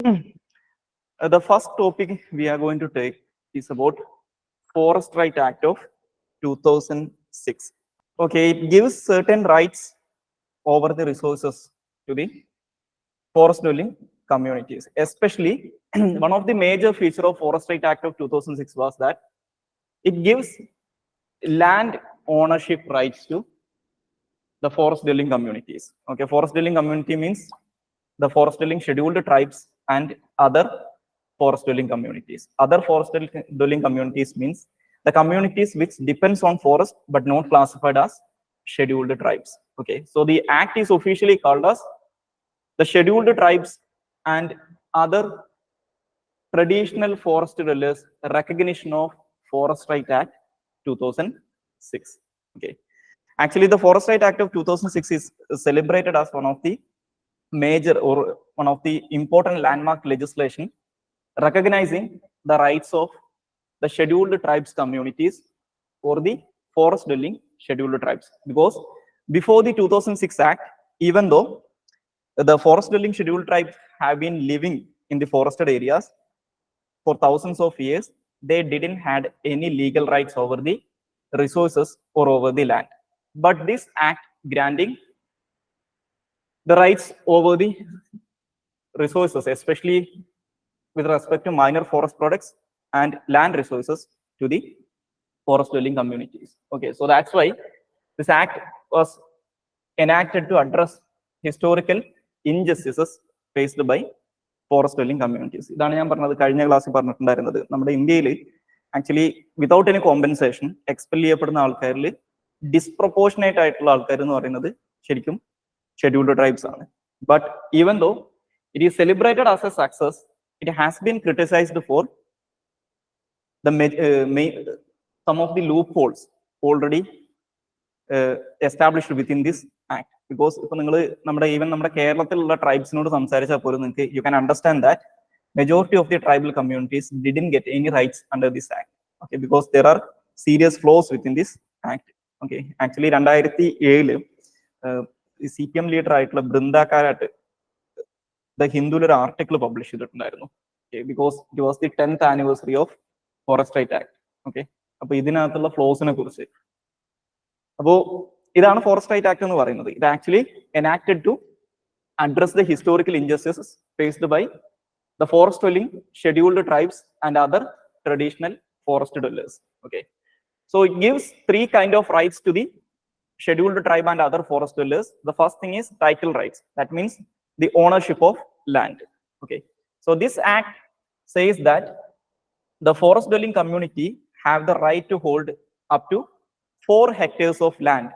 The first topic we are going to take is about Forest Right Act of 2006. Okay, it gives certain rights over the resources to the forest dwelling communities. Especially, one of the major features of Forest Right Act of 2006 was that it gives land ownership rights to the forest dwelling communities. Okay, forest dwelling community means the forest dwelling scheduled tribes and other forest dwelling communities. Other forest dwelling communities means the communities which depends on forest but not classified as scheduled tribes. Okay, so the act is officially called as the scheduled tribes and other traditional forest dwellers recognition of Forest Right Act 2006. Okay. Actually, the Forest Right Act of 2006 is celebrated as one of the major or one of the important landmark legislation recognizing the rights of the scheduled tribes communities for the forest dwelling scheduled tribes. Because before the 2006 Act, even though the forest dwelling scheduled tribes have been living in the forested areas for thousands of years, they didn't had any legal rights over the resources or over the land. But this act granting the rights over the resources, especially with respect to minor forest products and land resources to the forest dwelling communities. Okay, so that's why this act was enacted to address historical injustices faced by forest dwelling communities. ഇതാണ് ഞാൻ പറഞ്ഞത് കഴിഞ്ഞ ക്ലാസ്സിൽ പറഞ്ഞിട്ടുണ്ടായിരുന്നത്. നമ്മുടെ ഇന്ത്യയിൽ actually without any compensation expel ചെയ്യപ്പെടുന്ന ആൾക്കാരിൽ ഡിസ്പ്രപ്പോർഷനേറ്റ് ആയിട്ടുള്ള ആൾക്കാർ എന്ന് പറയുന്നത് ശരിക്കും ഷെഡ്യൂൾഡ് ട്രൈബ്സ് ആണ്. But even though it is celebrated as a success, it has been criticized for the some of the loopholes already established within this act. Because if even നമ്മുടെ കേരളത്തിലുള്ള ട്രൈബ്സിനോട് സംസാരിച്ചാൽ പോലും നിങ്ങൾക്ക് you can understand that majority of the tribal communities didn't get any rights under this act. Okay, because there are serious flaws within this act. Okay, actually 2007 CPM leader ആയിട്ടുള്ള Brinda Karat the Hindu ഒരു article publish ചെയ്തിട്ടുണ്ടായിരുന്നു. Because it was the 10th anniversary of forest right act. Okay, അപ്പൊ ഇതിനകത്തുള്ള ഫ്ലോസിനെ കുറിച്ച് അപ്പോ ഇതാണ് forest right act എന്ന് പറയുന്നത്. ഇത് actually enacted to address the historical injustices faced by the forest dwelling scheduled tribes and other traditional forest dwellers. Okay, so it gives three kind of rights to the scheduled tribe and other forest dwellers. The first thing is title rights. That means the ownership of land. Okay, so this act says that the forest dwelling community have the right to hold up to 4 hectares of land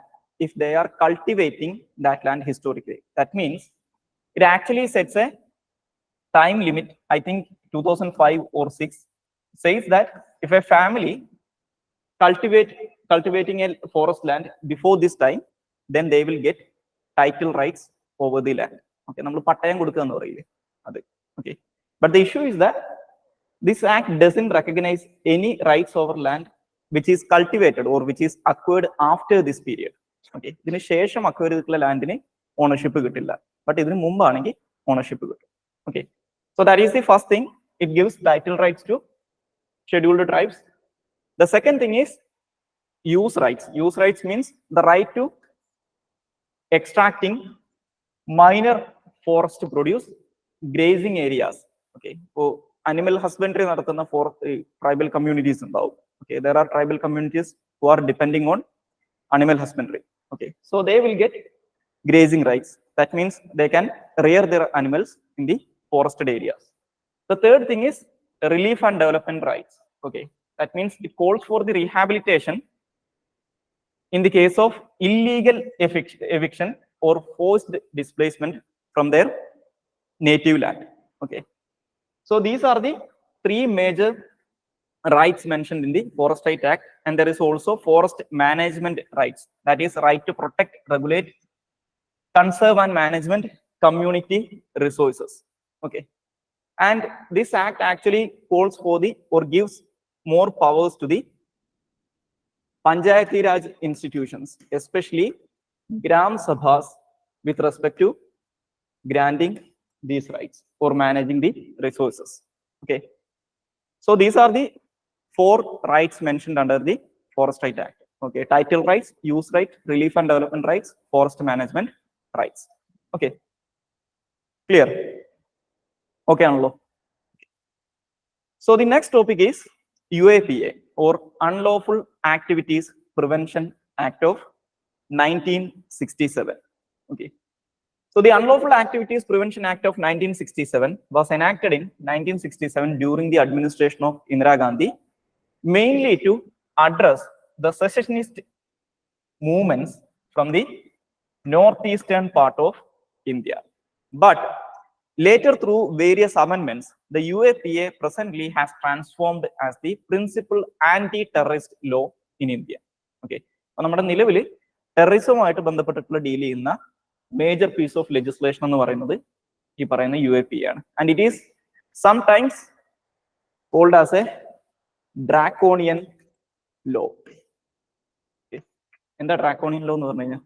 if they are cultivating that land historically. That means it actually sets a time limit. I think 2005 or 6 says that if a family cultivating a forest land before this time, then they will get title rights over the land. Okay, നമ്മൾ പട്ടയം കൊടുക്കുക എന്ന് പറയില്ലേ അത്. Okay, but the issue is that this act doesn't recognize any rights over land which is cultivated or which is acquired after this period. Okay, ഇതിന് ശേഷം acquire ചെയ്തിട്ടുള്ള ലാൻഡിന് ownership കിട്ടില്ല, ബട്ട് ഇതിന് മുമ്പാണെങ്കിൽ ഓണർഷിപ്പ് കിട്ടും. Okay, so that is the first thing. It gives title rights to scheduled tribes. The second thing is use rights. Use rights means the right to extracting minor forest produce grazing areas. Okay, so animal husbandry നടത്തുന്ന tribal communities ഉണ്ടാവും. Okay, there are tribal communities who are depending on animal husbandry. Okay, so they will get grazing rights. That means they can rear their animals in the forested areas. The third thing is relief and development rights. Okay, that means it calls for the rehabilitation in the case of illegal eviction or forced displacement from their native land. Okay, so these are the 3 major rights mentioned in the Forest Right Act, and there is also forest management rights. That is right to protect, regulate, conserve and management community resources. Okay, and this act actually calls for the or gives more powers to the Panchayati Raj institutions, especially Gram Sabhas, with respect to granting these rights for managing the resources. Okay. So these are the 4 rights mentioned under the Forest Right Act. Okay, title rights, use right, relief and development rights, forest management rights. Okay, clear? Okay, Anlo. So the next topic is UAPA, or Unlawful Activities Prevention Act of 1967. Okay. So the Unlawful Activities Prevention Act of 1967 was enacted in 1967 during the administration of Indira Gandhi, mainly to address the secessionist movements from the northeastern part of India. But later, through various amendments, the UAPA presently has transformed as the principal anti-terrorist law in India. Okay. നമ്മുടെ നിലവിൽ ടെററിസവുമായിട്ട് ബന്ധപ്പെട്ടിട്ടുള്ള deal ചെയ്യുന്ന major piece of legislation എന്ന് പറയുന്നത് ഈ പറയുന്ന UAPA ആണ്. And it is sometimes called as a draconian law. എന്താ ഡ്രാക്കോണിയൻ ലോ എന്ന് പറഞ്ഞു കഴിഞ്ഞാൽ?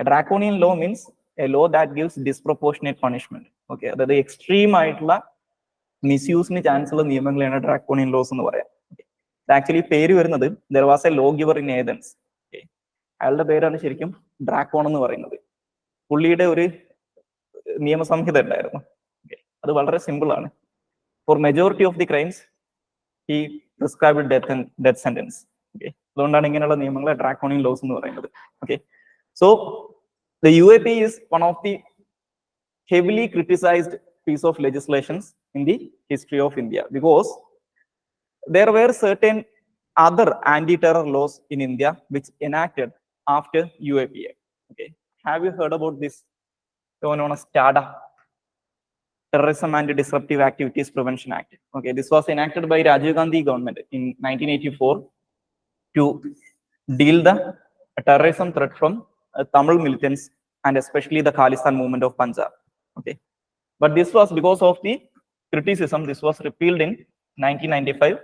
A draconian law means a law that gives disproportionate punishment. Okay, അതായത് എക്സ്ട്രീം ആയിട്ടുള്ള മിസ്യൂസിന് ചാൻസ് ഉള്ള നിയമങ്ങളാണ് ഡ്രാക്കോണിയൻ ലോസ് എന്ന് പറയാം. ആക്ച്വലി പേര് വരുന്നത് there was A law giver in Athens. അയാളുടെ പേരാണ് ശരിക്കും ഡ്രാക്കോൺ എന്ന് പറയുന്നത്. പുള്ളിയുടെ ഒരു നിയമസംഹിത ഉണ്ടായിരുന്നു. അത് വളരെ സിമ്പിൾ ആണ്. For majority of the crimes he prescribed death sentence. Okay, അതുകൊണ്ടാണ് ഇങ്ങനെയുള്ള നിയമങ്ങളെ ഡ്രാക്കോണിയൻ ലോസ് എന്ന് പറയുന്നത്. Okay, so the UAPA is one of the heavily criticized piece of legislations in the history of India, because there were certain other anti-terror laws in India which enacted after UAPA. Okay, have you heard about this known as TADA, Terrorism and Disruptive Activities Prevention Act? Okay, this was enacted by Rajiv Gandhi government in 1984 to deal the terrorism threat from Tamil militants and especially the Khalistan movement of Punjab. Okay, but this was because of the criticism. This was repealed in 1995,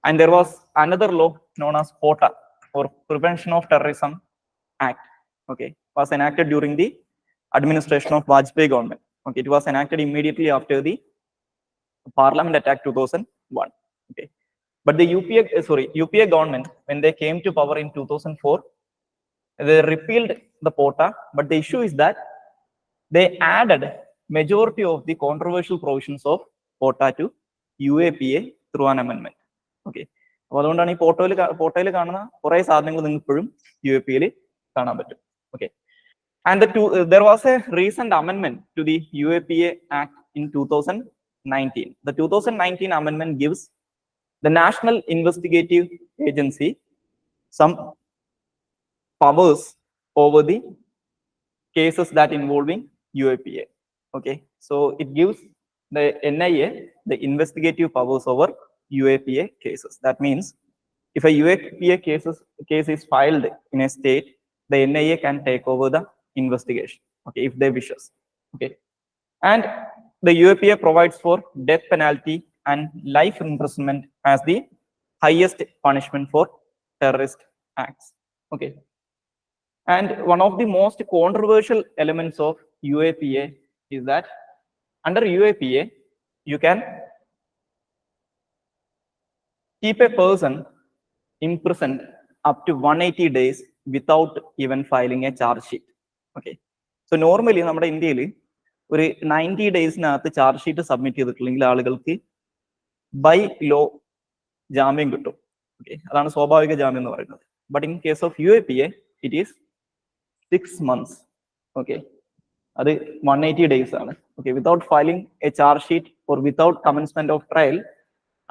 and there was another law known as POTA, or Prevention of Terrorism Act. Okay, was enacted during the administration of Vajpayee government. Okay, it was enacted immediately after the Parliament Attack 2001. Okay, but the UPA government, when they came to power in 2004, they repealed the POTA, but the issue is that they added majority of the controversial provisions of POTA to UAPA through an amendment. Okay, അപ്പോൾ അതുകൊണ്ടാണ് ഈ പോട്ടോയിൽ കാണുന്ന കുറെ സാധനങ്ങൾ നിങ്ങൾക്ക് ഇപ്പോഴും UAPA കാണാൻ പറ്റും. Okay, and there was a recent amendment to the UAPA Act in 2019. The 2019 amendment gives the National Investigative Agency some powers over the cases that involving UAPA. Okay, so it gives the NIA the investigative powers over UAPA cases. That means if a UAPA case is filed in a state, the NIA can take over the investigation. Okay, if they wishes. Okay, and the UAPA provides for death penalty and life imprisonment as the highest punishment for terrorist acts. Okay. And one of the most controversial elements of UAPA is that under UAPA, you can keep a person imprisoned up to 180 days without even filing a charge sheet. Okay. So normally, നമ്മുടെ ഇന്ത്യയിൽ ഒരു 90 ഡേയ്സിനകത്ത് charge sheet submit ചെയ്തിട്ടില്ലെങ്കിൽ ആളുകൾക്ക് by law ജാമ്യം കിട്ടും. Okay, അതാണ് സ്വാഭാവിക ജാമ്യം എന്ന് പറയുന്നത്. But in case of UAPA, it is 6 months. Okay, അത് 180 days ആണ്. Okay, without filing a charge sheet or without commencement of trial,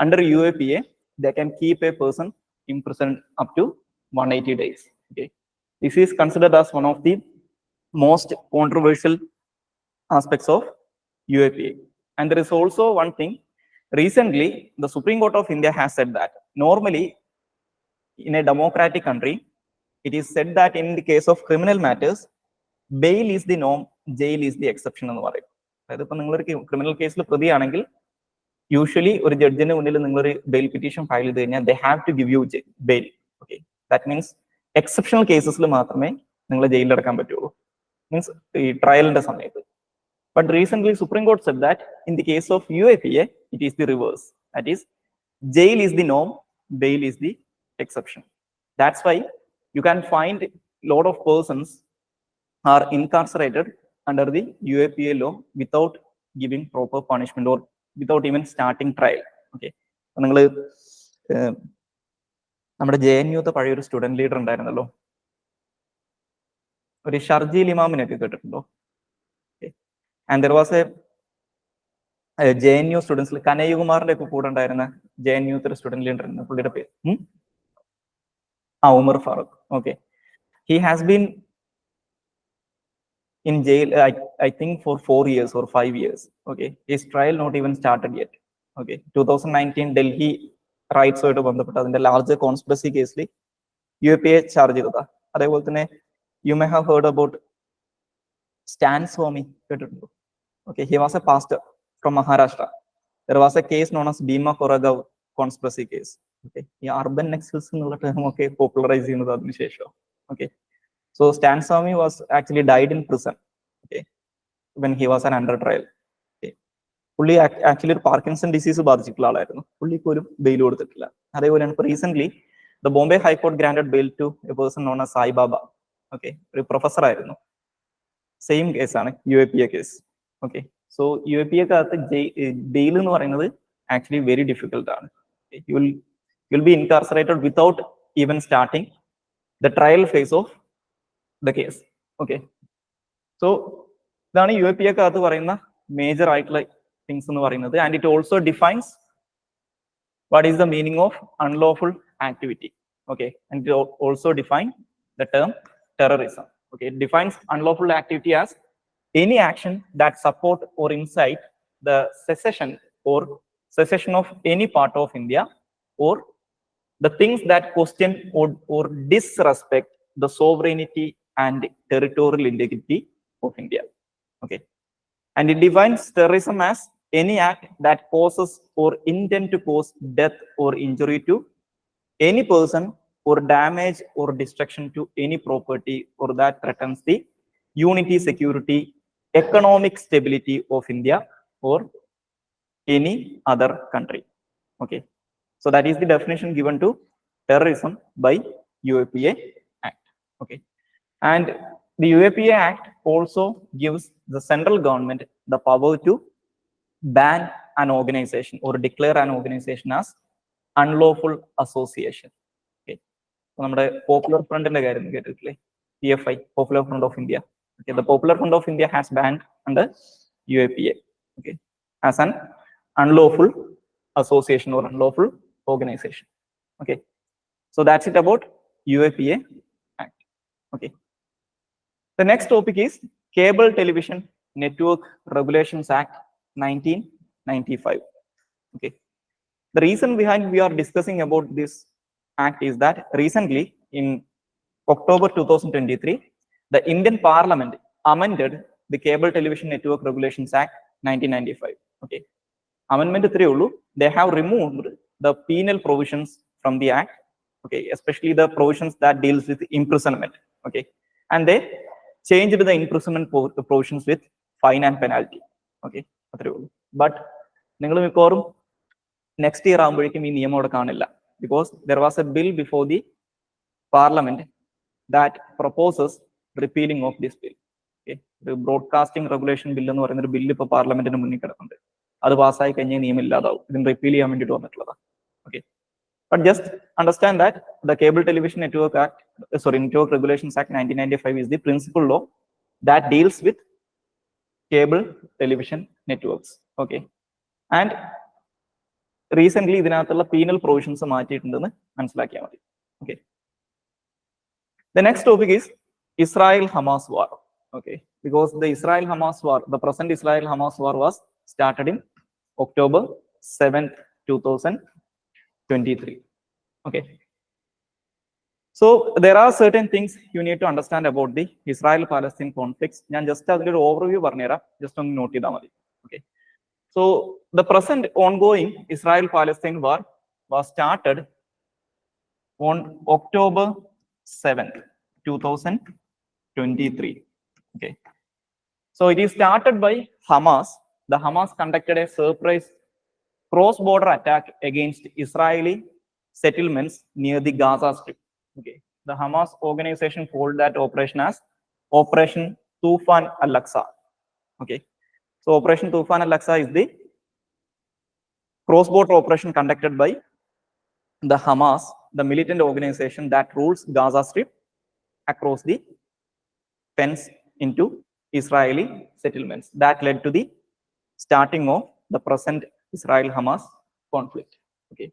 under UAPA, they can keep a person imprisoned up to 180 days. Okay, this is considered as one of the most controversial aspects of UAPA. And there is also one thing. Recently, the Supreme Court of India has said that normally in a democratic country, it is said that in the case of criminal matters, bail is the norm, jail is the exception എന്ന് പറയും. അതായത് ഇപ്പൊ നിങ്ങളൊരു criminal കേസിൽ പ്രതിയാണെങ്കിൽ usually ഒരു ജഡ്ജിന്റെ മുന്നിൽ നിങ്ങളൊരു bail പിറ്റീഷൻ file ചെയ്ത് കഴിഞ്ഞാൽ they have to give you bail. Okay, that means exceptional കേസസിൽ മാത്രമേ നിങ്ങൾ ജയിലിൽ അടക്കാൻ പറ്റുള്ളൂ. മീൻസ് ഈ ട്രയലിന്റെ സമയത്ത്. But recently, Supreme Court said that in the case of UAPA, it is the reverse. That is, jail is the norm, bail is the exception. That's why you can find a lot of persons are incarcerated under the UAPA law without giving proper punishment or without even starting trial. Okay. നിങ്ങൾ നമ്മുടെ JNU പഴയൊരു student leader ഉണ്ടായിരുന്നല്ലോ, ഒരു ഷർജീൽ ഇമാമിനൊക്കെ കേട്ടിട്ടുണ്ടോ? And there was A JNU സ്റ്റുഡൻസിൽ കനയ്യകുമാറിന്റെ ഒക്കെ കൂടെ ഉണ്ടായിരുന്ന JNU student leader ഉണ്ട്, പുള്ളിയുടെ പേര് Umar Farooq. Okay, he has been in jail, I think for 4 years or 5 years. Okay, his trial not even started yet. Okay, 2019 Delhi riots ആയിട്ട് ബന്ധപ്പെട്ട് അതിന്റെ larger conspiracy കേസിൽ UAPA ചാർജ് ചെയ്തതാ. അതേപോലെ തന്നെ you may have heard about Stan Swamy, കേട്ടിട്ടുണ്ടോ? Okay, he was a pastor from Maharashtra. There was a case known as Bhima Koregaon conspiracy case. Okay, ഈ urban നെക്സൽസ് എന്നുള്ള ടേം ഒക്കെ പോപ്പുലറൈസ് ചെയ്യുന്നത് അതിന് ശേഷം. Okay, so Stan Swamy was actually died in prison. Okay, when he was an under trial. Okay, പുള്ളി actually ഒരു Parkinson disease ബാധിച്ചിട്ടുള്ള ആളായിരുന്നു. പുള്ളിക്ക് ഒരു ബെയിൽ കൊടുത്തിട്ടില്ല. അതേപോലെയാണ് ഇപ്പോൾ recent the Bombay High Court granted bail to a person known as Sai Baba. Okay, ഒരു professor ആയിരുന്നു. സെയിം കേസാണ് UAPA case. Okay, so UAPA കാലത്ത് ബെയിൽ എന്ന് പറയുന്നത് ആക്ച്വലി വെരി ഡിഫിക്കൽട്ട് ആണ്. You'll be incarcerated without even starting the trial phase of the case. Okay, so ഇതാണ് UAPA കാലത്ത് പറയുന്ന മേജർ ആയിട്ടുള്ള തിങ്സ് എന്ന് പറയുന്നത്. And it also defines what is the meaning of unlawful activity. Okay, and it also define the term terrorism. Okay, it defines unlawful activity as any action that support or incite the secession of any part of India, or the things that question or disrespect the sovereignty and territorial integrity of India. Okay, and it defines terrorism as any act that causes or intend to cause death or injury to any person or damage or destruction to any property or that threatens the unity, security, economic stability of India or any other country. Okay, so that is the definition given to terrorism by UAPA Act. Okay, and the UAPA Act also gives the central government the power to ban an organization or declare an organization as unlawful association. Okay, നമ്മുടെ popular ഫ്രണ്ടിന്റെ കാര്യം കേട്ടിട്ടില്ലേ? PFI, Popular Front of India. Okay, the Popular Front of India has banned under UAPA. Okay, as an unlawful association or unlawful organization. Okay, so that's it about UAPA Act. Okay, the next topic is Cable Television Network Regulations Act 1995. Okay, the reason behind we are discussing about this act is that recently in October 2023, the Indian Parliament amended the Cable Television Network Regulations Act 1995. Okay, amendment 3, they have removed the penal provisions from the act. Okay, especially the provisions that deals with imprisonment. Okay, and they changed the imprisonment provisions with fine and penalty. Okay, but നിങ്ങൾ മിക്കവാറും next year ആകുമ്പോഴേക്കും ഈ നിയമം അവിടെ കാണില്ല, because there was a bill before the parliament that proposes repealing of this bill. Okay, the broadcasting regulation bill എന്ന് പറയുന്ന ഒരു ബില്ല് ഇപ്പോൾ പാർലമെന്റിന് മുന്നിൽ കിടക്കുന്നുണ്ട്. അത് പാസ്സായി കഴിഞ്ഞാൽ നിയമം ഇല്ലാതാവും. ഇതിന് റിപ്പീൽ ചെയ്യാൻ വേണ്ടിയിട്ട് വന്നിട്ടുള്ളതാണ്. Okay, but just understand that the Cable Television Network Act, Network Regulations Act 1995 is the principal law that deals with cable television networks. Okay, and recently ഇതിനകത്തുള്ള penal provisions മാറ്റിയിട്ടുണ്ടെന്ന് മനസ്സിലാക്കിയാൽ മതി. Okay, the next topic is Israel-Hamas war. Okay, because the Israel-Hamas war, the present Israel-Hamas war was started in October 7th, 2023. Okay, so there are certain things you need to understand about the Israel-Palestine conflicts. ഞാൻ just അതിന്റെ ഒരു overview പറഞ്ഞുതരാം, just ഒന്ന് not ചെയ്താൽ മതി. Okay, so the present ongoing Israel-Palestine war was started on October 7th, 2023. Okay, So it is started by Hamas. The Hamas conducted a surprise cross-border attack against Israeli settlements near the Gaza Strip. Okay. The Hamas organization called that operation as Operation Tufan al-Aqsa. Okay. So Operation Tufan al-Aqsa is the cross-border operation conducted by the Hamas, the militant organization that rules Gaza Strip across the fence into Israeli settlements. That led to the starting of the present Israel-Hamas conflict. Okay.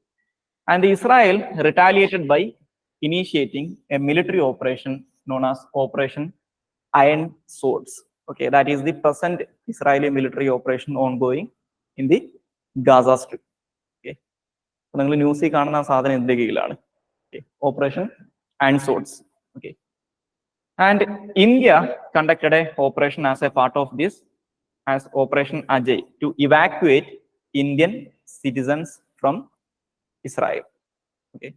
And Israel retaliated by initiating a military operation known as Operation Iron Swords. Okay, that is the present Israeli military operation ongoing in the Gaza Strip. Okay, നിങ്ങൾ ന്യൂസിൽ കാണുന്ന സാധനം ഇതിന്റെ കീഴിലാണ്. Operation Iron Swords. Okay, and India conducted a operation as a part of this as Operation Ajay to evacuate Indian citizens from Israel. Okay,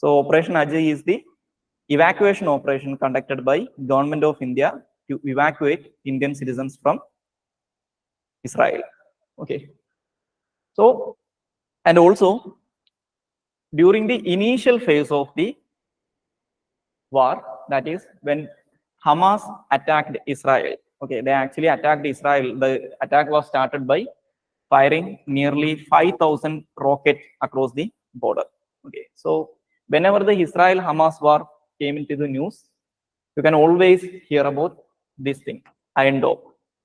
so Operation Ajay is the evacuation operation conducted by Government of India to evacuate Indian citizens from Israel. Okay, so and also during the initial phase of the war, that is when Hamas attacked Israel. Okay, they actually attacked Israel. The attack was started by firing nearly 5,000 rockets across the border. Okay, so whenever the Israel-Hamas war came into the news, you can always hear about this thing, Iron Dome.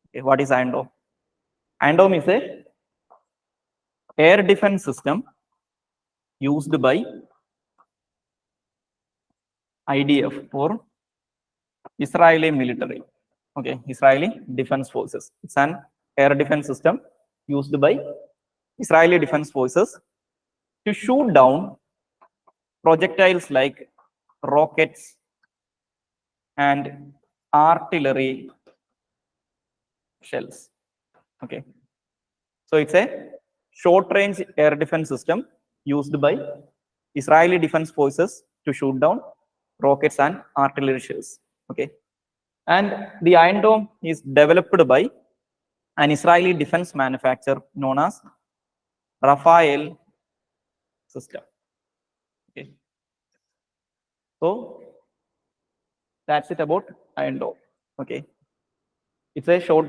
Okay, what is Iron Dome? Iron Dome is a air defense system used by IDF for Israeli military. Okay, Israeli defense forces. It's an air defense system used by Israeli defense forces to shoot down projectiles like rockets and artillery shells. Okay, so it's a short range air defense system used by Israeli defense forces to shoot down rockets and artillery shells. Okay, and the Iron Dome is developed by an Israeli defense manufacturer known as Rafael system. Okay, so that's it about Iron Dome. Okay, it's a short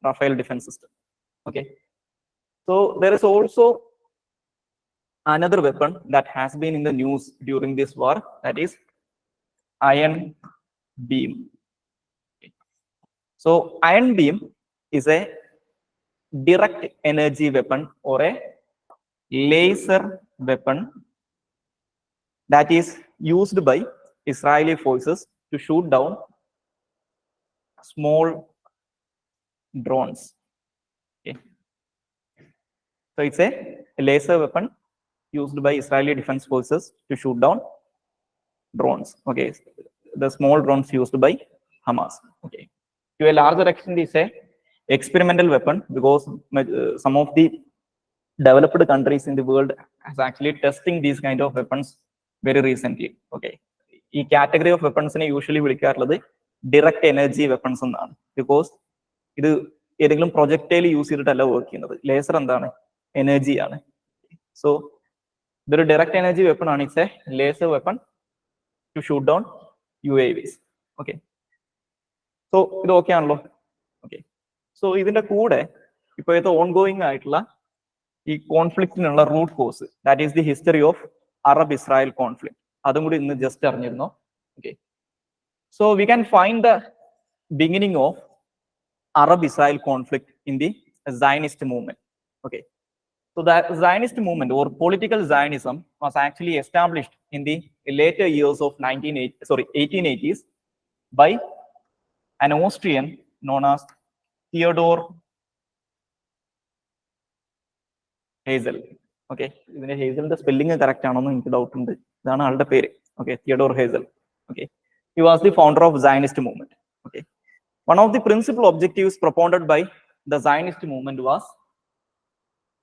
Rafael defense system. Okay, so there is also another weapon that has been in the news during this war, that is iron beam. Okay. So iron beam is a direct energy weapon or a laser weapon that is used by Israeli forces to shoot down small drones. Okay. So it's a laser weapon used by Israeli defense forces to shoot down drones. Okay, the small drones used by Hamas. Okay, to a larger extent, it's a experimental weapon because some of the developed countries in the world has actually testing these kind of weapons very recently. Okay, ഈ category of weapons usually വിളിക്കാറുള്ളത് direct energy weapons എന്നാണ് because ഇത് ഏതെങ്കിലും projectile use ചെയ്തിട്ടല്ല work ചെയ്യുന്നത്. Laser എന്താണ്, energy ആണ്. So ഇതൊരു direct energy weapon ആണ്. It's a laser weapon to shoot down UAVs. Okay, so ഇത് ഓക്കെ ആണല്ലോ. ഓക്കെ, സോ ഇതിന്റെ കൂടെ ഇപ്പോഴത്തെ ഓൺഗോയിങ് ആയിട്ടുള്ള ഈ കോൺഫ്ലിക്റ്റിനുള്ള root cause, that is the history of Arab Israel conflict, അതും കൂടി ഇന്ന് ജസ്റ്റ് അറിഞ്ഞിരുന്നോ. Okay, so we can find the beginning of Arab-Israel conflict in the Zionist movement. Okay, so the Zionist movement or political Zionism was actually established in the later years of 1880s by an Austrian known as Theodor Herzl. Okay, ഇതിന്റെ ഹേസലിന്റെ spelling correct ആണോന്ന് എനിക്ക് doubt ഉണ്ട്. ഇതാണ് ആളുടെ പേര്. Okay, Theodor Herzl. Okay, he was the founder of Zionist movement. Okay, one of the principal objectives propounded by the Zionist movement was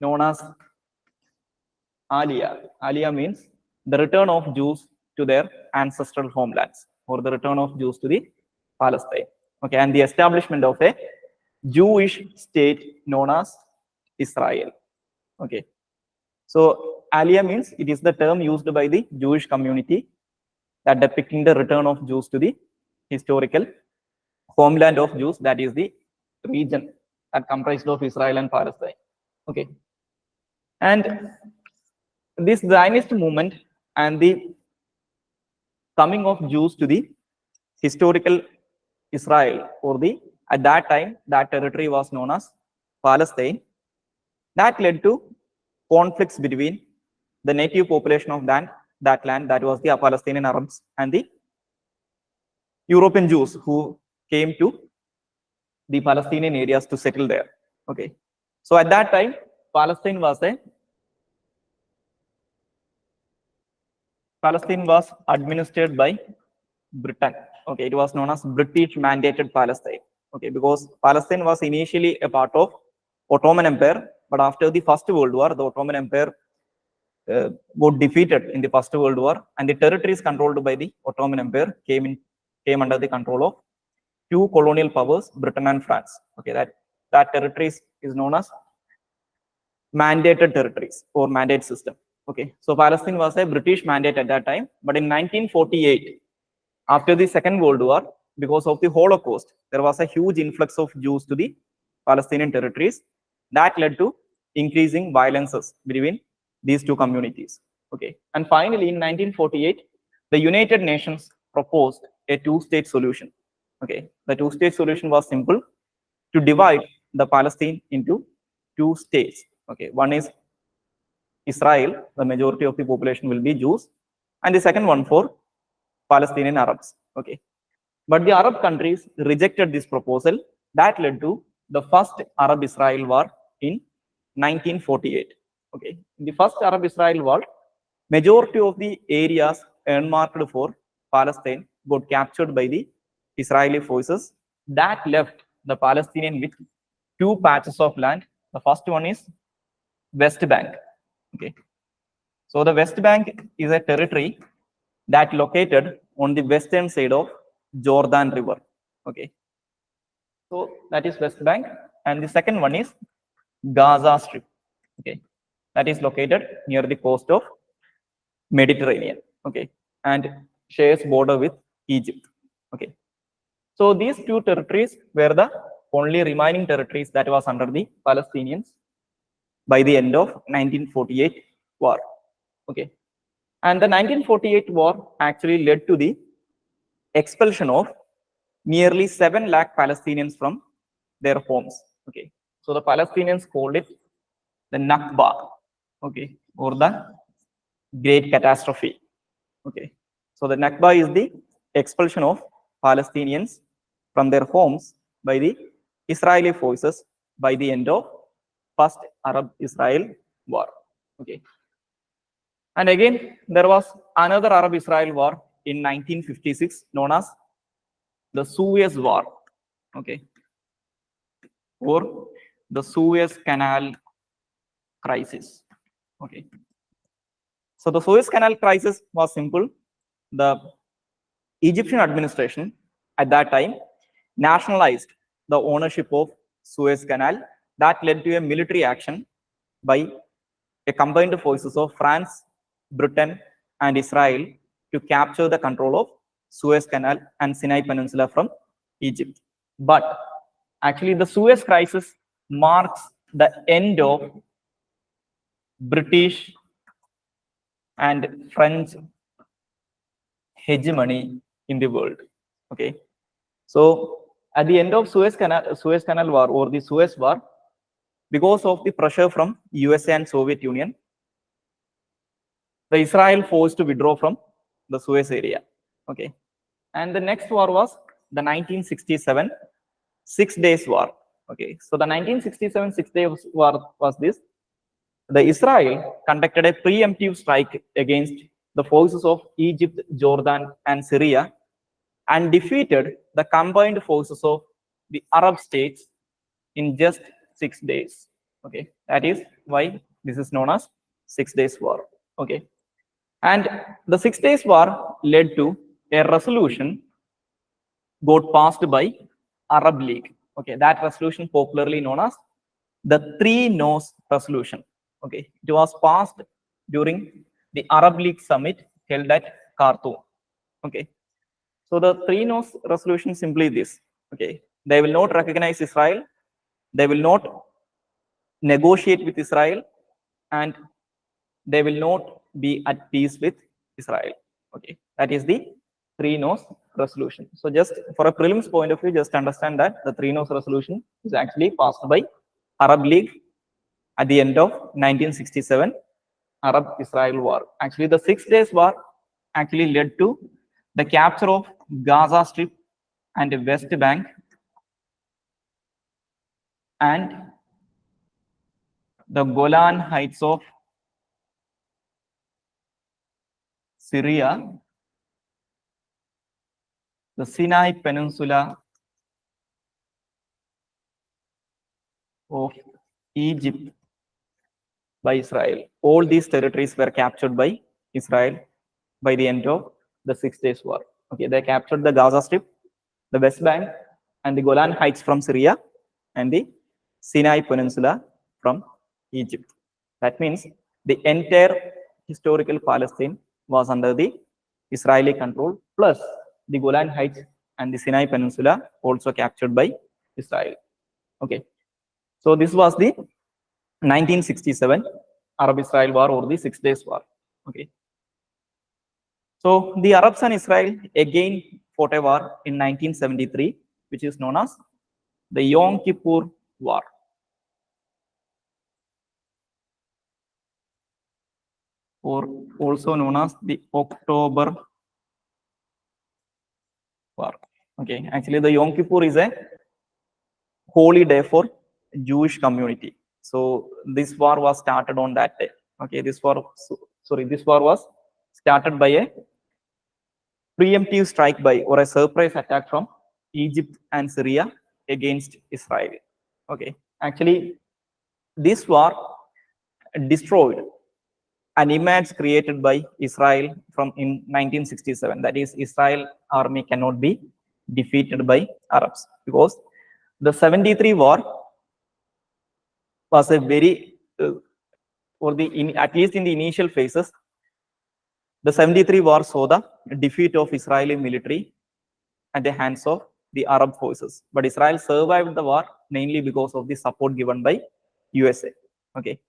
known as Aliyah. Aliyah means the return of Jews to their ancestral homelands, or the return of Jews to the Palestine. Okay, and the establishment of a Jewish state known as Israel. Okay, so Aliyah means it is the term used by the Jewish community that depicting the return of Jews to the historical homeland of Jews, that is the region that comprised of Israel and Palestine. Okay, and this Zionist movement and the coming of Jews to the historical Israel, or the at that time that territory was known as Palestine, that led to conflicts between the native population of that land, that was the Palestinian Arabs, and the European Jews who came to the Palestinian areas to settle there. Okay, so at that time Palestine was administered by Britain. Okay, it was known as British mandated Palestine. Okay, because Palestine was initially a part of Ottoman Empire, but after the First World War, the Ottoman Empire got defeated in the First World War, and the territories controlled by the Ottoman Empire came under the control of two colonial powers, Britain and France. Okay, that territories is known as mandated territories or mandate system. Okay, so Palestine was a British mandate at that time, but in 1948, after the Second World War, because of the Holocaust, there was a huge influx of Jews to the Palestinian territories. That led to increasing violences between these two communities. Okay, and finally in 1948, the United Nations proposed a two-state solution. Okay, the two-state solution was simple: to divide the Palestine into two states. Okay, one is Israel, the majority of the population will be Jews, and the second one for Palestinian Arabs. Okay, but the Arab countries rejected this proposal. That led to the first Arab-Israel war in 1948. Okay, in the first Arab-Israel war, majority of the areas earmarked for Palestine got captured by the Israeli forces. That left the Palestinian with two patches of land. The first one is West Bank. Okay, so the West Bank is a territory that located on the western side of Jordan River. Okay, so that is West Bank, and the second one is Gaza Strip. Okay, that is located near the coast of Mediterranean. Okay, and shares border with Egypt. Okay, so these two territories were the only remaining territories that was under the Palestinians by the end of 1948 war. Okay, and the 1948 war actually led to the expulsion of nearly 7 lakh Palestinians from their homes. Okay, so the Palestinians called it the Nakba, okay, or the Great Catastrophe. Okay, so the Nakba is the expulsion of Palestinians from their homes by the Israeli forces by the end of First Arab-Israel War. Okay, and again there was another Arab-Israel War in 1956 known as the Suez War. Okay, or the Suez Canal crisis. Okay, so the Suez Canal crisis was simple. The Egyptian administration at that time nationalized the ownership of Suez Canal. That led to a military action by a combined forces of France, Britain, and Israel to capture the control of Suez Canal and Sinai Peninsula from Egypt. But actually, the Suez crisis marks the end of British and French hegemony in the world. Okay, so at the end of Suez Canal War, or the Suez War, because of the pressure from USA and Soviet Union, the Israel forced to withdraw from the Suez area. Okay, and the next war was the 1967 Six Days War. Okay, so the 1967 Six Days War was this: the Israel conducted a preemptive strike against the forces of Egypt, Jordan, and Syria, and defeated the combined forces of the Arab states in just 6 days. Okay, that is why this is known as 6 Days War. Okay. And the 6 Days War led to a resolution got passed by Arab League. Okay, that resolution popularly known as the Three No's Resolution. Okay, it was passed during the Arab League summit held at Khartoum. Okay, so the Three No's Resolution simply this. Okay, they will not recognize Israel, they will not negotiate with Israel, and they will not be at peace with Israel. Okay, that is the Three No's Resolution. So just for a prelims point of view, just understand that the Three No's Resolution is actually passed by Arab League at the end of 1967 Arab-Israel War. Actually, the 6 Days War actually led to the capture of Gaza Strip and the West Bank and the Golan Heights of Syria, the Sinai Peninsula of Egypt by Israel. All these territories were captured by Israel by the end of the 6 Days War. Okay, they captured the Gaza Strip, the West Bank, and the Golan Heights from Syria, and the Sinai Peninsula from Egypt. That means the entire historical Palestine was under the Israeli control, plus the Golan Heights and the Sinai Peninsula also captured by Israel. Okay, so this was the 1967 Arab-Israel War or the 6 Days War. Okay, so the Arabs and Israel again fought a war in 1973, which is known as the Yom Kippur War. Or also known as the October War. Okay, actually the Yom Kippur is a holy day for Jewish community. So this war was started on that day. Okay, this war was started by a preemptive strike by or a surprise attack from Egypt and Syria against Israel. Okay, actually this war destroyed an image created by Israel from in 1967. That is, Israel army cannot be defeated by Arabs, because the 73 war was a very, at least in the initial phases, the 73 war saw the defeat of Israeli military at the hands of the Arab forces. But Israel survived the war mainly because of the support given by USA. Okay,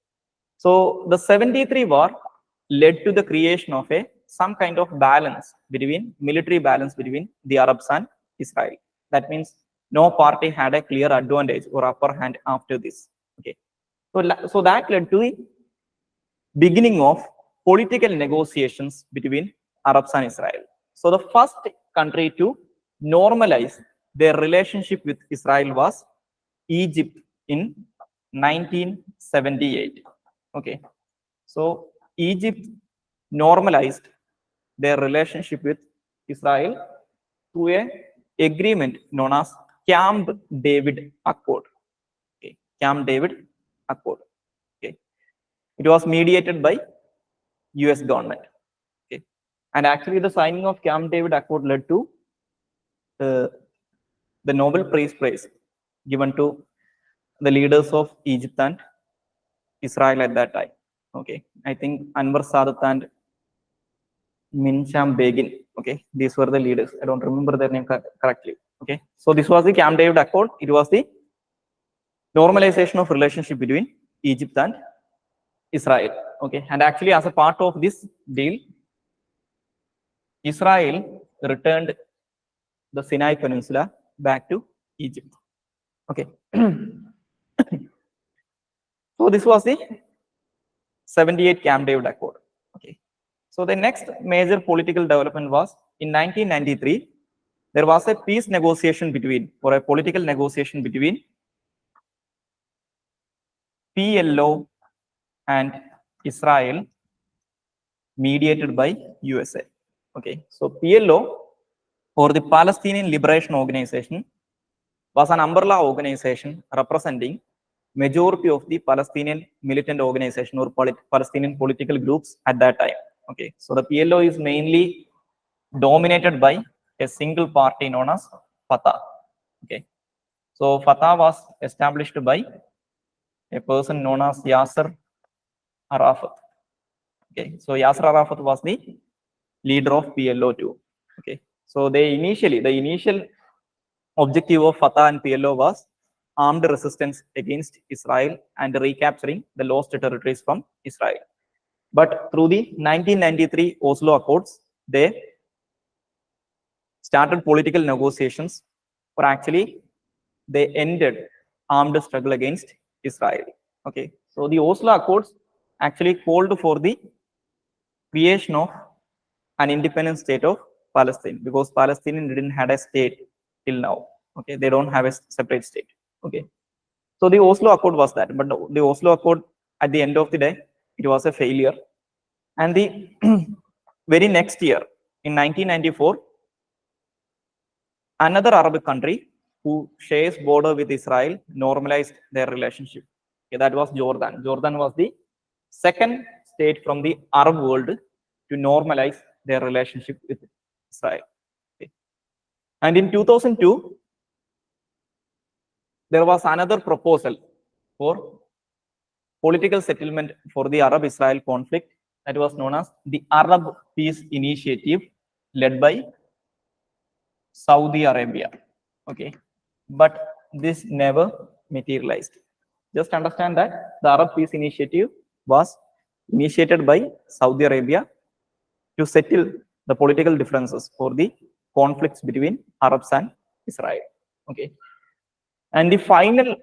so the 73 war led to the creation of some kind of balance between military balance between the Arabs and Israel. That means no party had a clear advantage or upper hand after this. Okay, so that led to the beginning of political negotiations between Arabs and Israel. So the first country to normalize their relationship with Israel was Egypt in 1978. Okay, so Egypt normalized their relationship with Israel through a agreement known as Camp David Accord. Okay, Camp David Accord. Okay, it was mediated by US government. Okay, and actually the signing of Camp David Accord led to the Nobel Peace Prize given to the leaders of Egypt and Israel at that time. Okay, I think Anwar Sadat and Minsham Begin. Okay, these were the leaders. I don't remember their name correctly. Okay, so this was the Camp David Accord. It was the normalization of relationship between Egypt and Israel. Okay, and actually as a part of this deal, Israel returned the Sinai Peninsula back to Egypt. Okay, so this was the 78 Camp David Accord. Okay, so the next major political development was in 1993. There was a peace negotiation between, or a political negotiation between PLO and Israel, mediated by USA. Okay, so PLO, or the Palestinian Liberation Organization, was an umbrella organization representing majority of the Palestinian militant organization or Palestinian political groups at that time. Okay, so the PLO is mainly dominated by a single party known as Fatah. Okay, so Fatah was established by a person known as Yasser Arafat. Okay, so Yasser Arafat was the leader of PLO too. Okay, so the initial objective of Fatah and PLO was armed resistance against Israel and recapturing the lost territories from Israel. But through the 1993 Oslo Accords, they started political negotiations, or actually they ended armed struggle against Israel. Okay, so the Oslo Accords actually called for the creation of an independent state of Palestine, because Palestine didn't have a state till now. Okay, they don't have a separate state. Okay, so the Oslo Accord was that, but the Oslo Accord at the end of the day, it was a failure. And the very next year, in 1994, another Arab country who shares border with Israel normalized their relationship. Okay, that was Jordan. Jordan was the second state from the Arab world to normalize their relationship with Israel. Okay. And in 2002, there was another proposal for political settlement for the Arab-Israel conflict that was known as the Arab Peace Initiative, led by Saudi Arabia. Okay, but this never materialized. Just understand that the Arab Peace Initiative was initiated by Saudi Arabia to settle the political differences for the conflicts between Arabs and Israel. Okay, and the final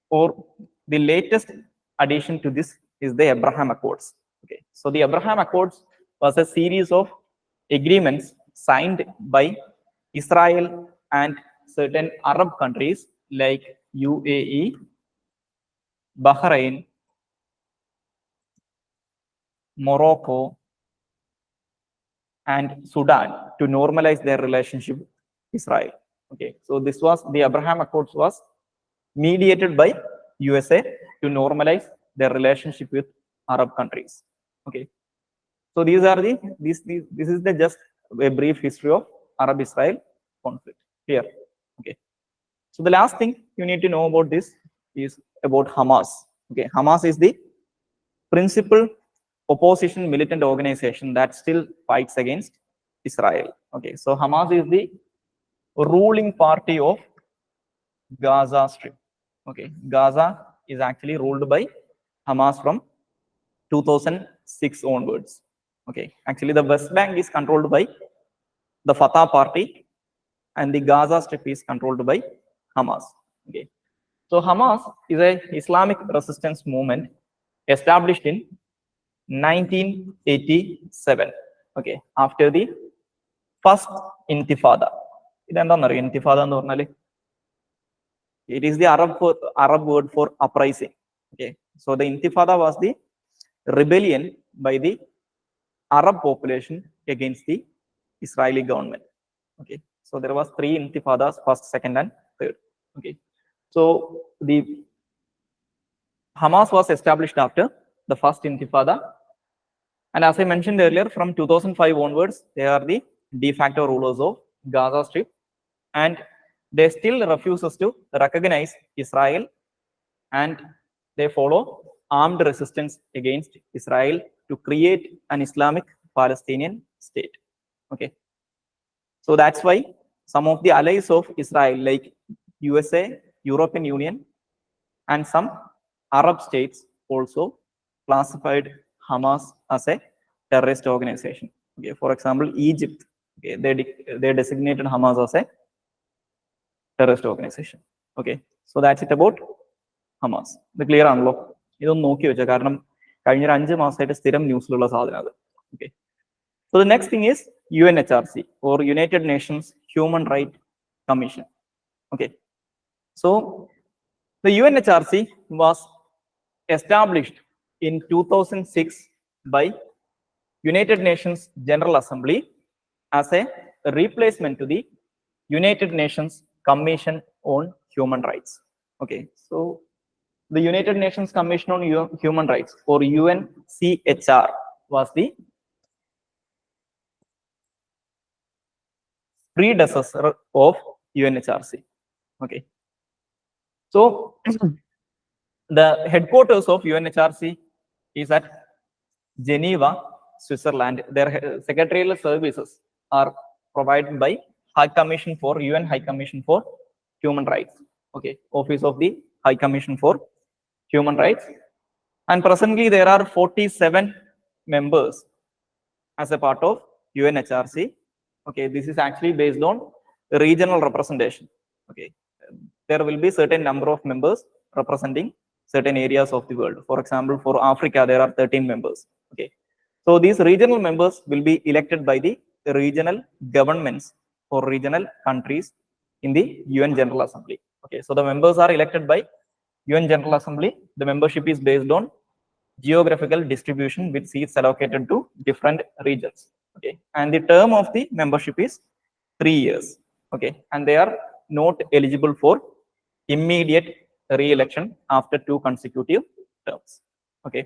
or the latest addition to this is the Abraham Accords. Okay, so the Abraham Accords was a series of agreements signed by Israel and certain Arab countries like UAE, Bahrain, Morocco, and Sudan to normalize their relationship with Israel. Okay, so this was the Abraham Accords was mediated by USA to normalize their relationship with Arab countries. Okay, so these are the this is the just a brief history of Arab-Israel conflict here. Okay, so the last thing you need to know about this is about Hamas. Okay, Hamas is the principal opposition militant organization that still fights against Israel. Okay, so Hamas is the ruling party of Gaza Strip. Okay, Gaza is actually ruled by Hamas from 2006 onwards. Okay, actually the West Bank is controlled by the Fatah party, and the Gaza Strip is controlled by Hamas. Okay, so Hamas is a Islamic resistance movement established in 1987. Okay, after the first Intifada. ഇതെന്താണെന്നറിയോ Intifada എന്ന് പറഞ്ഞാൽ? It is the Arab word for uprising. Okay, so the Intifada was the rebellion by the Arab population against the Israeli government. Okay, so there was 3 Intifadas: first, second, and third. Okay, so the Hamas was established after the first Intifada, and as I mentioned earlier, from 2005 onwards, they are the de facto rulers of Gaza Strip, and they still refuses to recognize Israel, and they follow armed resistance against Israel to create an Islamic Palestinian state. Okay, so that's why some of the allies of Israel like USA, European Union, and some Arab states also classified Hamas as a terrorist organization. Okay, for example, Egypt, okay, they designated Hamas as a terrorist organization. Okay, so that's it about Hamas. The clear ആണല്ലോ? ഇതൊന്ന് നോക്കി വെച്ചാൽ കാരണം കഴിഞ്ഞ 5 മാസമായിട്ട് സ്ഥിരം ന്യൂസിലുള്ള സാധനം അത്. Okay, so the next thing is UNHRC, or United Nations Human Rights Commission. Okay, so the UNHRC was established in 2006 by United Nations General Assembly as a replacement to the United Nations Commission on Human Rights. Okay, so the United Nations Commission on Human Rights, or UNCHR, was the predecessor of UNHRC. Okay. So the headquarters of UNHRC is at Geneva, Switzerland. Their secretarial services are provided by High Commission for UN High Commission for Human Rights. Okay, Office of the High Commission for Human Rights. And presently there are 47 members as a part of UNHRC. Okay, this is actually based on regional representation. Okay, there will be certain number of members representing certain areas of the world. For example, for Africa, there are 13 members. Okay, so these regional members will be elected by the regional governments or regional countries in the UN General Assembly. Okay, so the members are elected by UN General Assembly. The membership is based on geographical distribution with seats allocated to different regions. Okay, and the term of the membership is 3 years. Okay, and they are not eligible for immediate re-election after 2 consecutive terms. Okay,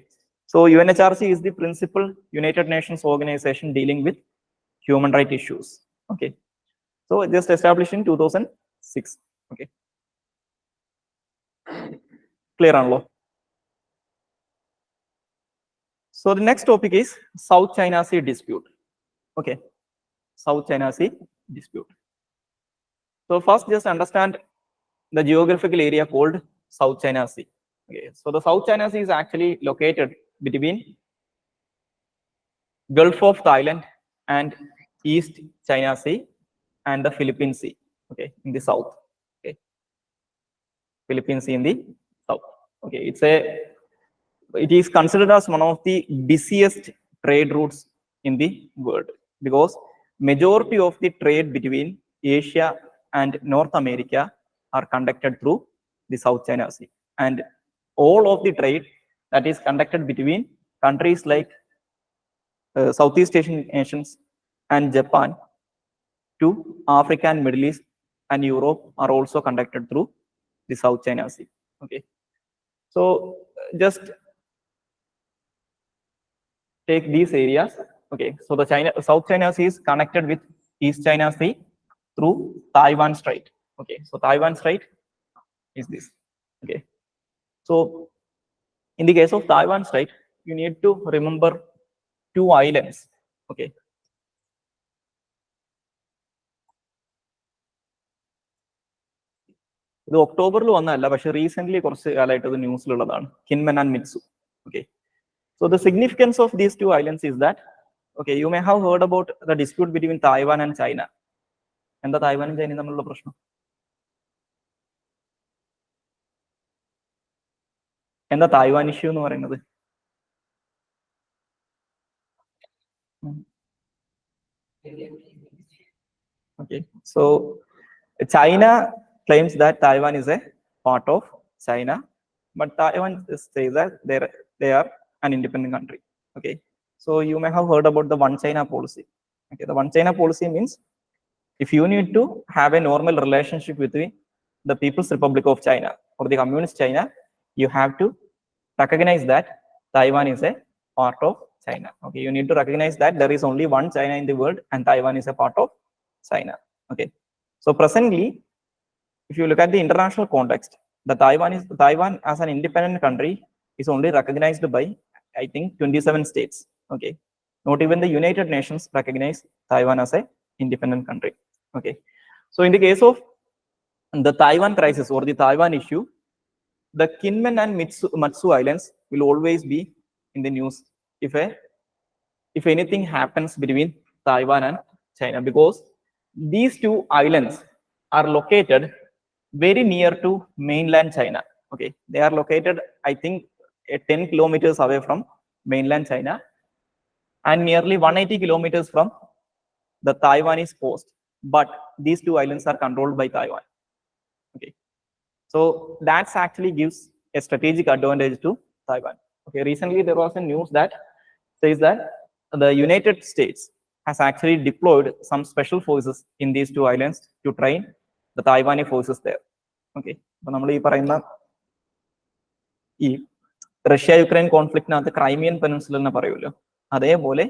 so UNHRC is the principal United Nations organization dealing with human rights issues. Okay, so just established in 2006. Okay, clear on law. So the next topic is South China Sea dispute. Okay, South China Sea dispute. So first, just understand the geographical area called South China Sea. Okay, so the South China Sea is actually located between Gulf of Thailand and East China Sea and the Philippine Sea. Okay, in the south. Okay, Philippine Sea in the south. Okay, it is considered as one of the busiest trade routes in the world because majority of the trade between Asia and North America are conducted through the South China Sea, and all of the trade that is conducted between countries like Southeast Asian nations and Japan to Africa and Middle East and Europe are also conducted through the South China Sea. Okay, so just take these areas. Okay, so the South China Sea is connected with East China Sea through Taiwan Strait. Okay, so Taiwan Strait is this. Okay, so in the case of Taiwan Strait, you need to remember 2 islands. Okay, ഇത് ഒക്ടോബറിൽ വന്നതല്ല, പക്ഷെ recent കുറച്ച് കാലമായിട്ട് ഇത് ന്യൂസിലുള്ളതാണ്, കിൻമെൻ and മിറ്റ്സു. Okay, so the significance of these 2 islands is that, okay, you may have heard about the dispute between Taiwan and China. എന്താ തായ്വാനും ചൈനയും തമ്മിലുള്ള പ്രശ്നം? എന്താ തായ്വാൻ ഇഷ്യൂ എന്ന് പറയുന്നത്? Okay, so China claims that Taiwan is a part of China, but Taiwan says that they are an independent country. Okay, so you may have heard about the One China policy. Okay, the One China policy means if you need to have a normal relationship with the People's Republic of China or the Communist China, you have to recognize that Taiwan is a part of China. Okay, you need to recognize that there is only one China in the world and Taiwan is a part of China. Okay, so presently, if you look at the international context, the Taiwan as an independent country is only recognized by, I think, 27 states. Okay, not even the United Nations recognize Taiwan as a independent country. Okay, so in the case of the Taiwan crisis or the Taiwan issue, the Kinmen and Matsu Islands will always be in the news if anything happens between Taiwan and China, because these 2 islands are located very near to mainland China. Okay, they are located, I think, 10 kilometers away from mainland China and nearly 180 kilometers from the Taiwanese coast, but these 2 islands are controlled by Taiwan. Okay, so that actually gives a strategic advantage to Taiwan. Okay, recently there was a news that says that the United States has actually deployed some special forces in these 2 islands to train the Taiwanese forces there. Okay, so നമ്മൾ ഈ പറയുന്ന ഈ Russia-Ukraine കോൺഫ്ലിക്റ്റിനകത്ത് Crimean peninsula എന്ന് പറയുമല്ലോ, അതേപോലെ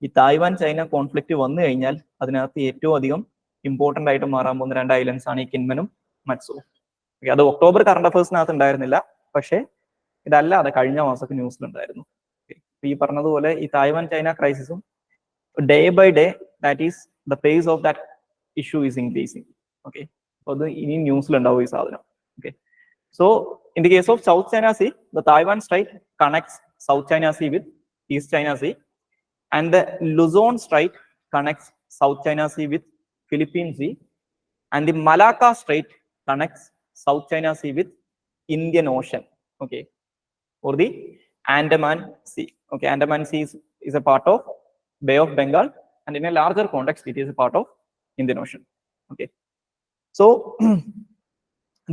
ഈ Taiwan China conflict വന്നു കഴിഞ്ഞാൽ അതിനകത്ത് ഏറ്റവും അധികം ഇമ്പോർട്ടന്റ് ആയിട്ട് മാറാൻ പോകുന്ന 2 ഐലൻഡ്സ് ആണ് ഈ കിൻമനും മത്സുവും. അത് ഒക്ടോബർ കറണ്ട് അഫയേഴ്സിനകത്ത് ഉണ്ടായിരുന്നില്ല, പക്ഷേ ഇതല്ലാതെ കഴിഞ്ഞ മാസമൊക്കെ ന്യൂസിലുണ്ടായിരുന്നു. ഈ പറഞ്ഞതുപോലെ ഈ തായ്വാൻ ചൈന ക്രൈസിസും day by day that is the pace of that issue is increasing. Okay, അപ്പോൾ അത് ഇനി ന്യൂസിലുണ്ടാവും ഈ സാധനം. Okay, so in the case of South China Sea, the Taiwan Strait connects South China Sea with East China Sea, and the Luzon Strait connects South China Sea with Philippine Sea, and the Malacca Strait connects South China Sea with Indian Ocean. Okay, or the Andaman Sea. Okay, Andaman Sea is a part of Bay of Bengal, and in a larger context, it is a part of Indian Ocean. Okay, so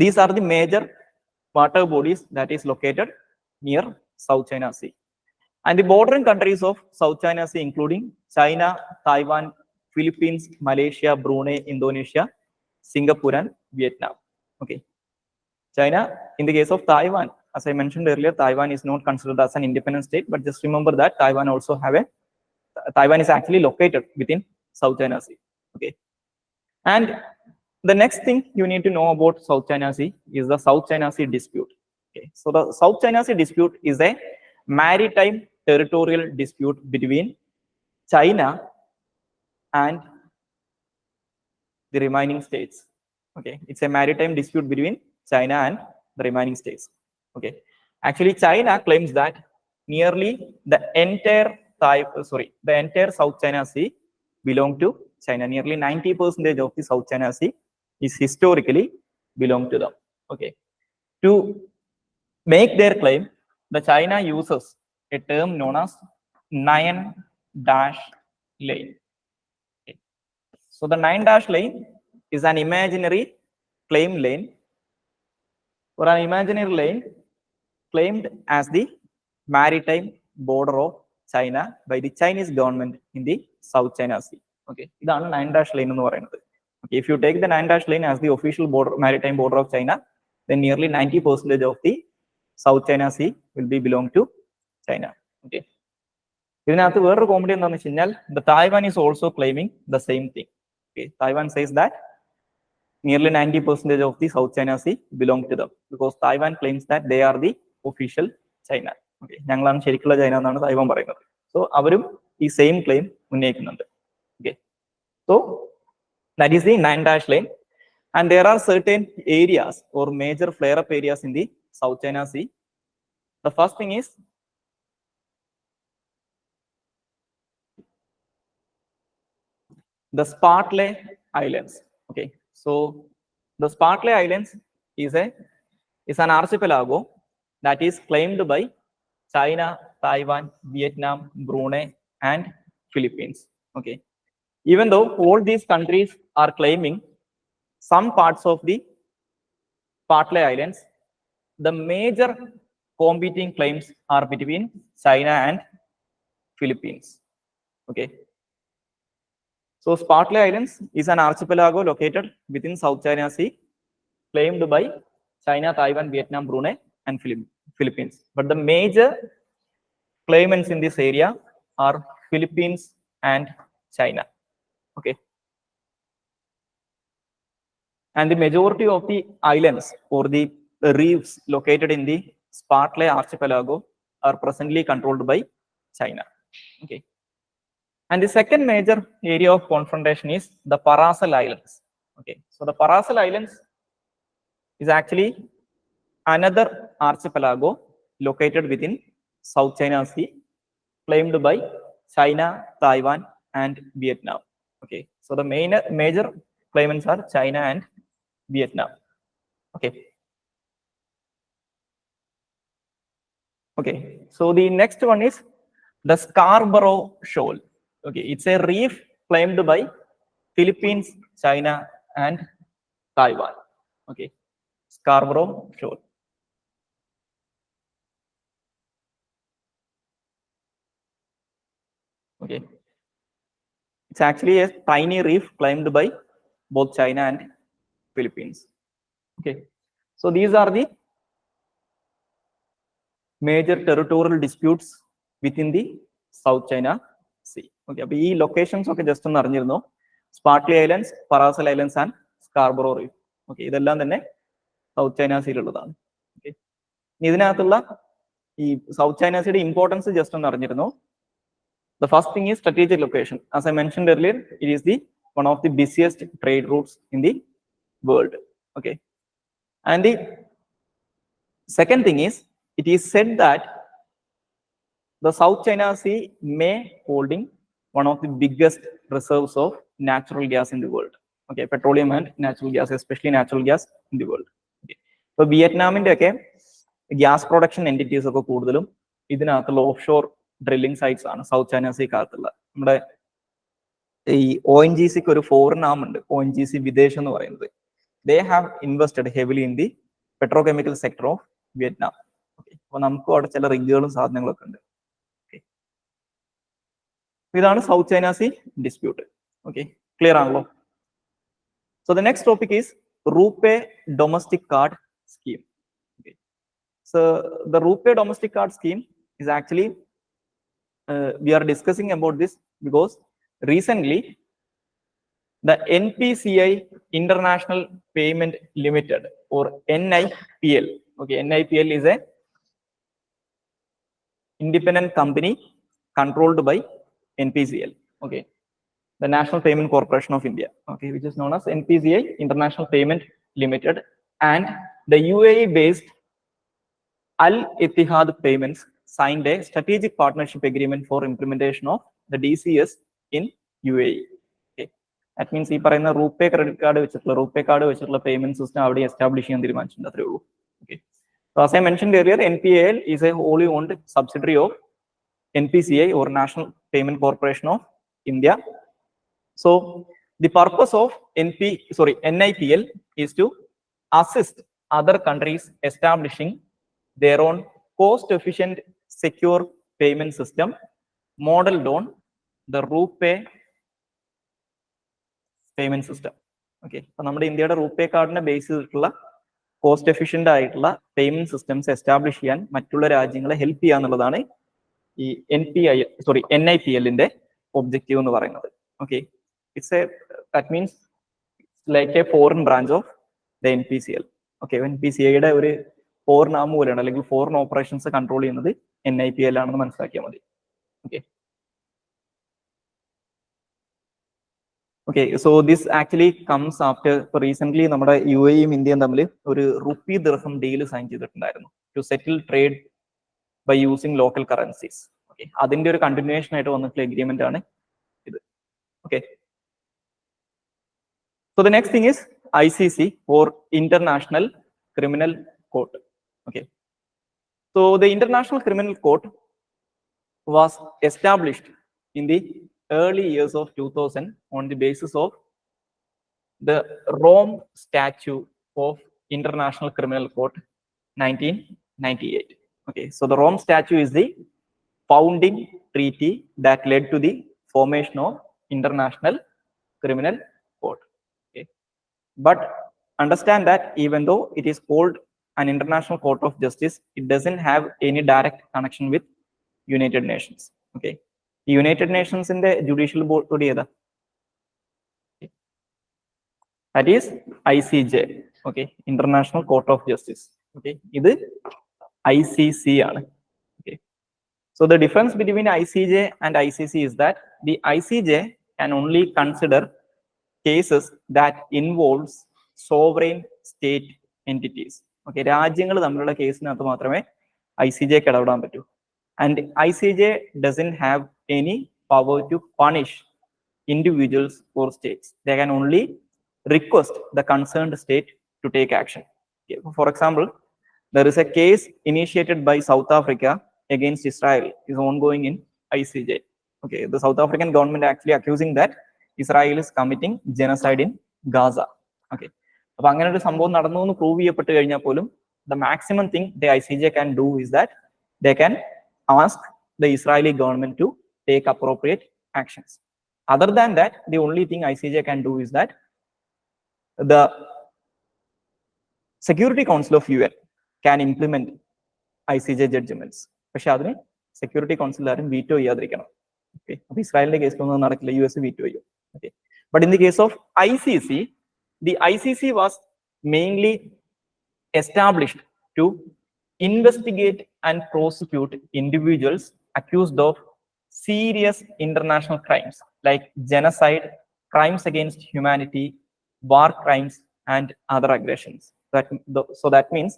these are the major water bodies that is located near South China Sea. And the bordering countries of South China Sea, including China, Taiwan, Philippines, Malaysia, Brunei, Indonesia, Singapore, and Vietnam. Okay, China, in the case of Taiwan, as I mentioned earlier, Taiwan is not considered as an independent state, but just remember that Taiwan is actually located within South China Sea. Okay, and the next thing you need to know about South China Sea is the South China Sea dispute. Okay, so the South China Sea dispute is a maritime territorial dispute between China and the remaining states. Okay, it's a maritime dispute between China and the remaining states. Okay, actually China claims that nearly the entire South China Sea belong to China. Nearly 90% of the South China Sea is historically belong to them. Okay, to make their claim, the China uses a term known as 9-dash lane. Okay. So the 9-dash lane is an imaginary claim lane, or an imaginary lane claimed as the maritime border of China by the Chinese government in the South China Sea. Okay, ഇതാണ് 9-dash lane എന്ന് പറയുന്നത്. Okay, if you take the 9-dash lane as the official maritime border of China, then nearly 90% of the South China Sea will be belong to China. Okay, ഇതിനകത്ത് വേറൊരു comedy എന്താണെന്ന് വെച്ച് കഴിഞ്ഞാൽ the Taiwan is also claiming the same thing. Okay, Taiwan says that nearly 90% of the South China Sea belong to them, because Taiwan claims that they are the official China. Okay, ഞങ്ങളാണ് ശരിക്കുള്ള China എന്നാണ് Taiwan പറയുന്നത്. So അവരും ഈ same claim ഉന്നയിക്കുന്നുണ്ട്. Okay, so that is the 9-dash lane, and there are certain areas or major flare-up areas in the South China Sea. The first thing is the Spratly Islands. Okay, so the Spratly Islands is an archipelago that is claimed by China, Taiwan, Vietnam, Brunei, and Philippines. Okay, even though all these countries are claiming some parts of the Spratly Islands, the major competing claims are between China and Philippines. Okay, so Spratly Islands is an archipelago located within South China Sea, claimed by China, Taiwan, Vietnam, Brunei, and Philippines. But the major claimants in this area are Philippines and China. Okay, and the majority of the islands or the reefs located in the Spratly archipelago are presently controlled by China. Okay, and the second major area of confrontation is the Paracel Islands. Okay, so the Paracel Islands is actually another archipelago located within South China Sea, claimed by China, Taiwan, and Vietnam. Okay, so the major claimants are China and Vietnam. Okay. Okay, so the next one is the Scarborough Shoal. Okay, it's a reef claimed by Philippines, China, and Taiwan. Okay, Scarborough Shoal. Okay, it's actually a tiny reef claimed by both China and Philippines. Okay, so these are the major territorial disputes within the South China Sea. Okay, അപ്പോൾ ഈ locations ഒക്കെ just ഒന്ന് അറിഞ്ഞിരുന്നു. Spratly islands, Paracel islands and Scarborough reef. Okay, ഇതെല്ലാം തന്നെ south China സീയിലുള്ളതാണ്. Okay, ഇതിനകത്തുള്ള ഈ സൗത്ത് ചൈന സീയുടെ ഇമ്പോർട്ടൻസ് ജസ്റ്റ് ഒന്ന് അറിഞ്ഞിരുന്നു. The first thing is strategic location. As I mentioned earlier, it is the one of the busiest trade routes in the world. Okay, and the second thing is, it is said that the South China Sea may holding one of the biggest reserves of natural gas in the world. Okay, petroleum and natural gas, especially natural gas in the world. Okay, so Vietnaminte ഒക്കെ gas production entities ഒക്കെ കൂടുതലും ഇതിനകത്തുള്ള of shore drilling sites ആണ് south China സീക്കകത്തുള്ള. നമ്മുടെ ഈ ONGCക്ക് ഒരു foreign ആം ഉണ്ട്, ONGC Videsh എന്ന് പറയുന്നത്. They have invested heavily in the petrochemical sector of Vietnam. Okay, അപ്പോൾ നമുക്കും അവിടെ ചില റിഗുകളും സാധനങ്ങളൊക്കെ ഉണ്ട്. ഇതാണ് south China sea dispute. Okay, clear ആണല്ലോ? So the next topic is RuPay domestic card scheme. Okay, so the RuPay domestic card scheme is actually we are discussing about this because recently the NPCI International Payment Limited or NIPL. Okay, NIPL is a independent company controlled by NPCL. Okay, the National Payment Corporation of India. Okay, which is known as NPCI International Payment Limited, and the UAE-based Al Ittihad Payments signed a strategic partnership agreement for implementation of the DCS in UAE. Okay, that means ഈ പറയുന്ന RuPay credit card വെച്ചിട്ടുള്ള RuPay card വെച്ചിട്ടുള്ള payment system അവിടെ establish ചെയ്യാൻ തീരുമാനിച്ചിട്ടുണ്ട്. അത്രേ ഉള്ളൂ. Okay, so as I mentioned earlier, NPAL is a wholly owned subsidiary of NPCI or National Payment Corporation of India. So the purpose of NIPL is to assist other countries establishing their own cost-efficient, secure payment system modeled on the RuPay payment system. Okay, അപ്പോൾ നമ്മുടെ ഇന്ത്യയുടെ RuPay കാർഡിനെ base ചെയ്തിട്ടുള്ള cost efficient ആയിട്ടുള്ള payment systems establish ചെയ്യാൻ മറ്റുള്ള രാജ്യങ്ങളെ help ചെയ്യുക എന്നുള്ളതാണ് ഈ NIPLന്റെ ഒബ്ജക്റ്റീവ് എന്ന് പറയുന്നത്. Okay, that means like a foreign branch of the NPCL. Okay, NPCIയുടെ ഒരു ഫോറിൻ ആം പോലെയാണ്, അല്ലെങ്കിൽ ഫോറിൻ ഓപ്പറേഷൻസ് കൺട്രോൾ ചെയ്യുന്നത് NIPL ആണെന്ന് മനസ്സിലാക്കിയാൽ മതി. Okay, okay, so this actually comes after recently നമ്മുടെ UAEയും ഇന്ത്യയും തമ്മിൽ ഒരു റുപ്പി ദിർഹം ഡീൽ സൈൻ ചെയ്തിട്ടുണ്ടായിരുന്നു to settle trade by using local currencies. Okay, അതിന്റെ ഒരു കണ്ടിന്യൂവേഷൻ ആയിട്ട് വന്നിട്ടുള്ള എഗ്രിമെന്റ് ആണ് ഇത്. Okay, so the next thing is ICC or International Criminal Court. Okay, so the International Criminal Court was established in the early years of 2000 on the basis of the Rome Statute of International Criminal Court 1998. Okay, so the Rome Statute is the founding treaty that led to the formation of International Criminal Court. Okay, but understand that even though it is called an International Court of Justice, it doesn't have any direct connection with United Nations. Okay, United Nations in the judicial body ഏതാ? That is ICJ. Okay, International Court of Justice. Okay, ഇത് ICC ആണ്. Okay, so the difference between ICJ and ICC is that the ICJ can only consider cases that involves sovereign state entities. Okay, രാജ്യങ്ങൾ തമ്മിലുള്ള കേസിനകത്ത് മാത്രമേ ICJക്ക് ഇടപെടാൻ പറ്റൂ. And ICJ doesn't have any power to punish individuals or states. They can only request the concerned state to take action. Okay, for example, there is a case initiated by South Africa against Israel is ongoing in ICJ. Okay, the South African government actually accusing that Israel is committing genocide in Gaza. Okay, അപ്പോൾ അങ്ങനെ ഒരു സംഭവം നടന്നു എന്ന് prove ചെയ്യപ്പെട്ട് കഴിഞ്ഞാൽ പോലും the maximum thing the ICJ can do is that they can ask the Israeli government to take appropriate actions. Other than that, the only thing ICJ can do is that the Security Council of UN can implement ICJ judgments. പക്ഷെ അതിന് security council ആരും veto ചെയ്യാതിരിക്കണം. Okay, അപ്പൊ ഇസ്രായേലിന്റെ കേസിലൊന്നും നടക്കില്ല, US veto ചെയ്യും. Okay, but in the case of ICC, the ICC was mainly established to investigate and prosecute individuals accused of serious international crimes like genocide, crimes against humanity, war crimes, and other aggressions. So that means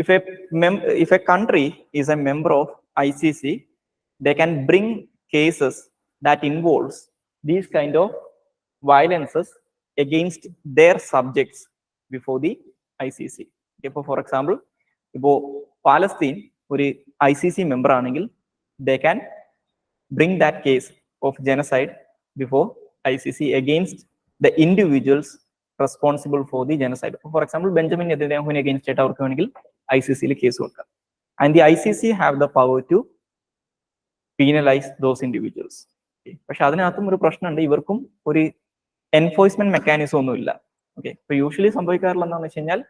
if a country is a member of ICC, they can bring cases that involves these kind of violences against their subjects before the ICC. For example, ഇപ്പോൾ Palestine ഒരു ICC member ആണെങ്കിൽ they can bring that case of genocide before ICC against the individuals responsible for the genocide. For example, Benjamin Netanyahu against അവർക്ക് വേണമെങ്കിൽ ICC case കൊടുക്കാം. And the ICC have the power to penalize those individuals. പക്ഷെ അതിനകത്തും ഒരു പ്രശ്നമുണ്ട്, ഇവർക്കും ഒരു enforcement mechanism ഒന്നും ഇല്ല. ഓക്കെ, ഇപ്പൊ യൂഷ്വലി സംഭവിക്കാറുള്ള എന്താണെന്ന് വെച്ച് കഴിഞ്ഞാൽ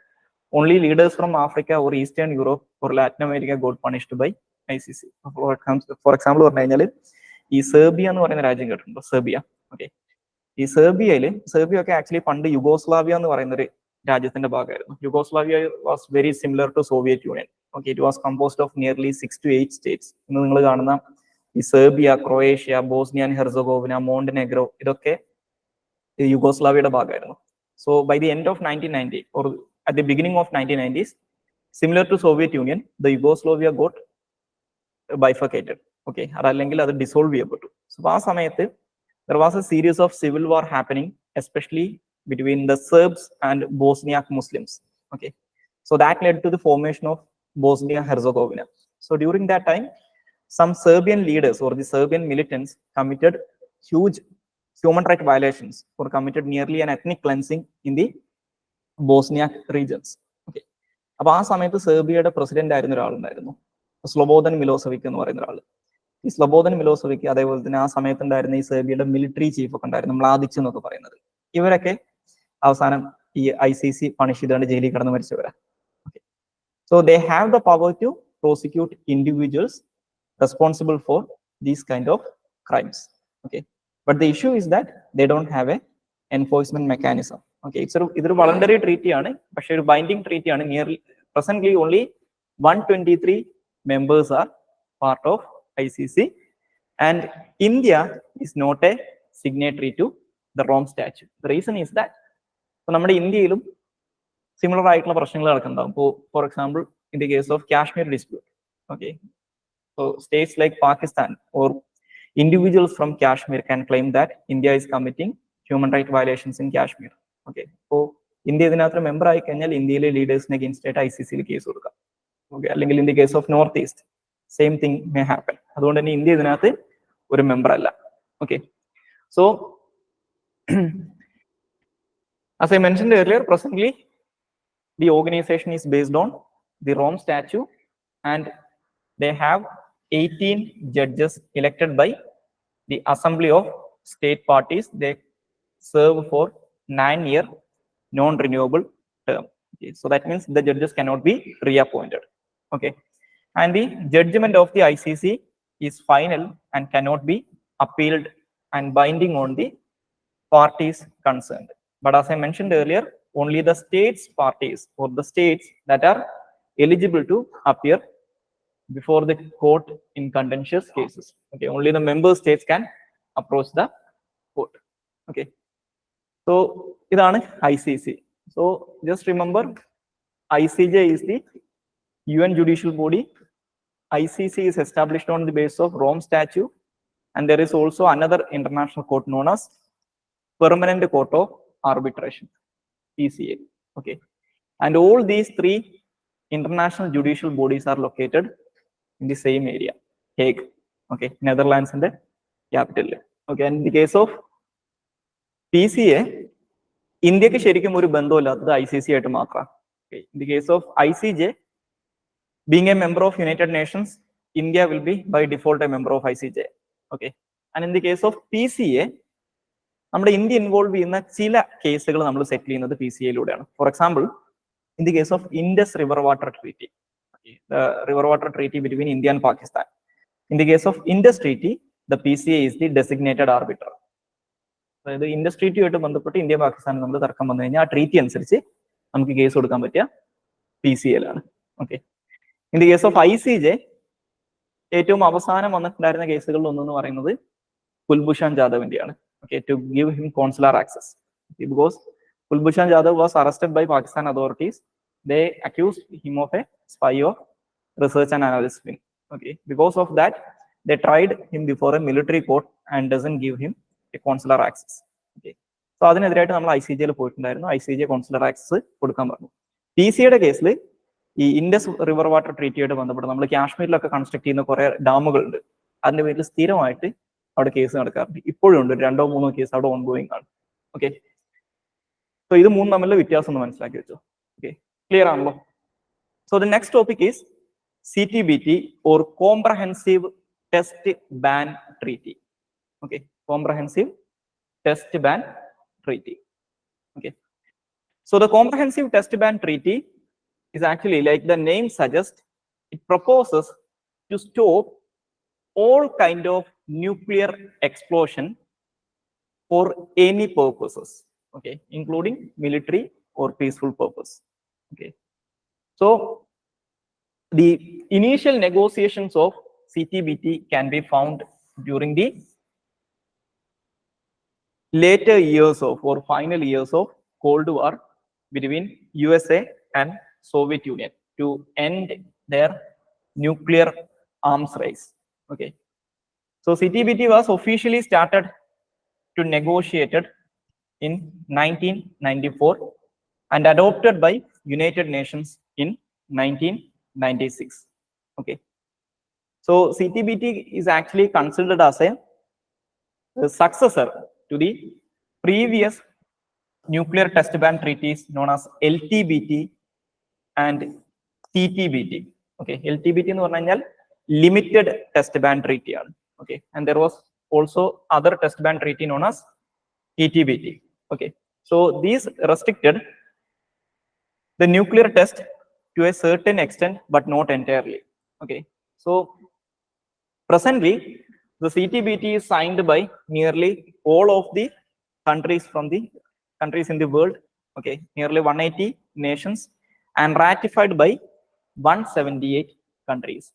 only leaders from Africa or Eastern Europe or Latin America got punished by ICC. For example, പറഞ്ഞു കഴിഞ്ഞാൽ ഈ സെർബിയ എന്ന് പറയുന്ന രാജ്യം കേട്ടിട്ടുണ്ടോ? സെർബിയ. ഓക്കെ, ഈ സെർബിയ ഒക്കെ ആക്ച്വലി പണ്ട് യുഗോസ്ലാവിയ എന്ന് പറയുന്ന ഒരു രാജ്യത്തിന്റെ ഭാഗമായിരുന്നു. Yugoslavia was very similar to Soviet Union. Okay, it was composed of nearly 6 to 8 states. ഇന്ന് നിങ്ങൾ കാണുന്ന ഈ Serbia, Croatia, Bosnia and Herzegovina, Montenegro, ഇതൊക്കെ യുഗോസ്ലാവിയയുടെ ഭാഗമായിരുന്നു. So by the end of 1990 or at the beginning of 1990s, similar to Soviet Union, the Yugoslavia got bifurcated. Okay, അതല്ലെങ്കിൽ അത് dissolve ചെയ്യപ്പെട്ടു. സോ ആ സമയത്ത് there was a series of civil war happening, especially between the Serbs and Bosniak Muslims. Okay, so that led to the formation of Bosnia Herzegovina. So during that time, some Serbian leaders or the Serbian militants committed huge human rights violations or committed nearly an ethnic cleansing in the Bosniak regions. Okay, അപ്പൊ ആ സമയത്ത് സെർബിയയുടെ president ആയിരുന്ന ഒരാളുണ്ടായിരുന്നു, സ്ലൊബോദൻ മിലോസെവിക് എന്ന് പറയുന്ന ഒരാൾ. ഈ സ്ലൊബോദൻ മിലോസെവിക്, അതേപോലെ തന്നെ ആ സമയത്ത് ഉണ്ടായിരുന്ന ഈ സെർബിയയുടെ മിലിറ്ററി ചീഫ് ഒക്കെ ഉണ്ടായിരുന്നു, മ്ലാദിച്ച് എന്നൊക്കെ പറയുന്നത്. ഇവരൊക്കെ അവസാനം ഈ ICC പണിഷ് ചെയ്തുകൊണ്ട് ജയിലിൽ കടന്ന് മരിച്ചവരാ. Okay, so they have the power to prosecute individuals responsible for these kind of crimes. Okay, but the issue is that they don't have a enforcement mechanism. Okay, ഇതൊരു വളണ്ടറി ട്രീറ്റി ആണ്, പക്ഷെ ഒരു binding treaty ആണ്. Presently only 123 members are part of ICC, and India is not a signatory to the Rome Statute. The reason is that നമ്മുടെ ഇന്ത്യയിലും similar ആയിട്ടുള്ള പ്രശ്നങ്ങൾ നടക്കുന്നുണ്ടാവും. For example, in the case of Kashmir dispute, okay, so states like Pakistan or individuals from Kashmir can claim that India is committing human rights violations in Kashmir. Okay, അപ്പോൾ India ഇതിനകത്ത് member ആയി കഴിഞ്ഞാൽ ഇന്ത്യയിലെ ലീഡേഴ്സിന് അഗേൻസ്റ്റ് ആയിട്ട് ICC case കൊടുക്കാം. Okay, അല്ലെങ്കിൽ in the case of north east same thing may happen. അതുകൊണ്ട് തന്നെ ഇന്ത്യ ഇതിനകത്ത് ഒരു മെമ്പർ അല്ല. Okay, so as I mentioned earlier, presently the organization is based on the Rome Statute, and they have 18 judges elected by the Assembly of State Parties. They serve for 9-year non-renewable term. Okay, so that means the judges cannot be reappointed. Okay, and the judgment of the ICC is final and cannot be appealed and binding on the parties concerned. But as I mentioned earlier, only the states parties or the states that are eligible to appear before the court in contentious cases. Okay, only the member states can approach the court. Okay, so idana ICC. So just remember, ICJ is the UN judicial body. ICC is established on the basis of Rome Statute, and there is also another international court known as Permanent Court of Arbitration, PCA. Okay, and all these three international judicial bodies are located in the same area, Hague. Okay, Netherlands in the capital. Okay, and in the case of PCA, ഇന്ത്യക്ക് ശരിക്കും ഒരു ബന്ധമില്ലാത്തത് ICC ആയിട്ട് മാത്രമാണ്. Okay, in the case of ICJ, being a member of United Nations, India will be by default a member of ICJ. Okay, and in the case of PCA, നമ്മുടെ India involve ചെയ്യുന്ന ചില കേസുകൾ നമ്മൾ settle ചെയ്യുന്നത് PCA യിലൂടെയാണ്. For example, in the case of Indus river water treaty, The river water treaty between India and Pakistan. In the case of Indus Treaty, the PCA is the designated arbiter. അതായത് Indus ട്രീറ്റിയുമായിട്ട് ബന്ധപ്പെട്ട് India Pakistan നമ്മൾ തർക്കം വന്നു കഴിഞ്ഞാൽ ആ treaty അനുസരിച്ച് നമുക്ക് case കൊടുക്കാൻ പറ്റിയ PCA ലാണ്. Okay. In the case of ICJ, ഏറ്റവും അവസാനം വന്നിട്ടുണ്ടായിരുന്ന കേസുകളിൽ ഒന്നെന്ന് പറയുന്നത് Kulbhushan ജാദവിന്റെയാണ്. Okay, to give him consular access. Because Kulbhushan Jadhav was arrested by Pakistan authorities. They accused him of a spy of research and analysis wing. Okay, because of that, they tried him before a military court and doesn't give him a consular access. Okay, so അതിനെതിരായിട്ട് നമ്മൾ ICJ യിൽ പോയിട്ടുണ്ടായിരുന്നു. ICJ consular access കൊടുക്കാൻ പറഞ്ഞു. PCയുടെ കേസിൽ ഈ Indus river water ട്രീറ്റിയായിട്ട് ബന്ധപ്പെട്ട് നമ്മൾ കാശ്മീരിലൊക്കെ construct ചെയ്യുന്ന കുറെ ഡാമുകളുണ്ട്. അതിന്റെ പേരിൽ സ്ഥിരമായിട്ട് അവിടെ കേസ് നടക്കാറുണ്ട്. ഇപ്പോഴും ഉണ്ട്, 2-3 കേസ് അവിടെ ഓൺഗോയിങ് ആണ്. ഓക്കെ, സോ ഇത് മൂന്നും തമ്മിലുള്ള വ്യത്യാസം ഒന്ന് മനസ്സിലാക്കി വെച്ചോ. ഓക്കെ, ക്ലിയർ ആണല്ലോ? So the next topic is CTBT or Comprehensive Test Ban Treaty. Okay, Comprehensive Test Ban Treaty. Okay, so the Comprehensive Test Ban Treaty is actually, like the name suggests, it proposes to stop all kind of nuclear explosion for any purposes, okay, including military or peaceful purpose. Okay, so the initial negotiations of CTBT can be found during the later years of or final years of Cold War between USA and Soviet Union to end their nuclear arms race. Okay, so CTBT was officially started to negotiated in 1994 and adopted by United Nations in 1996. Okay, so CTBT is actually considered as a successor to the previous nuclear test ban treaties known as LTBT and TTBT. Okay, LTBT എന്ന് പറഞ്ഞു കഴിഞ്ഞാൽ limited test ban treaty ആണ്. Okay, and there was also other test ban treaty known as TTBT. Okay, so these restricted the nuclear test to a certain extent but not entirely. Okay, so presently the CTBT is signed by nearly all of the countries from the countries in the world. Okay, nearly 180 nations and ratified by 178 countries.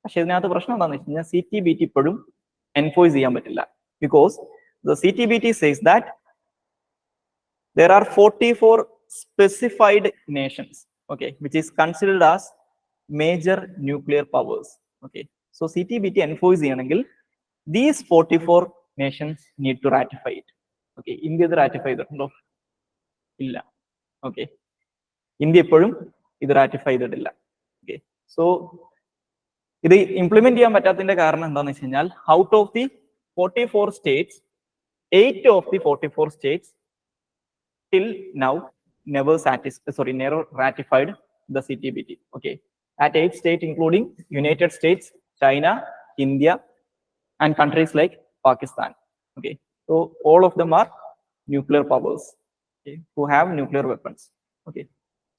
പക്ഷെ ഇതിനകത്ത് പ്രശ്നം എന്താണെന്ന് വെച്ച് കഴിഞ്ഞാൽ CTBT ഇപ്പോഴും enforce ചെയ്യാൻ പറ്റില്ല. Because the CTBT says that there are 44 specified nations, okay, which is considered as major nuclear powers. Okay, so CTBT enforce ചെയ്യണമെങ്കിൽ these 44 nations need to ratify it. Okay, India ഇത് ratify ചെയ്തിട്ടുണ്ടോ? ഇല്ല. Okay, India ഇപ്പോഴും ഇത് ratify ചെയ്തിട്ടില്ല. Okay, so ഇത് implement ചെയ്യാൻ പറ്റാത്തതിന്റെ കാരണം എന്താണെന്ന് വെച്ച് കഴിഞ്ഞാൽ out of the 44 states, 8 of the 44 states till now never ratified the CTBT. Okay, at 8 states including United States, China, India and countries like Pakistan. Okay, so all of them are nuclear powers, okay, who have nuclear weapons. Okay,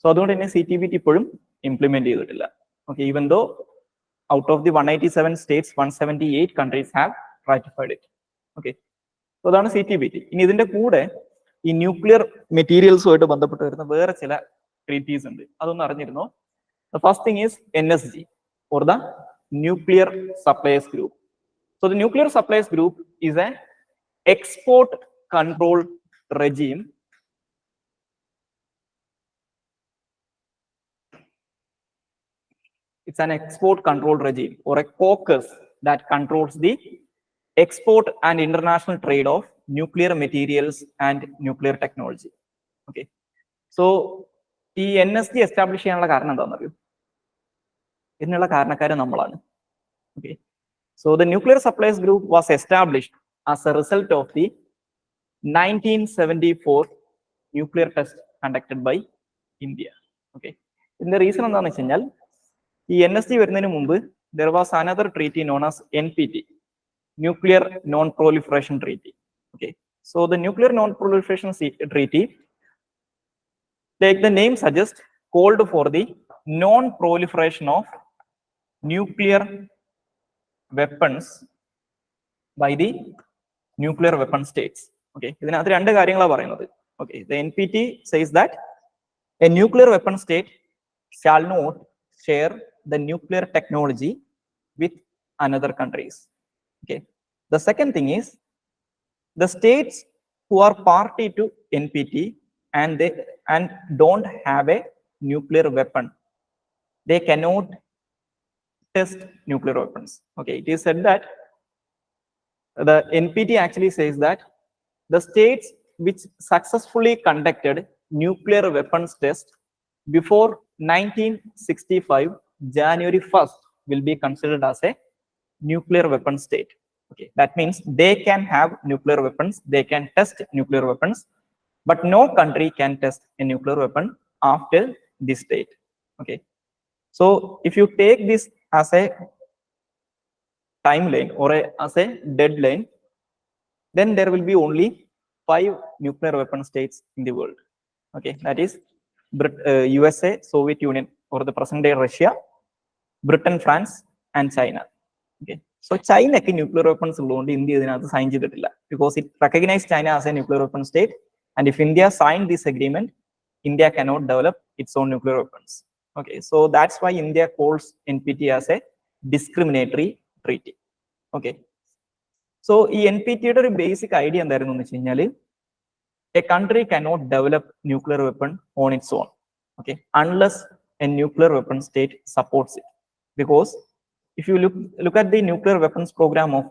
so അതുകൊണ്ട് തന്നെ CTBT ഇപ്പോഴും implement ചെയ്തിട്ടില്ല. Okay, even though out of the 187 states 178 countries have ratified it. Okay, so അതാണ് CTBT. ഇനി ഇതിന്റെ കൂടെ ഈ nuclear മെറ്റീരിയൽസുമായിട്ട് ബന്ധപ്പെട്ട് വരുന്ന വേറെ ചില ട്രീറ്റീസ് ഉണ്ട്, അതൊന്നും അറിഞ്ഞിരുന്നോ? The first thing is NSG or the Nuclear Suppliers Group. So the Nuclear Suppliers Group is an export control regime it's an export control regime or a caucus that controls the export and international trade of nuclear materials and nuclear technology. Okay, so ഈ NSG establish ചെയ്യാനുള്ള കാരണം എന്താണെന്നറിയോ? ഇതിനുള്ള കാരണക്കാരൻ നമ്മളാണ്. Okay, so the Nuclear Suppliers Group was established as a result of the 1974 nuclear test conducted by India. Okay, ഇതിന്റെ reason എന്താണെന്ന് വെച്ച് കഴിഞ്ഞാൽ ഈ NSG വരുന്നതിന് മുമ്പ് there was another treaty known as NPT, Nuclear Non-Proliferation Treaty. Okay, so the Nuclear Non-Proliferation Treaty, like the name suggests, called for the non-proliferation of nuclear weapons by the nuclear weapon states. Okay, ഇതിനകത്ത് രണ്ട് കാര്യങ്ങളാണ് പറയുന്നത്. Okay, the NPT says that a nuclear weapon state shall not share the nuclear technology with another countries. Okay, the second thing is the states who are party to NPT and don't have a nuclear weapon, they cannot test nuclear weapons. Okay, it is said that the NPT actually says that the states which successfully conducted nuclear weapons test before 1965 January 1st will be considered as a nuclear weapon state. Okay, that means they can have nuclear weapons, they can test nuclear weapons, but no country can test a nuclear weapon after this date. Okay, so if you take this as a timeline or as a deadline, then there will be only 5 nuclear weapon states in the world. Okay, that is USA, Soviet Union, or the present day Russia, Britain, France, and China. Okay, so China can nuclear weapons alone India sign because it recognized China as a nuclear weapon state, and if India signed this agreement, India cannot develop its own nuclear weapons. Okay, so that's why India calls NPT as a discriminatory treaty. Okay, so ഈ NPT യുടെ ഒരു basic idea എന്തായിരുന്നു എന്ന് വെച്ച് കഴിഞ്ഞാൽ a country cannot develop nuclear weapon on its own, okay, unless a nuclear weapon state supports it. Because if you look at the nuclear weapons program of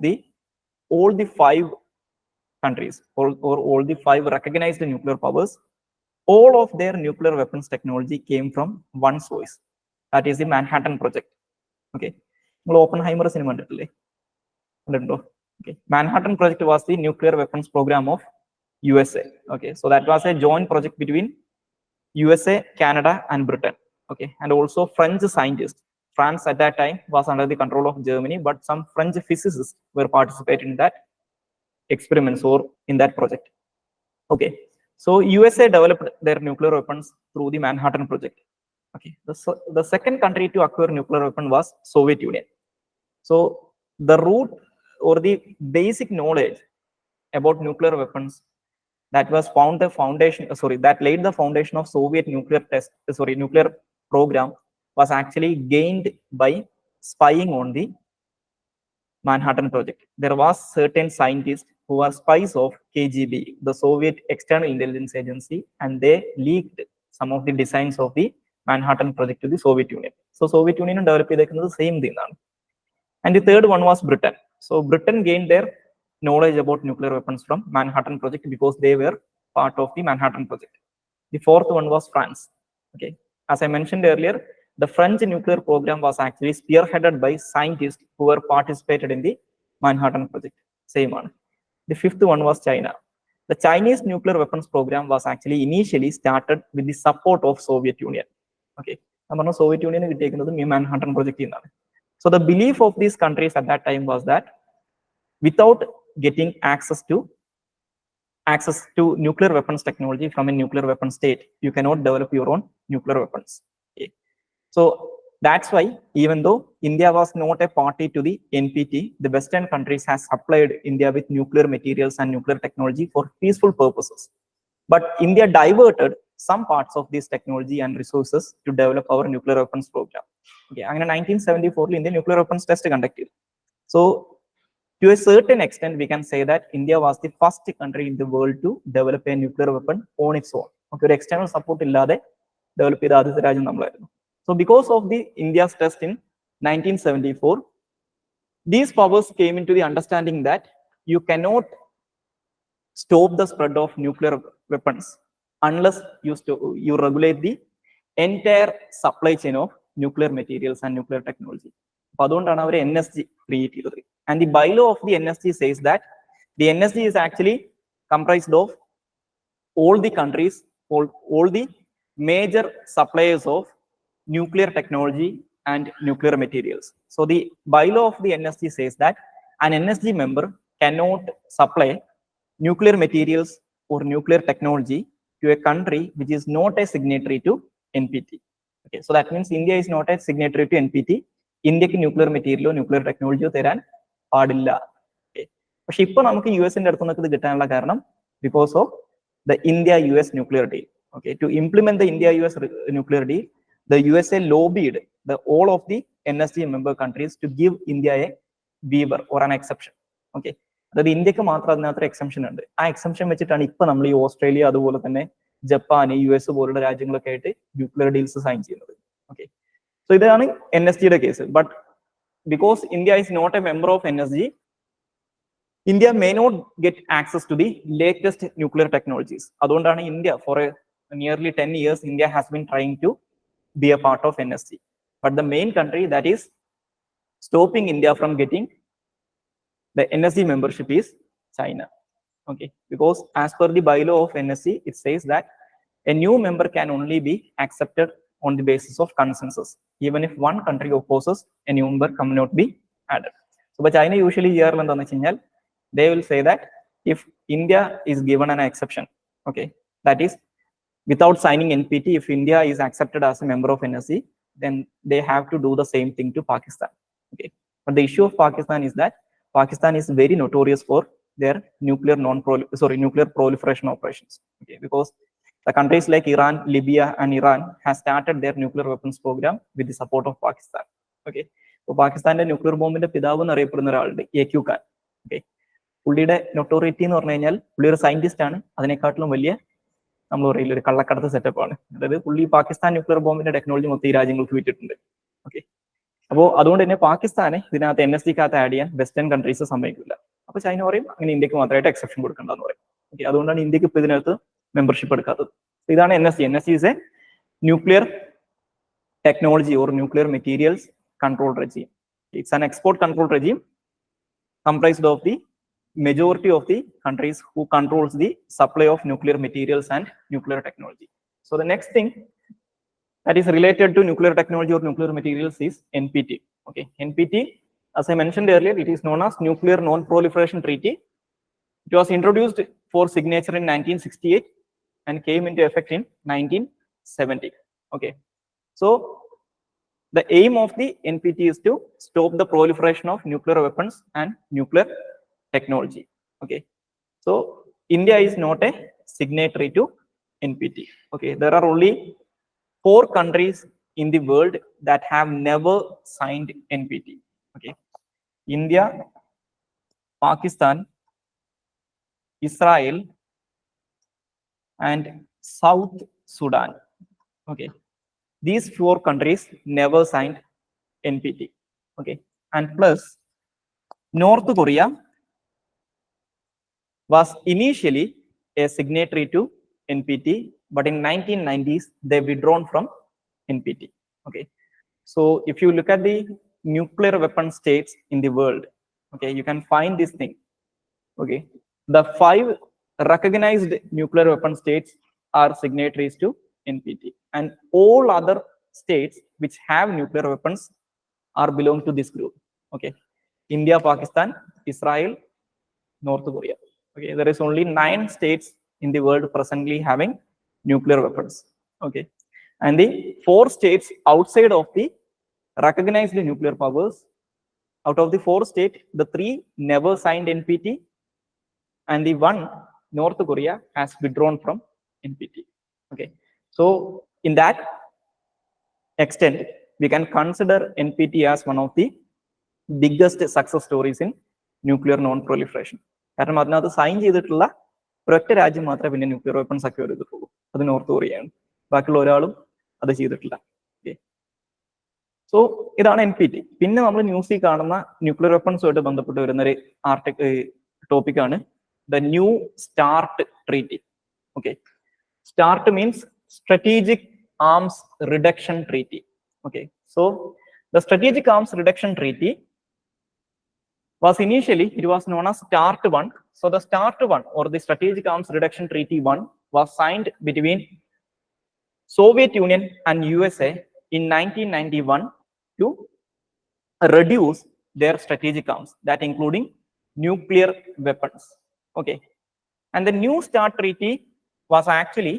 all the 5 countries or all the 5 recognized nuclear powers, all of their nuclear weapons technology came from one source, that is the Manhattan Project. Okay, Oppenheimer cinema kandille. Okay, Manhattan Project was the nuclear weapons program of USA. Okay, so that was a joint project between USA, Canada, and Britain. Okay, and also French scientists. France at that time was under the control of Germany, but some French physicists were participating in that experiments or in that project. Okay, so USA developed their nuclear weapons through the Manhattan Project. Okay, the second country to acquire nuclear weapon was Soviet Union. So the root or the basic knowledge about nuclear weapons that was that laid the foundation of Soviet nuclear program was actually gained by spying on the Manhattan Project. There was certain scientists who were spies of KGB, the Soviet External Intelligence Agency, and they leaked some of the designs of the Manhattan Project to the Soviet Union. So Soviet Union developed the same thing. And the third one was Britain. So Britain gained their knowledge about nuclear weapons from Manhattan Project because they were part of the Manhattan Project. The fourth one was France. Okay, as I mentioned earlier, the French nuclear program was actually spearheaded by scientists who were participated in the Manhattan Project. Same one. The fifth one was China. The Chinese nuclear weapons program was actually initially started with the support of Soviet Union. Okay, Soviet Union is taken to the Manhattan Project. So the belief of these countries at that time was that without getting access to nuclear weapons technology from a nuclear weapon state, you cannot develop your own nuclear weapons. Okay. So that's why even though India was not a party to the NPT, the Western countries has supplied India with nuclear materials and nuclear technology for peaceful purposes. But India diverted some parts of this technology and resources to develop our nuclear weapons program. Okay, in 1974, India nuclear weapons test conducted. So to a certain extent, we can say that India was the first country in the world to develop a nuclear weapon on its own. Okay, external support illade develop ചെയ്ത ആദ്യത്തെ രാജ്യം നമ്മളായിരുന്നു. So because of the India's test in 1974, these powers came into the understanding that you cannot stop the spread of nuclear weapons unless you regulate the entire supply chain of nuclear materials and nuclear technology. അതുകൊണ്ടാണ് അവർ NSG create ചെയ്തത്. And the bylaw of the NSG says that the NSG is actually comprised of all the countries, all the major suppliers of nuclear technology and nuclear materials. So the bylaw of the NSG says that an NSG member cannot supply nuclear materials or nuclear technology to a country which is not a signatory to NPT. Okay, so that means India is not a signatory to NPT. ഇന്ത്യക്ക് nuclear മെറ്റീരിയലോ nuclear ടെക്നോളജിയോ തരാൻ പാടില്ല. പക്ഷെ ഇപ്പൊ നമുക്ക് US-ന്റെ അടുത്ത് നിന്നൊക്കെ ഇത് കിട്ടാനുള്ള കാരണം because of the India-US nuclear deal. Okay, to implement the India-US nuclear deal, the USA lobbied all of the NSG member countries to give India a waiver or an exception. Okay, അതായത് ഇന്ത്യക്ക് മാത്രം അതിനകത്ത് exemption ഉണ്ട്. ആ exemption വെച്ചിട്ടാണ് ഇപ്പൊ നമ്മൾ ഈ ഓസ്ട്രേലിയ അതുപോലെ തന്നെ ജപ്പാൻ US പോലുള്ള രാജ്യങ്ങളൊക്കെ ആയിട്ട് ന്യൂക്ലിയർ ഡീൽസ് സൈൻ ചെയ്യുന്നത്. ഓക്കെ, സോ ഇതാണ് NSGയുടെ case. But because India is not a member of NSG, India may not get access to the latest nuclear technologies. അതുകൊണ്ടാണ് India for nearly 10 years India has been trying to be a part of NSG. But the main country that is stopping India from getting the NSG membership is China. Okay, because as per the bylaw of NSG, it says that a new member can only be accepted on the basis of consensus. Even if one country opposes, a new member cannot be added. So, but China usually എന്താണെന്ന് വെച്ച് കഴിഞ്ഞാൽ they will say that if India is given an exception, okay, that is without signing NPT, if India is accepted as a member of NSC, then they have to do the same thing to Pakistan. Okay, but the issue of Pakistan is that Pakistan is very notorious for their nuclear proliferation operations. Okay, because the countries like Iran, Libya, and Iran has started their nuclear weapons program with the support of Pakistan. Okay, so Pakistan nuclear bomb in the പിതാവ് എന്നറിയപ്പെടുന്ന ഒരാളുണ്ട് AQ Khan. Okay, പുള്ളിയുടെ നൊട്ടോറിറ്റി എന്ന് പറഞ്ഞു കഴിഞ്ഞാൽ പുള്ളി ഒരു scientist ആണ്. അതിനെക്കാട്ടിലും വലിയ നമ്മൾ പറയില്ല ഒരു കള്ളക്കടത്ത് സെറ്റപ്പ് ആണ്. അതായത് പുള്ളി പാകിസ്ഥാൻ ന്യൂക്ലിയർ ബോംബിന്റെ ടെക്നോളജി മൊത്തം ഈ രാജ്യങ്ങൾക്ക് വിറ്റിട്ടുണ്ട്. ഓക്കെ, അപ്പോൾ അതുകൊണ്ട് തന്നെ പാകിസ്ഥാനെ ഇതിനകത്ത് NSGക്കകത്ത് ആഡ് ചെയ്യാൻ വെസ്റ്റേൺ കൺട്രീസ് സമ്മതിക്കില്ല. അപ്പൊ ചൈന പറയും അങ്ങനെ ഇന്ത്യക്ക് മാത്രമായിട്ട് എക്സെപ്ഷൻ കൊടുക്കണ്ടെന്ന് പറയും. ഓക്കെ, അതുകൊണ്ടാണ് ഇന്ത്യക്ക് ഇപ്പൊ ഇതിനകത്ത് മെമ്പർഷിപ്പ് എടുക്കാത്തത്. ഇതാണ് NSG. NSG is a nuclear technology or nuclear materials control regime. It's an export control regime comprised of the majority of the countries who controls the supply of nuclear materials and nuclear technology. So the next thing that is related to nuclear technology or nuclear materials is NPT. Okay, NPT, as I mentioned earlier, it is known as Nuclear Non-Proliferation Treaty. It was introduced for signature in 1968 and came into effect in 1970. Okay, so the aim of the NPT is to stop the proliferation of nuclear weapons and nuclear technology. Okay, so India is not a signatory to NPT. Okay, there are only 4 countries in the world that have never signed NPT. Okay, India, Pakistan, Israel, and South Sudan. Okay, these 4 countries never signed NPT. Okay, and plus North Korea was initially a signatory to NPT, but in 1990s they withdrawn from NPT. Okay, so if you look at the nuclear weapon states in the world, okay, you can find this thing. Okay, the 5 recognized nuclear weapon states are signatories to NPT, and all other states which have nuclear weapons are belong to this group. Okay, India, Pakistan, Israel, North Korea. Okay, there is only 9 states in the world presently having nuclear weapons. Okay, and the 4 states outside of the recognized nuclear powers, out of the 4 states, the 3 never signed NPT, and the 1, North Korea, has withdrawn from NPT. Okay, so in that extent, we can consider NPT as one of the biggest success stories in nuclear non-proliferation. കാരണം അതിനകത്ത് sign ചെയ്തിട്ടുള്ള ഒരൊറ്റ രാജ്യം മാത്രമേ പിന്നെ nuclear weapons acquire ചെയ്തിട്ടുള്ളൂ, അത് north കൊറിയയാണ്. ബാക്കിയുള്ള ഒരാളും അത് ചെയ്തിട്ടില്ല. ഓക്കെ, സോ ഇതാണ് NPT. പിന്നെ നമ്മൾ ന്യൂസിൽ കാണുന്ന ന്യൂക്ലിയർ വെപ്പൺസുമായിട്ട് ബന്ധപ്പെട്ട് വരുന്ന ഒരു ടോപ്പിക്കാണ് the new start treaty. Okay, start means strategic arms reduction treaty. Okay, so the strategic arms reduction treaty was initially, it was known as START 1. So the START 1 or the strategic arms reduction treaty 1 was signed between Soviet Union and USA in 1991 to reduce their strategic arms, that including nuclear weapons. Okay, and the new START treaty was actually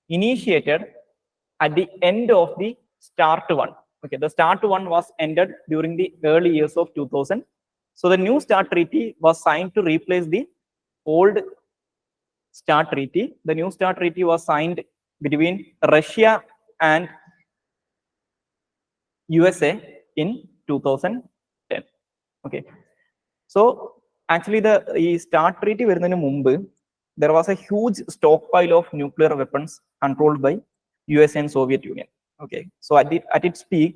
initiated at the end of the START 1. Okay, the START one was ended during the early years of 2000. So the new START treaty was signed to replace the old START treaty. The new START treaty was signed between Russia and USA in 2010. Okay, so actually the START treaty വരുന്നതിന് മുമ്പ് there was a huge stockpile of nuclear weapons controlled by USA and Soviet Union. Okay, so at its peak,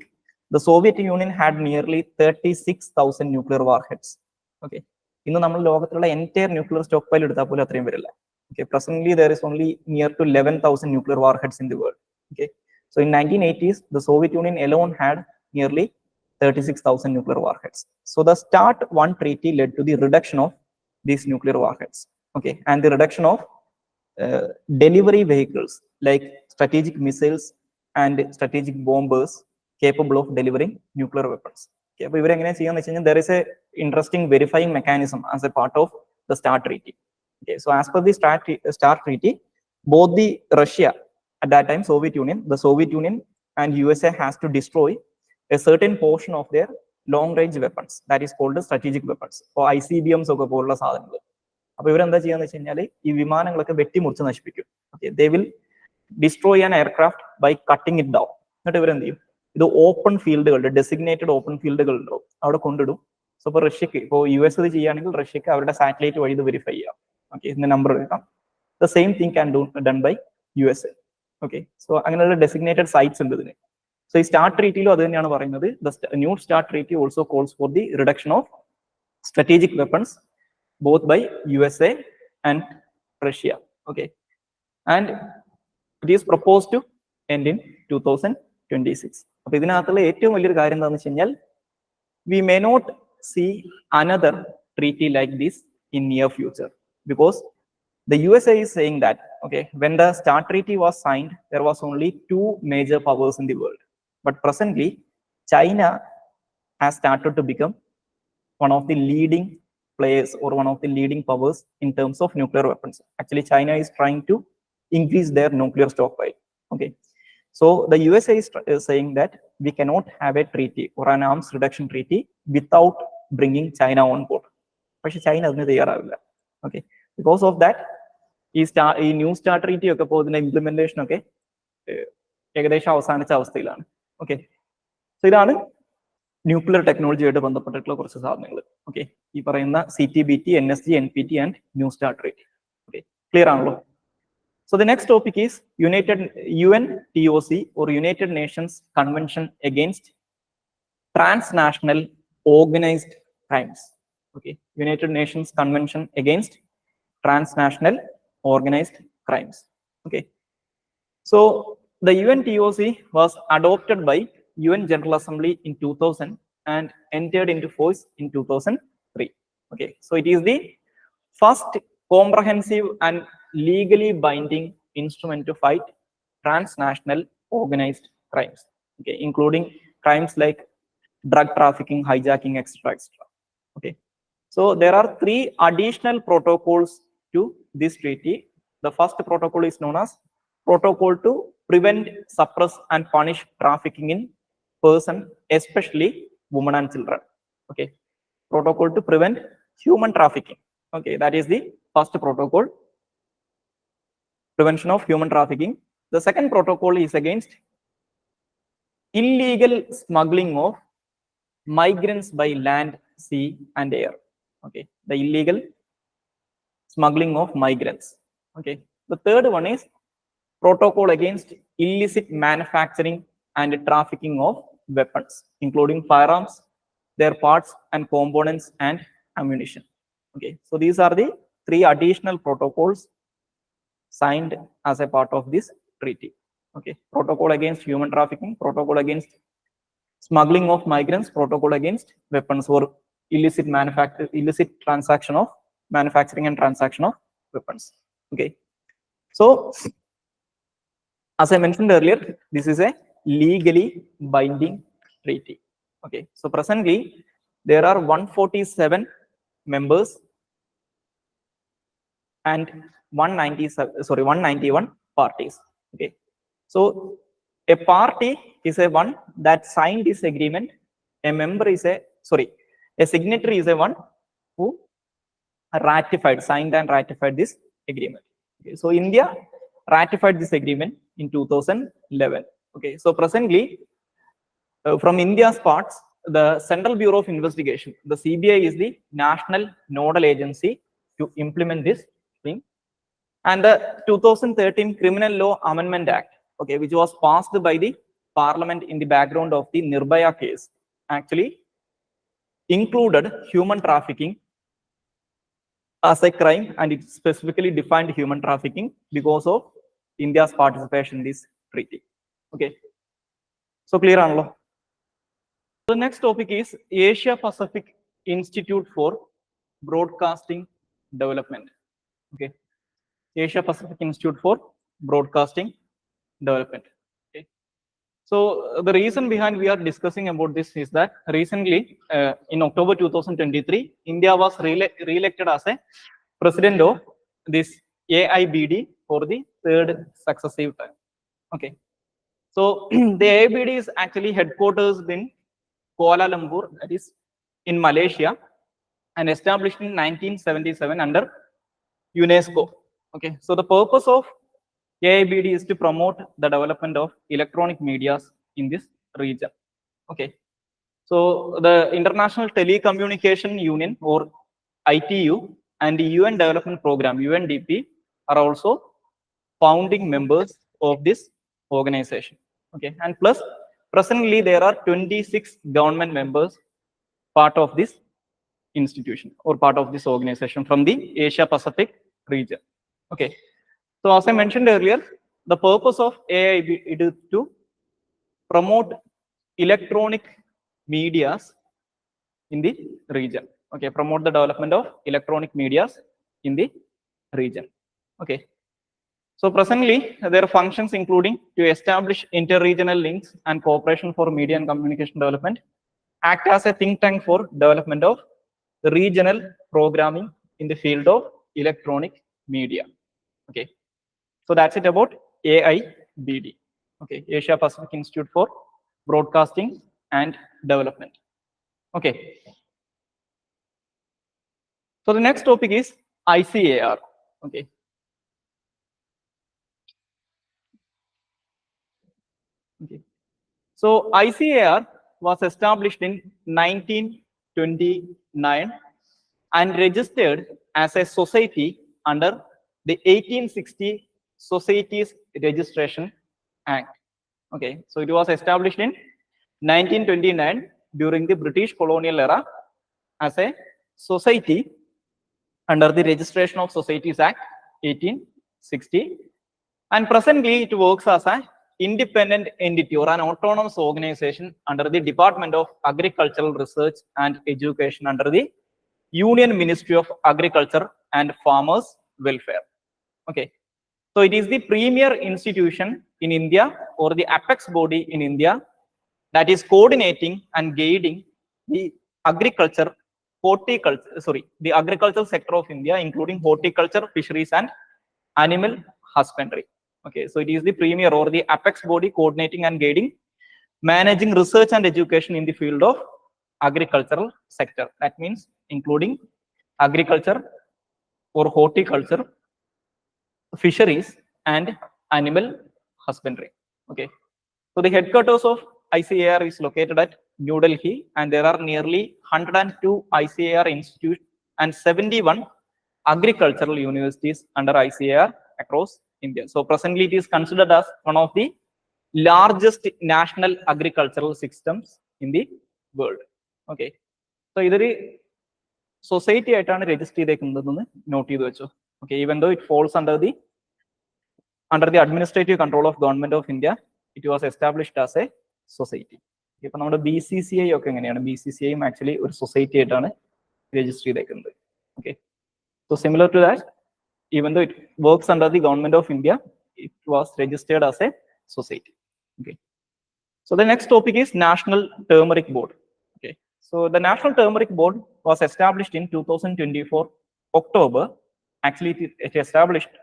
the Soviet Union had nearly 36,000 nuclear warheads. Okay, ഇന്ന് നമ്മൾ ലോകത്തിലുള്ള entire nuclear stockpile എടുത്താൽ പോലും അത്രയും വരില്ല. Okay, presently there is only near to 11,000 nuclear warheads in the world. Okay, so in 1980s, the Soviet Union alone had nearly 36,000 nuclear warheads. So the START 1 treaty led to the reduction of these nuclear warheads. Okay, and the reduction of delivery vehicles like strategic missiles and strategic bombers capable of delivering nuclear weapons. Okay, അപ്പോൾ ഇവരെങ്ങനെ ചെയ്യാന്ന് വെച്ച് കഴിഞ്ഞാൽ there is a interesting verifying mechanism as a part of the START treaty. Okay, so as per the START treaty, both the Russia at that time the Soviet Union and USA has to destroy a certain portion of their long range weapons, that is called strategic weapons, or ICBMs ഒക്കെ പോലുള്ള സാധനങ്ങൾ. അപ്പോൾ ഇവരെന്താ ചെയ്യാന്ന് വെച്ച് കഴിഞ്ഞാൽ ഈ വിമാനങ്ങളൊക്കെ വെട്ടിമുറിച്ച് നശിപ്പിക്കും. Okay, they will destroy an aircraft by cutting it down. എന്നിട്ട് ഇവരെന്ത് ചെയ്യും, ഇത് ഓപ്പൺ ഫീൽഡുകളുടെ ഡെസിഗ്നേറ്റഡ് ഓപ്പൺ ഫീൽഡുകൾ ഉണ്ടാവും, അവിടെ കൊണ്ടിടും. സോ ഇപ്പോൾ റഷ്യക്ക്, ഇപ്പോൾ US ഇത് ചെയ്യുകയാണെങ്കിൽ റഷ്യക്ക് അവരുടെ സാറ്റലൈറ്റ് വഴി ഇത് വെരിഫൈ ചെയ്യാം. ഓക്കെ, ഇതിന്റെ നമ്പർ എടുക്കാം. The same thing can done by USA. Okay, so അങ്ങനെയുള്ള ഡെസിഗ്നേറ്റഡ് സൈറ്റ്സ് ഉണ്ട് ഇതിന്. സോ ഈ സ്റ്റാർട്ട് ട്രീറ്റിയിലും അത് തന്നെയാണ് പറയുന്നത്. The new start treaty also calls for the reduction of strategic weapons both by USA and Russia. Okay, and it is proposed to end in 2026. അപ്പോൾ ഇതിനകത്തുള്ള ഏറ്റവും വലിയൊരു കാര്യം എന്താണെന്ന് വെച്ച് കഴിഞ്ഞാൽ we may not see another treaty like this in near future, because the USA is saying that, okay, when the START treaty was signed, there was only two major powers in the world, but presently China has started to become one of the leading players or one of the leading powers in terms of nuclear weapons. Actually, China is trying to increase their nuclear stockpile. Okay, so the USA is saying that we cannot have a treaty or an arms reduction treaty without bringing China on board. പക്ഷെ China അതിന് തയ്യാറാവില്ല. Okay, because of that ഈ new start treaty ഒക്കെ ഇപ്പോൾ ഇതിന്റെ implementation ഒക്കെ ഏകദേശം അവസാനിച്ച അവസ്ഥയിലാണ്. ഓക്കെ, സോ ഇതാണ് ന്യൂക്ലിയർ ടെക്നോളജിയായിട്ട് ബന്ധപ്പെട്ടിട്ടുള്ള കുറച്ച് സാധനങ്ങൾ. ഓക്കെ, ഈ പറയുന്ന CTBT, NSG, NPT and new start treaty. Okay, clear ആണല്ലോ? So the next topic is UNTOC or United Nations Convention Against Transnational Organized Crimes. Okay, United Nations Convention Against Transnational Organized Crimes. Okay, so the UNTOC was adopted by UN General Assembly in 2000 and entered into force in 2003. Okay, so it is the first comprehensive and legally binding instrument to fight transnational organized crimes. Okay, including crimes like drug trafficking, hijacking, etc., etc. Okay, so there are 3 additional protocols to this treaty. The first protocol is known as Protocol to Prevent, Suppress, and Punish Trafficking in Person, especially women and children. Okay, Protocol to Prevent Human Trafficking. Okay, that is the first protocol, prevention of human trafficking. The second protocol is against illegal smuggling of migrants by land, sea, and air. Okay, the illegal smuggling of migrants. Okay, the third one is protocol against illicit manufacturing and trafficking of weapons, including firearms, their parts and components, and ammunition. Okay, so these are the 3 additional protocols signed as a part of this treaty. Okay, protocol against human trafficking, protocol against smuggling of migrants, protocol against weapons or illicit transaction of manufacturing and transaction of weapons. Okay, so as I mentioned earlier, this is a legally binding treaty. Okay, so presently there are 147 members and 191 parties. Okay, so A party is a one that signed this agreement. A member is a signatory is a one who signed and ratified this agreement. Okay, so India ratified this agreement in 2011. Okay, so presently, from India's parts, the Central Bureau of Investigation, the CBI, is the national nodal agency to implement this thing. And the 2013 Criminal Law Amendment Act, okay, which was passed by the Parliament in the background of the Nirbhaya case, actually included human trafficking as a crime, and it specifically defined human trafficking because of India's participation in this treaty. Okay, so clear, Anlo? The next topic is Asia Pacific Institute for Broadcasting Development. Okay, Asia Pacific Institute for Broadcasting Development. Okay, so the reason behind we are discussing about this is that recently, in October 2023, India was re-elected as a president of this AIBD for the third successive time. Okay, so the AIBD is actually headquarters in Kuala Lumpur, that is in Malaysia, and established in 1977 under UNESCO. Okay, so the purpose of AIBD is to promote the development of electronic medias in this region. Okay, so the International Telecommunication Union, or ITU, and the UN Development Program, UNDP, are also founding members of this organization. Okay, and plus presently there are 26 government members part of this institution or part of this organization from the Asia Pacific region. Okay, so as I mentioned earlier, the purpose of AIB is to promote electronic medias in the region. Okay, promote the development of electronic medias in the region. Okay, so presently their functions including to establish inter-regional links and cooperation for media and communication development, act as a think tank for development of regional programming in the field of electronic media. Okay, so that's it about AIBD. Okay, Asia Pacific Institute for Broadcasting and Development. Okay, so the next topic is ICAR. Okay, okay, so ICAR was established in 1929 and registered as a society under the 1860 Societies Registration Act. Okay, so it was established in 1929 during the British colonial era as a society under the Registration of Societies Act 1860, and presently it works as an independent entity or an autonomous organization under the Department of Agricultural Research and Education under the Union Ministry of Agriculture and Farmers Welfare. Okay, so it is the premier institution in India or the apex body in India that is coordinating and guiding the agricultural sector of India, including horticulture, fisheries, and animal husbandry. Okay, so it is the premier or the apex body coordinating and guiding, managing research and education in the field of agricultural sector. That means including agriculture or horticulture, fisheries, and animal husbandry. Okay, so the headquarters of ICAR is located at New Delhi, and there are nearly 102 ICAR institutes and 71 agricultural universities under ICAR across India. So presently it is considered as one of the largest national agricultural systems in the world. Okay, so either society aitana register cheyidekunnu note cheyidu vechu. Okay, even though it falls under the administrative control of Government of India, it was established as a society. ഇപ്പൊ നമ്മുടെ BCCI ഒക്കെ എങ്ങനെയാണ്, BCCI actually ഒരു society ആയിട്ടാണ് register ചെയ്തേക്കുന്നത്. Okay, so similar to that, even though it works under the Government of India, it was registered as a society. Okay, so the next topic is National Turmeric Board. Okay, so the National Turmeric Board was established in 2024 October. Actually it established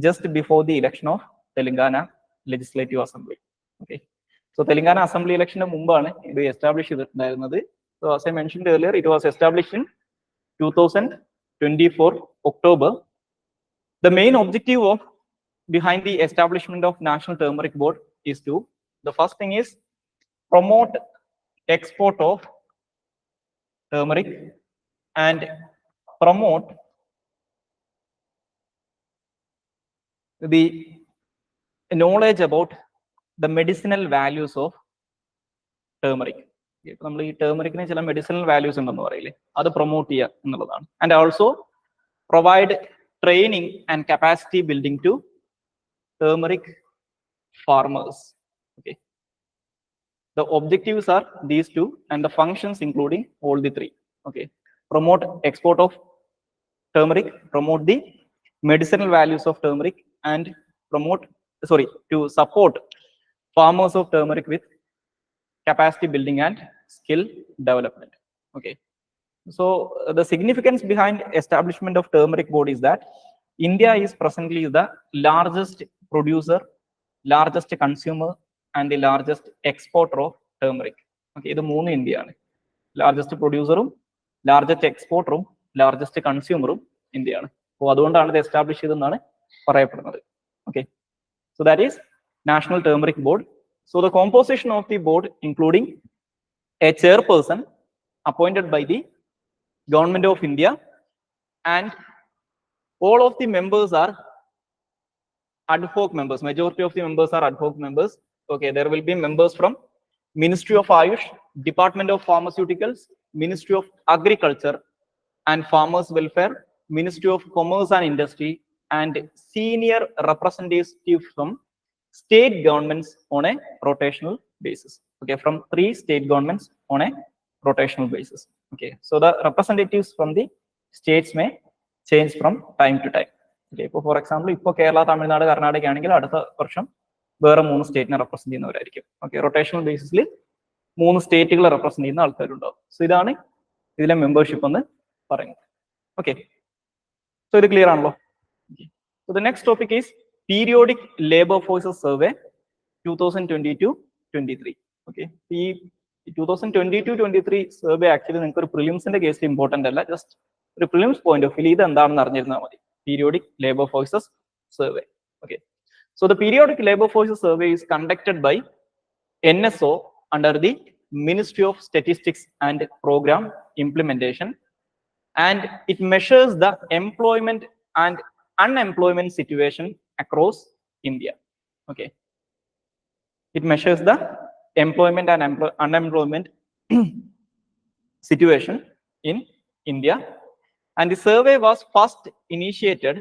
just before the election of Telangana Legislative Assembly. So Telangana Assembly election മുമ്പാണ് ഇത് establish ചെയ്തിട്ടുണ്ടായിരുന്നത്. So as I mentioned earlier, it was established in 2024 October. The main objective of behind the establishment of National Turmeric Board is to, the first thing is promote export of turmeric and promote the knowledge about the medicinal values of turmeric. നമ്മൾ ഈ ടേമറിക്കിന് ചില medicinal values ഉണ്ടെന്ന് പറയില്ലേ, അത് promote ചെയ്യുക എന്നുള്ളതാണ്. And also provide training and capacity building to turmeric farmers. Okay, the objectives are these two and the functions including all the three. Okay, promote export of turmeric, promote the medicinal values of turmeric, and to support farmers of turmeric with capacity building and skill development. Okay, so the significance behind establishment of turmeric board is that India is presently the largest producer, largest consumer, and the largest exporter of turmeric. Okay, ഇത് മൂന്ന് ഇന്ത്യയാണ്. Largest പ്രൊഡ്യൂസറും largest എക്സ്പോർട്ടറും largest കൺസ്യൂമറും ഇന്ത്യയാണ്. അപ്പോൾ അതുകൊണ്ടാണ് ഇത് establish ചെയ്തെന്നാണ് പറയപ്പെടുന്നത്. Okay, so that is National Turmeric Board. So the composition of the board including a chairperson appointed by the Government of India, and all of the members are ad hoc members. Majority of the members are ad hoc members. Okay, there will be members from Ministry of Ayush, Department of Pharmaceuticals, Ministry of Agriculture and Farmers Welfare, Ministry of Commerce and Industry, and senior representatives from state governments on a rotational basis. Okay, from 3 state governments on a rotational basis. Okay, so the representatives from the states may change from time to time. Okay, for example, ഇപ്പോൾ കേരള, തമിഴ്നാട്, കർണാടക ആണെങ്കിൽ അടുത്ത വർഷം വേറെ 3 സ്റ്റേറ്റിനെ represent ചെയ്യുന്നവരായിരിക്കും. Okay, rotational ബേസിസിൽ 3 സ്റ്റേറ്റുകളെ represent ചെയ്യുന്ന ആൾക്കാരുണ്ടാവും. So ഇതാണ് ഇതിലെ membership എന്ന് പറയുന്നത്. ഓക്കെ, സോ ഇത് ക്ലിയർ ആണല്ലോ. So the next topic is Periodic Labor Forces Survey 2022-23. Okay, ഈ 2022-23 സർവേ ആക്ച്വലി നിങ്ങൾക്ക് ഒരു പ്രിലിംസിന്റെ കേസിൽ ഇമ്പോർട്ടന്റ് അല്ല, ജസ്റ്റ് ഒരു പ്രിലിംസ് പോയിന്റ് ഓഫ് വ്യൂ ഇത് എന്താണെന്ന് അറിഞ്ഞിരുന്നാൽ മതി. Periodic Labor Forces Survey. Okay, so the Periodic Labor Forces Survey is conducted by NSO under the Ministry of Statistics and Program Implementation, and it measures the employment and unemployment situation across India. Okay, it measures the employment and unemployment situation in India, and the survey was first initiated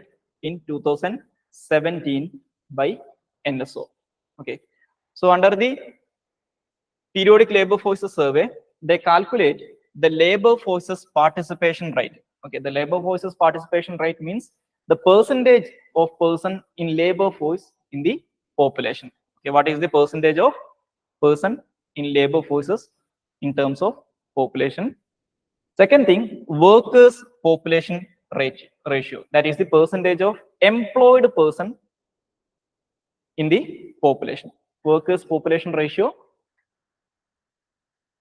in 2017 by NSO. Okay, so under the Periodic Labor Forces Survey, they calculate the labor forces participation rate. Okay, the labor forces participation rate means the percentage of person in labor force in the population. Okay, what is the percentage of person in labor forces in terms of population? Second thing, workers population ratio, that is the percentage of employed person in the population, workers population ratio.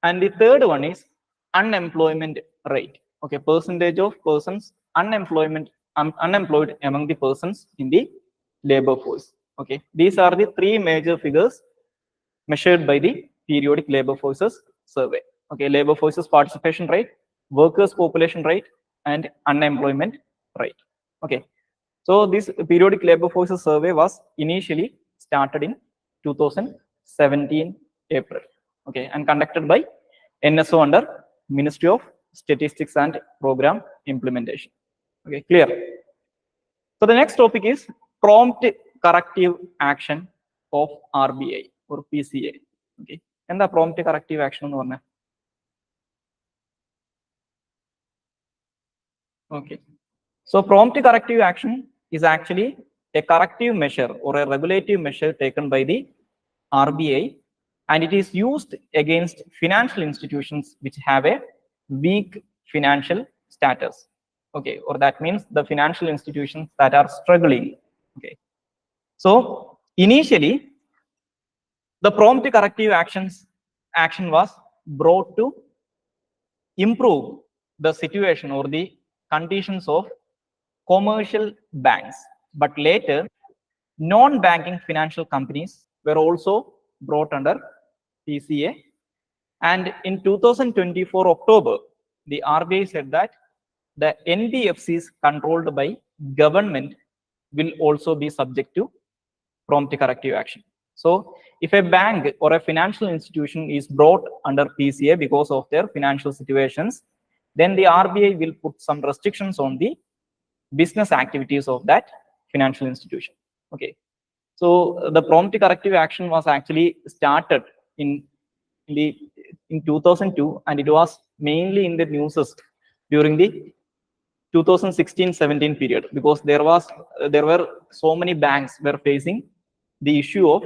And the third one is unemployment rate. Okay, percentage of persons unemployed among the persons in the labor force. Okay, these are the 3 major figures measured by the Periodic Labor Forces Survey. Okay, labor forces participation rate, workers population rate, and unemployment rate. Okay, so this Periodic Labor Forces Survey was initially started in 2017 April. Okay, and conducted by NSO under Ministry of Statistics and Program Implementation. Okay, clear? So the next topic is prompt corrective action of RBI or PCA. Okay, and the prompt corrective action എന്ന് പറഞ്ഞാൽ, okay, so prompt corrective action is actually a corrective measure or a regulative measure taken by the RBI, and it is used against financial institutions which have a weak financial status. Okay, or that means the financial institutions that are struggling. Okay, so initially The prompt corrective action was brought to improve the situation or the conditions of commercial banks. But later, non-banking financial companies were also brought under PCA. And in 2024 October, the RBI said that the NBFCs controlled by government will also be subject to prompt corrective action. So if a bank or a financial institution is brought under PCA because of their financial situations, then the RBI will put some restrictions on the business activities of that financial institution. Okay. So the prompt corrective action was actually started in 2002, and it was mainly in the news during the 2016-17 period, because there were so many banks were facing the issue of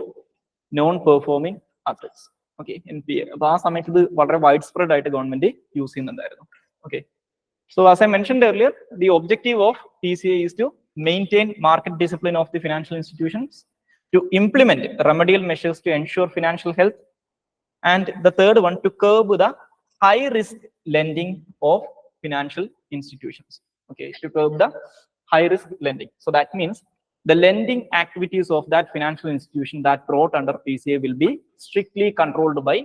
non-performing assets. Okay, NPA. അപ്പോൾ ആ സമയത്ത് ഇത് വളരെ widespread ആയിട്ട് government use ചെയ്യുന്നുണ്ടായിരുന്നു. Okay. So as I mentioned earlier, the objective of PCA is to maintain market discipline of the financial institutions, to implement remedial measures to ensure financial health, and the third one, to curb the high risk lending of financial institutions. Okay, to curb the high risk lending. So that means the lending activities of that financial institution that brought under PCA will be strictly controlled by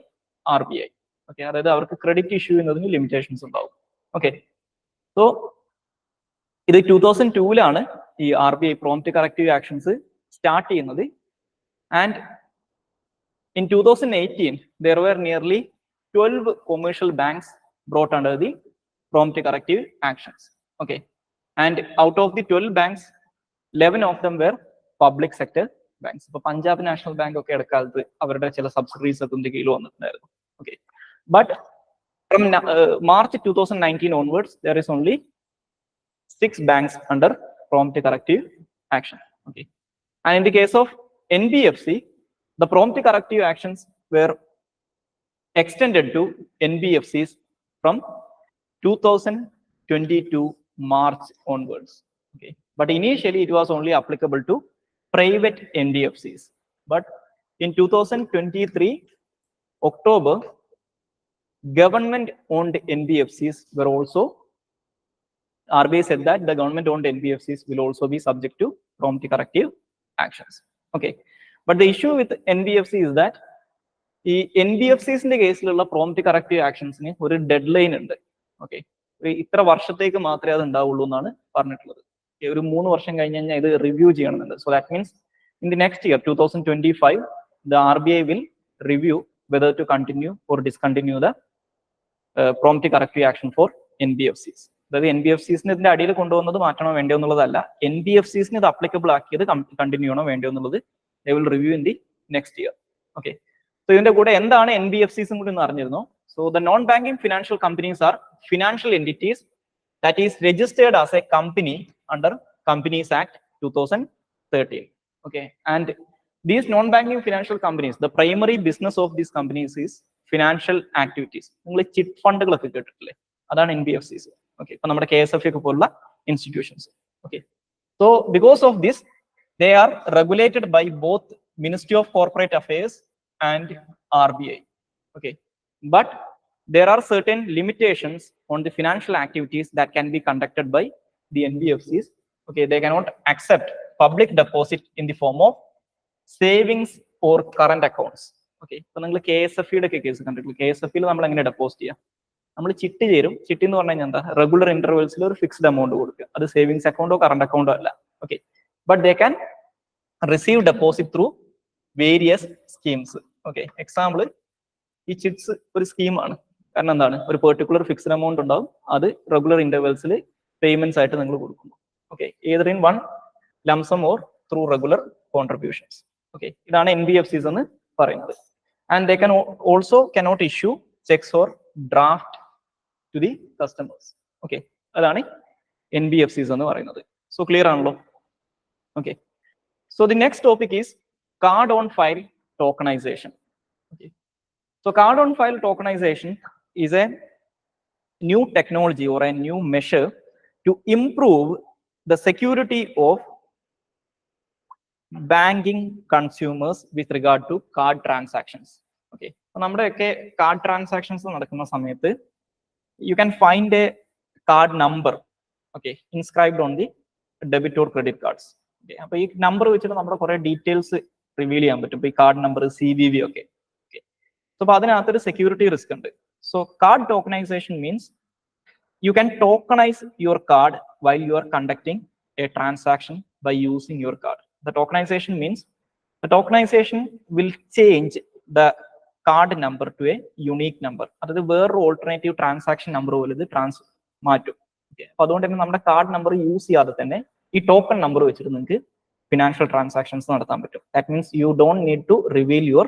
RBI. Okay, അതായത് അവർക്ക് credit issue ചെയ്യുന്നതിന് limitations ഉണ്ടാവും. Okay, so ഇത് 2002-ലാണ് ഈ RBI prompt corrective actions start ചെയ്യുന്നത്. And in 2018, there were nearly 12 commercial banks brought under the prompt corrective actions. Okay, and out of the 12 banks, 11 of them were public sector banks. So Punjab National Bank ഒക്കെ ഇടക്കാലത്ത് അവരുടെ ചില subsidiaries ഒക്കെ കീഴിൽ വന്നിട്ടുണ്ടായിരുന്നു. Okay, but from March 2019 onwards, there is only 6 banks under prompt corrective action. Okay, and in the case of NBFC, the prompt corrective actions were extended to NBFCs from 2022 March onwards. Okay, but initially it was only applicable to private NBFCs. But in 2023 October, government-owned NBFCs were also, RBI said that the government-owned NBFCs will also be subject to prompt corrective actions. Okay. But the issue with NBFC is that ഈ NBFCസിന്റെ കേസിലുള്ള prompt corrective ആക്ഷൻസിന് ഒരു dead line ഉണ്ട്. Okay, ഇത്ര വർഷത്തേക്ക് മാത്രമേ അത് ഉണ്ടാവുള്ളൂ എന്നാണ് പറഞ്ഞിട്ടുള്ളത്. ഒരു 3 വർഷം കഴിഞ്ഞ് കഴിഞ്ഞാൽ ഇത് റിവ്യൂ ചെയ്യണമെന്നുണ്ട്. So that means in the next year 2025 the RBI will review whether to continue or discontinue the prompt corrective action for NBFCs. അതായത് NBFCസിന് ഇതിന്റെ അടിയിൽ കൊണ്ടുവന്നത് മാറ്റണോ വേണ്ടയോ എന്നുള്ളതല്ല, NBFCസിന് ഇത് അപ്ലിക്കബിൾ ആക്കിയത് കണ്ടിന്യൂ ചെയ്യണോ വേണ്ടയോ എന്നുള്ളത് they will review in the next year. Okay, so ഇതിന്റെ കൂടെ എന്താണ് NBFCസും കൂടി എന്ന് അറിഞ്ഞിരുന്നോ? So the non-banking financial companies are financial entities that is registered as a company under Companies Act 2013. Okay, and these non-banking financial companies, the primary business of these companies is financial activities. നിങ്ങൾ chit ഫണ്ടുകളൊക്കെ കേട്ടിട്ടില്ലേ? അതാണ് NBFCs. Okay, ഇപ്പൊ നമ്മുടെ KSFE ഒക്കെ പോലുള്ള institutions. Okay, so because of this, they are regulated by both Ministry of Corporate Affairs and RBI. Okay, but there are certain limitations on the financial activities that can be conducted by the NBFCs. Okay, they cannot accept public deposit in the form of savings or current accounts. Okay, so നിങ്ങൾ KSFE-യുടെ ഒക്കെ case കണ്ടിട്ടില്ല. KSFE-ൽ നമ്മൾ എങ്ങനെ deposit ചെയ്യാം? നമ്മൾ ചിട്ടി ചേരും. ചിട്ടി എന്ന് പറഞ്ഞു കഴിഞ്ഞാൽ എന്താ? റെഗുലർ ഇന്റർവെൽസിൽ ഒരു ഫിക്സ്ഡ് എമൗണ്ട് കൊടുക്കുക. അത് സേവിങ്സ് അക്കൗണ്ടോ കറണ്ട് അക്കൗണ്ടോ അല്ല. Okay, but they can receive deposit through various schemes. Okay, example, ഈ ചിറ്റ്സ് ഒരു സ്കീമാണ്. കാരണം എന്താണ്? ഒരു പെർട്ടിക്കുലർ ഫിക്സ്ഡ് എമൗണ്ട് ഉണ്ടാവും, അത് റെഗുലർ ഇന്റർവെൽസിൽ പേയ്മെന്റ്സ് ആയിട്ട് നിങ്ങൾ കൊടുക്കുന്നു. Okay, either in one lump sum or through regular contributions. Okay, ഇതാണ് NBFCs എന്ന് പറയുന്നത്. And they can also cannot issue checks or draft to the customers. Okay, അതാണ് NBFCs എന്ന് പറയുന്നത്. So clear ആണല്ലോ? Okay, so the next topic is card on file tokenization. Okay, so card on file tokenization is a new technology or a new measure to improve the security of banking consumers with regard to card transactions. Okay, നമ്മുടെയൊക്കെ card transactions നടക്കുന്ന സമയത്ത് you can find a card number, okay, inscribed on the debit or credit cards. Okay, അപ്പോൾ ഈ number വെച്ചിട്ട് നമ്മുടെ കുറെ details reveal ചെയ്യാൻ പറ്റും. ഇപ്പോൾ ഈ കാർഡ് നമ്പർ, CVV ഒക്കെ. ഓക്കെ, സോ അപ്പോൾ അതിനകത്തൊരു സെക്യൂരിറ്റി റിസ്ക് ഉണ്ട്. So card tokenisation means you can tokenize your card while you are conducting a transaction by using your card. The tokenization means the tokenization will change the card number to a unique number. അതായത് വേറൊരു alternative transaction number പോലെ ഇത് മാറ്റും. Okay, അപ്പൊ അതുകൊണ്ട് തന്നെ നമ്മുടെ card number use ചെയ്യാതെ തന്നെ ഈ ടോക്കൺ നമ്പർ വെച്ചിട്ട് നിങ്ങൾക്ക് ഫിനാൻഷ്യൽ ട്രാൻസാക്ഷൻസ് നടത്താൻ പറ്റും. That means you don't need to reveal your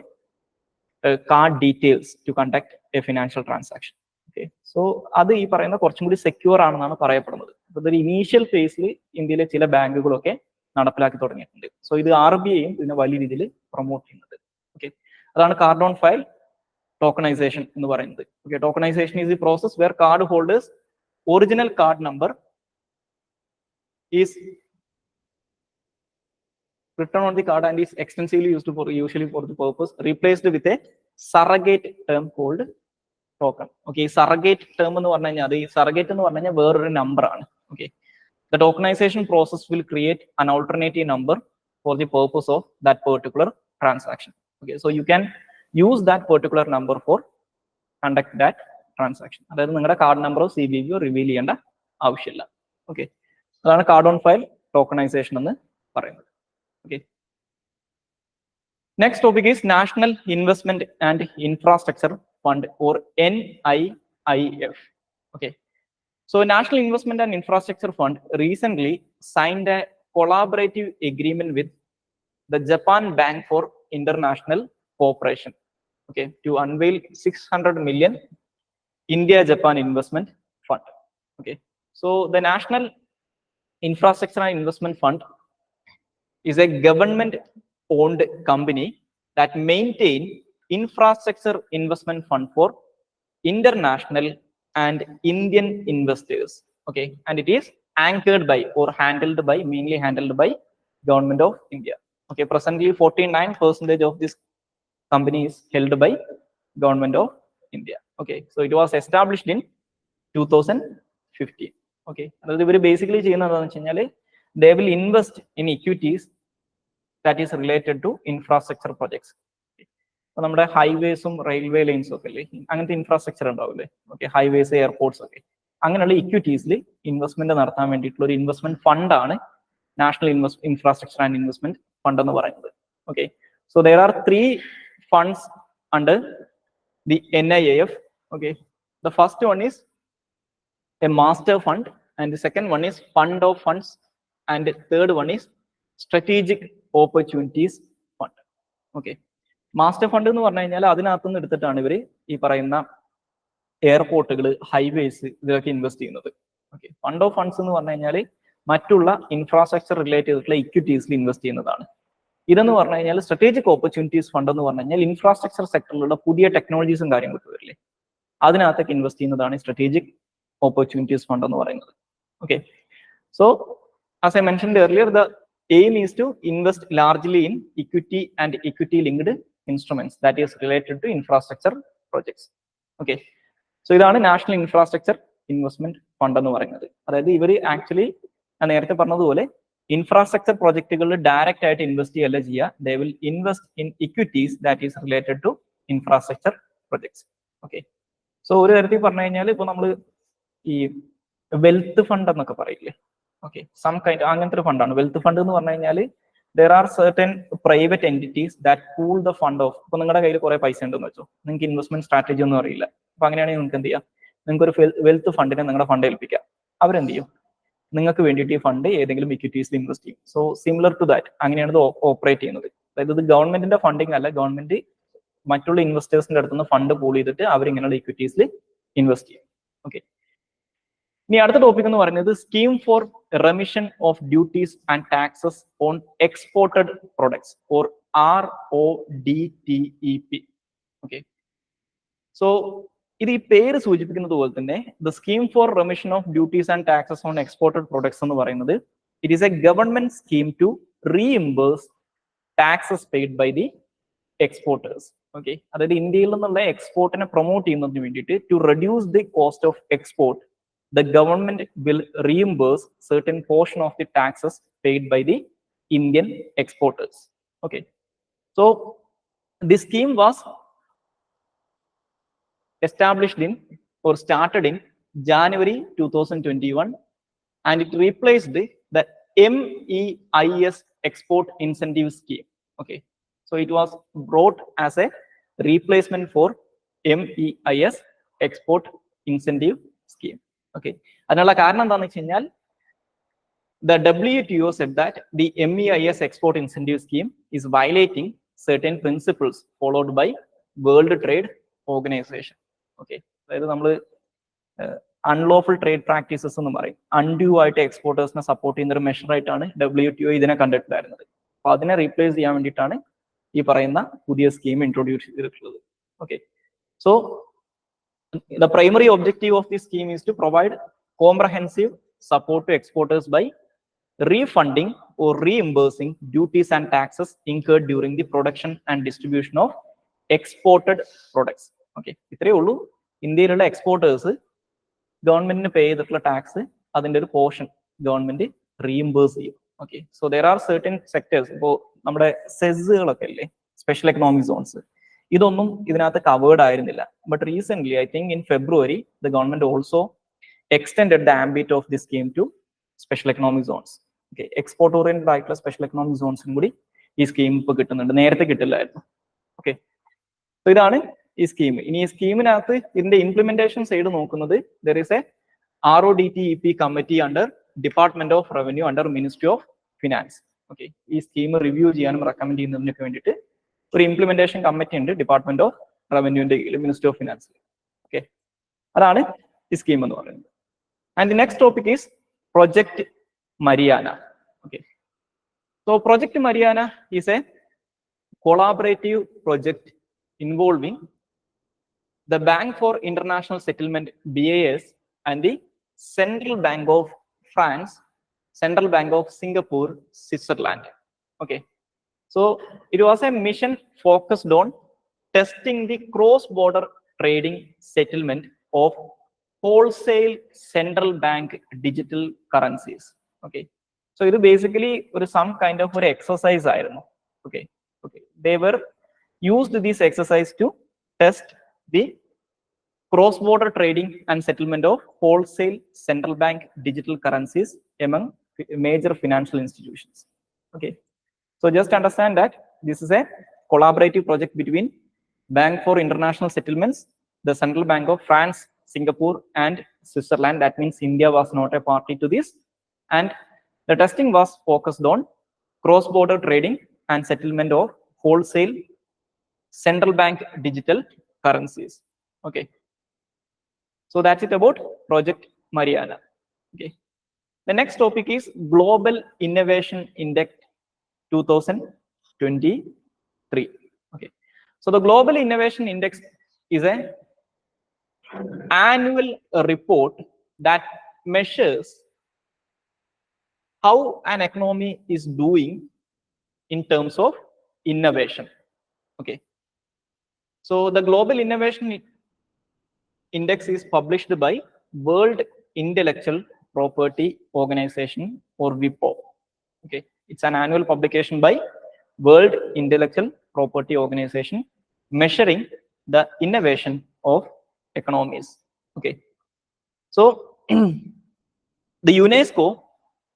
card details to conduct a financial transaction. Okay, so അത് ഈ പറയുന്ന കുറച്ചും കൂടി സെക്യൂർ ആണെന്നാണ് പറയപ്പെടുന്നത്. ഇതൊരു ഇനീഷ്യൽ ഫേസിൽ ഇന്ത്യയിലെ ചില ബാങ്കുകളൊക്കെ നടപ്പിലാക്കി തുടങ്ങിയിട്ടുണ്ട്. സോ ഇത് RBIയും ഇതിനെ വലിയ രീതിയിൽ പ്രൊമോട്ട് ചെയ്യുന്നുണ്ട്. ഓക്കെ, അതാണ് കാർഡ് ഓൺ ഫയൽ ടോക്കണൈസേഷൻ എന്ന് പറയുന്നത്. Okay, tokenization is the process where card holders original card number is written on the card and is extensively used for usually for the purpose replaced with a surrogate term called token. Okay, surrogate term എന്ന് പറഞ്ഞു കഴിഞ്ഞാൽ അത് ഈ surrogate എന്ന് പറഞ്ഞു കഴിഞ്ഞാൽ വേറൊരു number ആണ്. Okay, the tokenization process will create an alternative number for the purpose of that particular transaction. Okay, so you can use that particular number for conduct that transaction. അതായത് നിങ്ങളുടെ കാർഡ് നമ്പറോ CVV reveal ചെയ്യേണ്ട ആവശ്യമില്ല. Okay, അതാണ് card on file tokenization എന്ന് പറയുന്നത്. Okay. Next topic is National Investment and Infrastructure Fund, or NIIF. Okay, so National Investment and Infrastructure Fund recently signed a collaborative agreement with the Japan Bank for International Cooperation. Okay, to unveil 600 million India-Japan Investment Fund. Okay, so the National Infrastructure and Investment Fund is a government-owned company that maintain infrastructure investment fund for international and Indian investors. Okay, and it is anchored by or mainly handled by Government of India. Okay, presently 49% of this company is held by Government of India. Okay, so it was established in 2015. Okay, അതായത് ഇവർ basically ചെയ്യുന്നത് എന്താണെന്ന് വെച്ച് കഴിഞ്ഞാൽ they will invest in equities that is related to infrastructure projects. അപ്പോൾ നമ്മുടെ ഹൈവേസും railway ലൈൻസും ഒക്കെ അല്ലേ, അങ്ങനത്തെ ഇൻഫ്രാസ്ട്രക്ചർ ഉണ്ടാവില്ലേ. ഓക്കെ, ഹൈവേസ്, എയർപോർട്ട്സ് ഒക്കെ അങ്ങനെയുള്ള ഇക്വിറ്റീസിൽ ഇൻവെസ്റ്റ്മെന്റ് നടത്താൻ വേണ്ടിയിട്ടുള്ള ഒരു ഇൻവെസ്റ്റ്മെന്റ് ഫണ്ടാണ് national infrastructure and investment fund എന്ന് പറയുന്നത്. Okay, so there are 3 funds under the NIIF. Okay, the first one is a master fund, and the second one is fund of funds, and the third one is strategic opportunities fund. Okay, master fund എന്ന് പറഞ്ഞു കഴിഞ്ഞാൽ അതിനകത്തുനിന്ന് എടുത്തിട്ടാണ് ഇവർ ഈ പറയുന്ന എയർപോർട്ടുകൾ, highways ഇതിലൊക്കെ invest ചെയ്യുന്നത്. ഓക്കെ, ഫണ്ട് ഓഫ് ഫണ്ട്സ് എന്ന് പറഞ്ഞു കഴിഞ്ഞാൽ മറ്റുള്ള ഇൻഫ്രാസ്ട്രക്ചർ റിലേറ്റഡ് ആയിട്ടുള്ള ഇക്വിറ്റീസിൽ ഇൻവെസ്റ്റ് ചെയ്യുന്നതാണ്. ഇതെന്ന് പറഞ്ഞു കഴിഞ്ഞാൽ സ്ട്രാറ്റജിക് ഓപ്പർച്യൂണിറ്റീസ് ഫണ്ട് എന്ന് പറഞ്ഞു കഴിഞ്ഞാൽ ഇൻഫ്രാസ്ട്രക്ചർ സെക്ടറിലുള്ള പുതിയ ടെക്നോളജീസും കാര്യങ്ങളൊക്കെ വരില്ലേ, അതിനകത്തൊക്കെ ഇൻവെസ്റ്റ് ചെയ്യുന്നതാണ് സ്ട്രാറ്റജിക് ഓപ്പർച്യൂണിറ്റീസ് ഫണ്ട് എന്ന് പറയുന്നത്. Okay, so as I mentioned earlier, the aim is to invest largely in equity and equity linked instruments that is related to infrastructure projects. Okay, so ഇതാണ് national infrastructure investment fund എന്ന് പറയുന്നത്. അതായത് ഇവർ actually ഞാൻ നേരത്തെ പറഞ്ഞതുപോലെ infrastructure പ്രോജക്റ്റുകളിൽ direct ആയിട്ട് ഇൻവെസ്റ്റ് ചെയ്യല്ല ചെയ്യുക. They will invest in equities that is related to infrastructure projects. Okay, so ഒരു തരത്തിൽ പറഞ്ഞു കഴിഞ്ഞാൽ ഇപ്പോൾ നമ്മൾ ഈ വെൽത്ത് ഫണ്ട് എന്നൊക്കെ പറയില്ലേ. ഓക്കെ, സം കൈൻഡ് അങ്ങനത്തെ ഒരു ഫണ്ടാണ് വെൽത്ത് ഫണ്ട് എന്ന് പറഞ്ഞു കഴിഞ്ഞാൽ there are certain private entities that pool the fund of. ഇപ്പൊ നിങ്ങളുടെ കയ്യിൽ കുറെ പൈസ ഉണ്ടെന്ന് വെച്ചോ, നിങ്ങൾക്ക് ഇൻവെസ്റ്റ്മെന്റ് സ്ട്രാറ്റജി ഒന്നും അറിയില്ല. അപ്പൊ അങ്ങനെയാണെങ്കിൽ നിങ്ങൾക്ക് എന്ത് ചെയ്യാം, നിങ്ങൾക്ക് ഒരു വെൽത്ത് ഫണ്ടിനെ നിങ്ങളുടെ ഫണ്ട് ഏൽപ്പിക്കാം. അവരെന്ത് ചെയ്യും, നിങ്ങൾക്ക് വേണ്ടിയിട്ട് ഈ ഫണ്ട് ഏതെങ്കിലും ഇക്വിറ്റീസിൽ ഇൻവെസ്റ്റ് ചെയ്യും. സോ സിമിലർ ടു ദാറ്റ് അങ്ങനെയാണ് ഇത് ഓപ്പറേറ്റ് ചെയ്യുന്നത്. അതായത് ഇത് ഗവൺമെന്റിന്റെ ഫണ്ടിങ് അല്ല, ഗവൺമെന്റ് മറ്റുള്ള ഇൻവെസ്റ്റേഴ്സിന്റെ അടുത്തുനിന്ന് ഫണ്ട് പൂൾ ചെയ്തിട്ട് അവരിങ്ങനെയുള്ള ഇക്വിറ്റീസിൽ ഇൻവെസ്റ്റ് ചെയ്യും. ഓക്കെ, ഇനി അടുത്ത ടോപ്പിക് എന്ന് പറയുന്നത് scheme for remission of duties and taxes on exported products, or RODTEP. Okay, so ഇത് ഈ പേര് സൂചിപ്പിക്കുന്നത് പോലെ തന്നെ the scheme for remission of duties and taxes on exported products എന്ന് പറയുന്നത് it is a government scheme to reimburse taxes paid by the exporters. Okay, അതായത് ഇന്ത്യയിൽ നിന്നുള്ള എക്സ്പോർട്ടിനെ പ്രൊമോട്ട് ചെയ്യുന്നതിന് വേണ്ടിയിട്ട് to reduce the cost of export, the government will reimburse certain portion of the taxes paid by the Indian exporters. Okay, so this scheme was established in or started in January 2021, and it replaced the MEIS export incentive scheme. Okay, so it was brought as a replacement for MEIS export incentive scheme. Okay, അതിനുള്ള കാരണം എന്താണെന്ന് വെച്ച് കഴിഞ്ഞാൽ the WTO said that the MEIS export incentive scheme is violating certain principles followed by World Trade Organization. Okay, അതായത് നമ്മൾ unlawful trade practices എന്ന് പറയും, undue ആയിട്ട് എക്സ്പോർട്ടേഴ്സിനെ സപ്പോർട്ട് ചെയ്യുന്ന ഒരു മെഷർ ആയിട്ടാണ് WTO ഇതിനെ കണ്ടിട്ടുണ്ടായിരുന്നത്. അപ്പൊ അതിനെ റീപ്ലേസ് ചെയ്യാൻ വേണ്ടിയിട്ടാണ് ഈ പറയുന്ന പുതിയ സ്കീം ഇൻട്രൊഡ്യൂസ് ചെയ്തിട്ടുള്ളത്. Okay, so the primary objective of this scheme is to provide comprehensive support to exporters by refunding or reimbursing duties and taxes incurred during the production and distribution of exported products. Okay, ഇത്രയേ ഉള്ളൂ. ഇന്ത്യയിലുള്ള exporters ഗവൺമെന്റിന് പേ ചെയ്തിട്ടുള്ള tax അതിന്റെ ഒരു portion government reimburse ചെയ്യും. Okay, so there are certain sectors, ഇപ്പോൾ നമ്മുടെ സെസ്സുകളൊക്കെ അല്ലേ, സ്പെഷ്യൽ എക്കണോമിക് സോൺസ്, ഇതൊന്നും ഇതിനകത്ത് കവേർഡ് ആയിരുന്നില്ല. But recent I think in February the government also extended the ambit of the scheme to special economic zones. Okay, export oriented ആയിട്ടുള്ള special economic സോൺസും കൂടി ഈ സ്കീം ഇപ്പൊ കിട്ടുന്നുണ്ട്, നേരത്തെ കിട്ടില്ലായിരുന്നു. ഓക്കെ, സോ ഇതാണ് ഈ സ്കീം. ഇനി ഈ സ്കീമിനകത്ത് ഇതിന്റെ ഇംപ്ലിമെന്റേഷൻ സൈഡ് നോക്കുന്നത് there is A RODTEP committee under department of revenue under ministry of finance. Okay, ഈ സ്കീം റിവ്യൂ ചെയ്യാനും റെക്കമെൻഡ് ചെയ്യുന്നതിനൊക്കെ വേണ്ടിയിട്ട് ഒരു ഇംപ്ലിമെന്റേഷൻ കമ്മിറ്റി ഉണ്ട് ഡിപ്പാർട്ട്മെന്റ് ഓഫ് റവന്യൂന്റെ കീഴിൽ, മിനിസ്ട്രി ഓഫ് ഫിനാൻസ്. ഓക്കെ, അതാണ് ഈ സ്കീം എന്ന് പറയുന്നത്. And the next topic is project Mariana. Okay, so project Mariana is A collaborative project involving the Bank for International Settlement (BIS) and the Central Bank of France, Central Bank of Singapore, Switzerland. Okay, so it was a mission focused on testing the cross-border trading settlement of wholesale central bank digital currencies. Okay, so it basically was some kind of an exercise. Okay, they were used this exercise to test the cross-border trading and settlement of wholesale central bank digital currencies among major financial institutions. Okay, so just understand that this is a collaborative project between Bank for International Settlements, the Central Bank of France, Singapore, and Switzerland. That means India was not a party to this, and the testing was focused on cross-border trading and settlement of wholesale central bank digital currencies. Okay, so that's it about Project Mariana. Okay, the next topic is Global Innovation Index 2023. Okay, so the Global Innovation Index is an annual report that measures how an economy is doing in terms of innovation. Okay, so the Global Innovation Index is published by World Intellectual Property Organization, or WIPO. Okay, it's an annual publication by World Intellectual Property Organization measuring the innovation of economies. Okay, so the UNESCO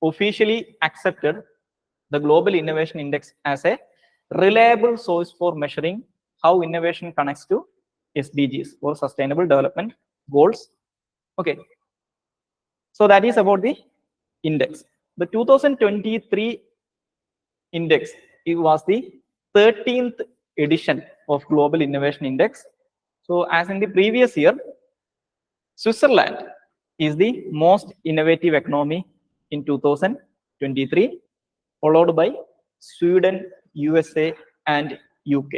officially accepted the Global Innovation Index as a reliable source for measuring how innovation connects to SDGs, or Sustainable Development Goals. Okay, so that is about the index. The 2023 index, it was the 13th edition of Global Innovation Index. So as in the previous year, Switzerland is the most innovative economy in 2023, followed by Sweden, USA, and UK.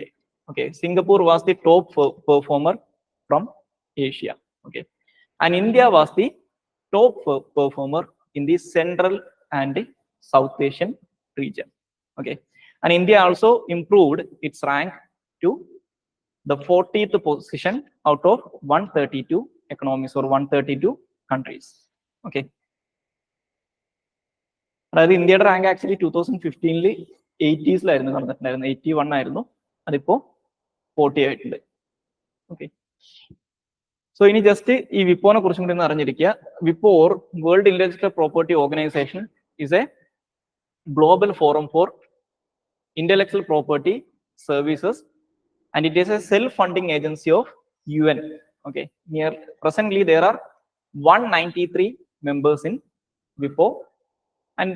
Okay, Singapore was the top performer from Asia. Okay, and India was the top performer in the Central and South Asian region. Okay, And India also improved its rank to the 40th position out of 132 economies or 132 countries. Okay. അതായത് ഇന്ത്യയുടെ rank actually 2015 80s നടന്നിട്ടുണ്ടായിരുന്നു, 81 ആയിരുന്നു, അതിപ്പോ 40 ആയിട്ടുണ്ട്. Okay. So ഇനി just ഈ വിപ്പോനെ കുറിച്ചും കൂടി ഒന്ന് അറിഞ്ഞിരിക്കുക. വിപ്പോ world intellectual property organisation is a global forum for intellectual property services, and it is a self-funding agency of UN. Okay, here presently there are 193 members in WIPO, and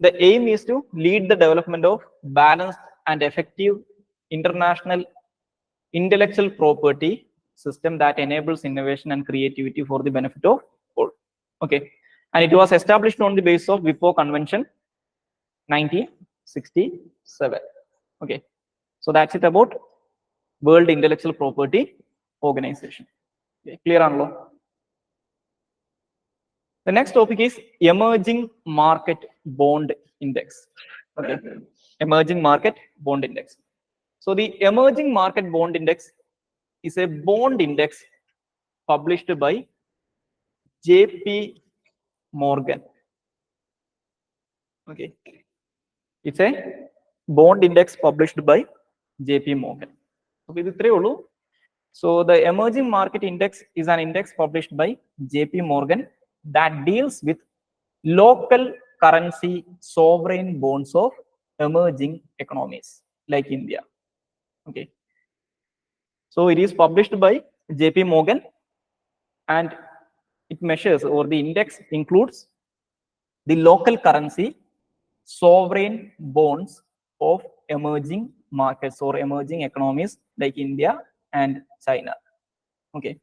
the aim is to lead the development of balanced and effective international intellectual property system that enables innovation and creativity for the benefit of all. Okay, and it was established on the basis of WIPO Convention 1967. Okay, so that's it about World Intellectual Property Organization. Okay, clear on law. The next topic is Emerging Market Bond Index. Okay, Emerging Market Bond Index. So the Emerging Market Bond Index is a bond index published by JP Morgan. Okay, it's a bond index published by JP Morgan. Okay, this is so the Emerging Market Index is an index published by JP Morgan that deals with local currency sovereign bonds of emerging economies like India. Okay, so it is published by JP Morgan, and it measures, or the index includes, the local currency sovereign bonds of emerging markets or emerging economies like India and China. Okay,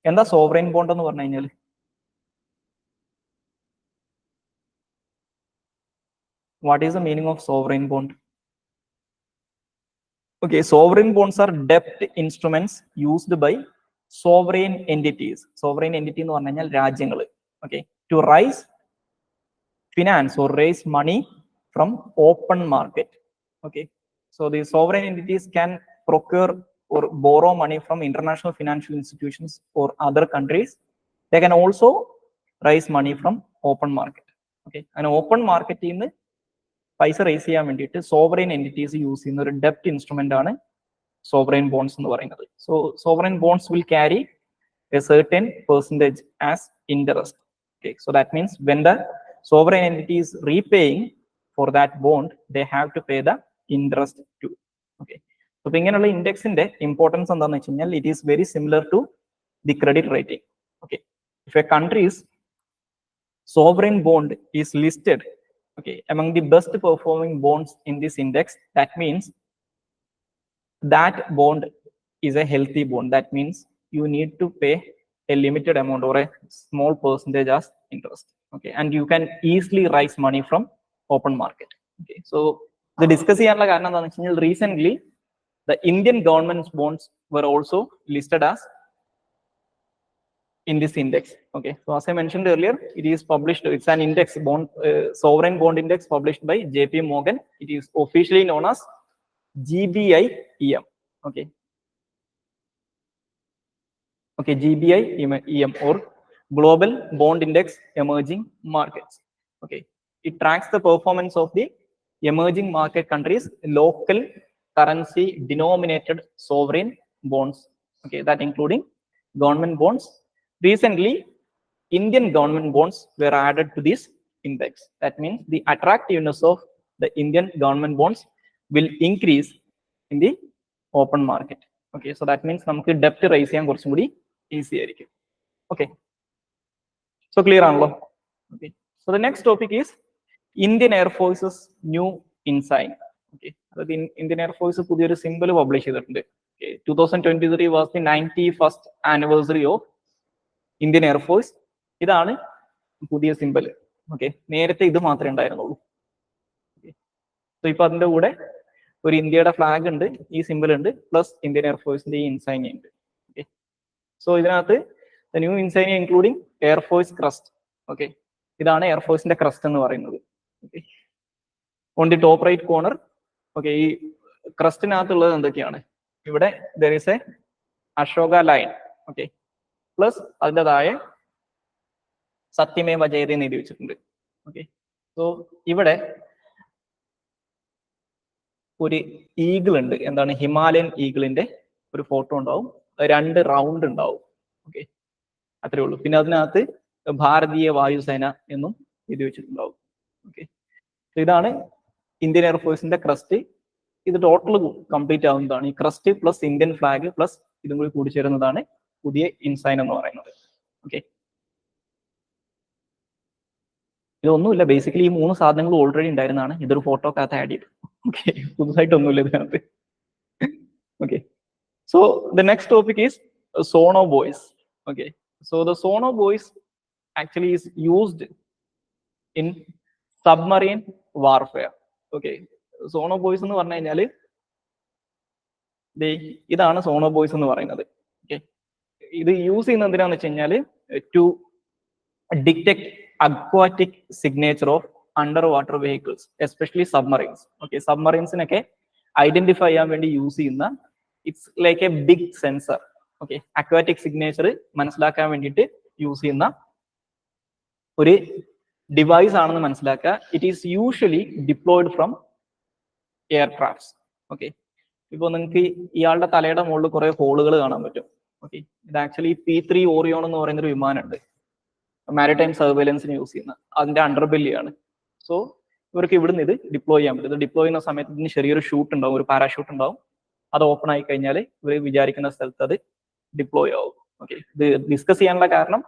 എന്താ sovereign bond എന്ന് പറഞ്ഞു കഴിഞ്ഞാൽ? What is the meaning of sovereign bond? Okay, sovereign bonds are debt instruments used by sovereign entities. Sovereign entity എന്ന് പറഞ്ഞു കഴിഞ്ഞാൽ രാജ്യങ്ങൾ. Okay, to raise finance or raise money from open market. Okay, so the sovereign entities can procure or borrow money from international financial institutions or other countries. They can also raise money from open market. Okay, and open market in the പൈസ raise ചെയ്യാൻ വേണ്ടിയിട്ട് sovereign entities use ചെയ്യുന്ന ഒരു ഡെപ്റ്റ് instrument ആണ് sovereign bonds എന്ന് പറയുന്നത്. So sovereign bonds will carry A certain percentage as interest. Okay, so that means when the sovereign entity is repaying for that bond, they have to pay the interest too. Okay, so ഇങ്ങനെയുള്ള ഇൻഡെക്സിന്റെ importance എന്താണെന്ന് വെച്ച് കഴിഞ്ഞാൽ, it is very similar to the credit rating. Okay, if a country's sovereign bond is listed, okay, among the best performing bonds in this index, that means that bond is a healthy bond. That means you need to pay a limited amount or a small percentage as interest. Okay, and you can easily raise money from open market. Okay, so the discuss ചെയ്യാനുള്ള കാരണം എന്താണെന്ന് വെച്ച് കഴിഞ്ഞാൽ, recently the Indian government's bonds were also listed as in this index. Okay, so as I mentioned earlier, it is published, it's an index bond, sovereign bond index published by JP Morgan. It is officially known as GBI-EM. Okay, okay, GBI-EM or Global Bond Index Emerging Markets. Okay, it tracks the performance of the emerging market countries' local currency denominated sovereign bonds. Okay, that including government bonds. Recently, Indian government bonds were added to this index. That means the attractiveness of the Indian government bonds will increase in the open market. Okay, so that means നമുക്ക് debt raise ചെയ്യാൻ കുറച്ചും കൂടി easy ആയിരിക്കും. Okay, so clear ആണല്ലോ? Okay, so the next topic is Indian Air Force's new ensign. Okay, അതായത് Indian Air Force പുതിയൊരു simple publish ചെയ്തിട്ടുണ്ട്. Okay, 2023 was the 91st anniversary of Indian Air Force. ഇതാണ് പുതിയ സിമ്പിൾ. ഓക്കെ, നേരത്തെ ഇത് മാത്രമേ ഉണ്ടായിരുന്നുള്ളൂ. സോ ഇപ്പൊ അതിന്റെ കൂടെ ഒരു ഇന്ത്യയുടെ ഫ്ലാഗ് ഉണ്ട്, ഈ സിമ്പിൾ ഉണ്ട്, പ്ലസ് ഇന്ത്യൻ എയർഫോഴ്സിന്റെ ഈ ഇൻസൈനിയ ഉണ്ട്. ഓക്കെ, സോ ഇതിനകത്ത് new insignia including air force crest. Okay, ഇതാണ് എയർഫോഴ്സിന്റെ ക്രസ്റ്റ് എന്ന് പറയുന്നത്. Okay, on the top right corner okay, ഈ ക്രസ്റ്റിനകത്തുള്ളത് എന്തൊക്കെയാണ്? ഇവിടെ there is a Ashoka lion, okay, plus അതിൻ്റെ താഴെ സത്യമേവ ജയതേ എന്ന് എഴുതി വെച്ചിട്ടുണ്ട്. ഓക്കെ, സോ ഇവിടെ ഒരു ഈഗിൾ ഉണ്ട്, എന്താണ്, ഹിമാലയൻ ഈഗിളിന്റെ ഒരു ഫോട്ടോ ഉണ്ടാവും, 2 റൗണ്ട് ഉണ്ടാവും. ഓക്കെ, അത്രേ ഉള്ളൂ. പിന്നെ അതിനകത്ത് ഭാരതീയ വായുസേന എന്നും എഴുതി വെച്ചിട്ടുണ്ടാവും. ഓക്കെ, ഇതാണ് ഇന്ത്യൻ എയർഫോഴ്സിന്റെ ക്രസ്റ്റ്. ഇത് ടോട്ടൽ കംപ്ലീറ്റ് ആവുന്നതാണ് ഈ crest plus Indian flag plus ഇതും കൂടി കൂടിച്ചേരുന്നതാണ് പുതിയ ഇൻസൈൻ എന്ന് പറയുന്നത്. ഓക്കെ, ഇതൊന്നുമില്ല, ബേസിക്കലി ഈ 3 സാധനങ്ങൾ ഓൾറെഡി ഉണ്ടായിരുന്നതാണ്. ഇതൊരു ഫോട്ടോക്കകത്ത് ആഡ് ചെയ്തു. ഓക്കെ, പുതുതായിട്ടൊന്നുമില്ല ഇതിനകത്ത്. Okay, so the next topic is sonobuoys. Okay, so the sonobuoys actually is used in submarine warfare. Okay, sonobuoys എന്ന് പറഞ്ഞു കഴിഞ്ഞാൽ ഇതാണ് സോണോ ബോയ്സ് എന്ന് പറയുന്നത്. ഓക്കെ, ഇത് യൂസ് ചെയ്യുന്നത് എന്തിനാന്ന് വെച്ച് കഴിഞ്ഞാൽ to detect aquatic signature of under water vehicles, especially submarines. Okay, സബ്മറീൻസിനൊക്കെ ഐഡന്റിഫൈ ചെയ്യാൻ വേണ്ടി യൂസ് ചെയ്യുന്ന, it's like a big sensor. Okay, aquatic signature മനസ്സിലാക്കാൻ വേണ്ടിയിട്ട് യൂസ് ചെയ്യുന്ന ഒരു ഡിവൈസ് ആണെന്ന് മനസ്സിലാക്കുക. It is usually deployed from aircrafts. Okay, ഇപ്പോൾ നിങ്ങൾക്ക് ഇയാളുടെ തലയുടെ മുകളിൽ കുറെ ഹോളുകൾ കാണാൻ പറ്റും. ഓക്കെ, ഇത് ആക്ച്വലി P3 ഓറിയോൺ എന്ന് പറയുന്ന ഒരു വിമാനമുണ്ട്, മാരിടൈം സർവൈലൻസിന് യൂസ് ചെയ്യുന്ന, അതിന്റെ അണ്ടർബെല്ലിയാണ്. സോ ഇവർക്ക് ഇവിടുന്ന് ഇത് ഡിപ്ലോയ് ചെയ്യാൻ പറ്റും. ഇത് ഡിപ്ലോയ് ചെയ്യുന്ന സമയത്ത് ഇതിന് ചെറിയൊരു ഷൂട്ട് ഉണ്ടാവും, ഒരു പാരാഷൂട്ട് ഉണ്ടാവും. അത് ഓപ്പൺ ആയി കഴിഞ്ഞാൽ ഇവർ വിചാരിക്കുന്ന സ്ഥലത്ത് അത് ഡിപ്ലോയ് ആവും. ഓക്കെ, ഇത് ഡിസ്കസ് ചെയ്യാനുള്ള കാരണം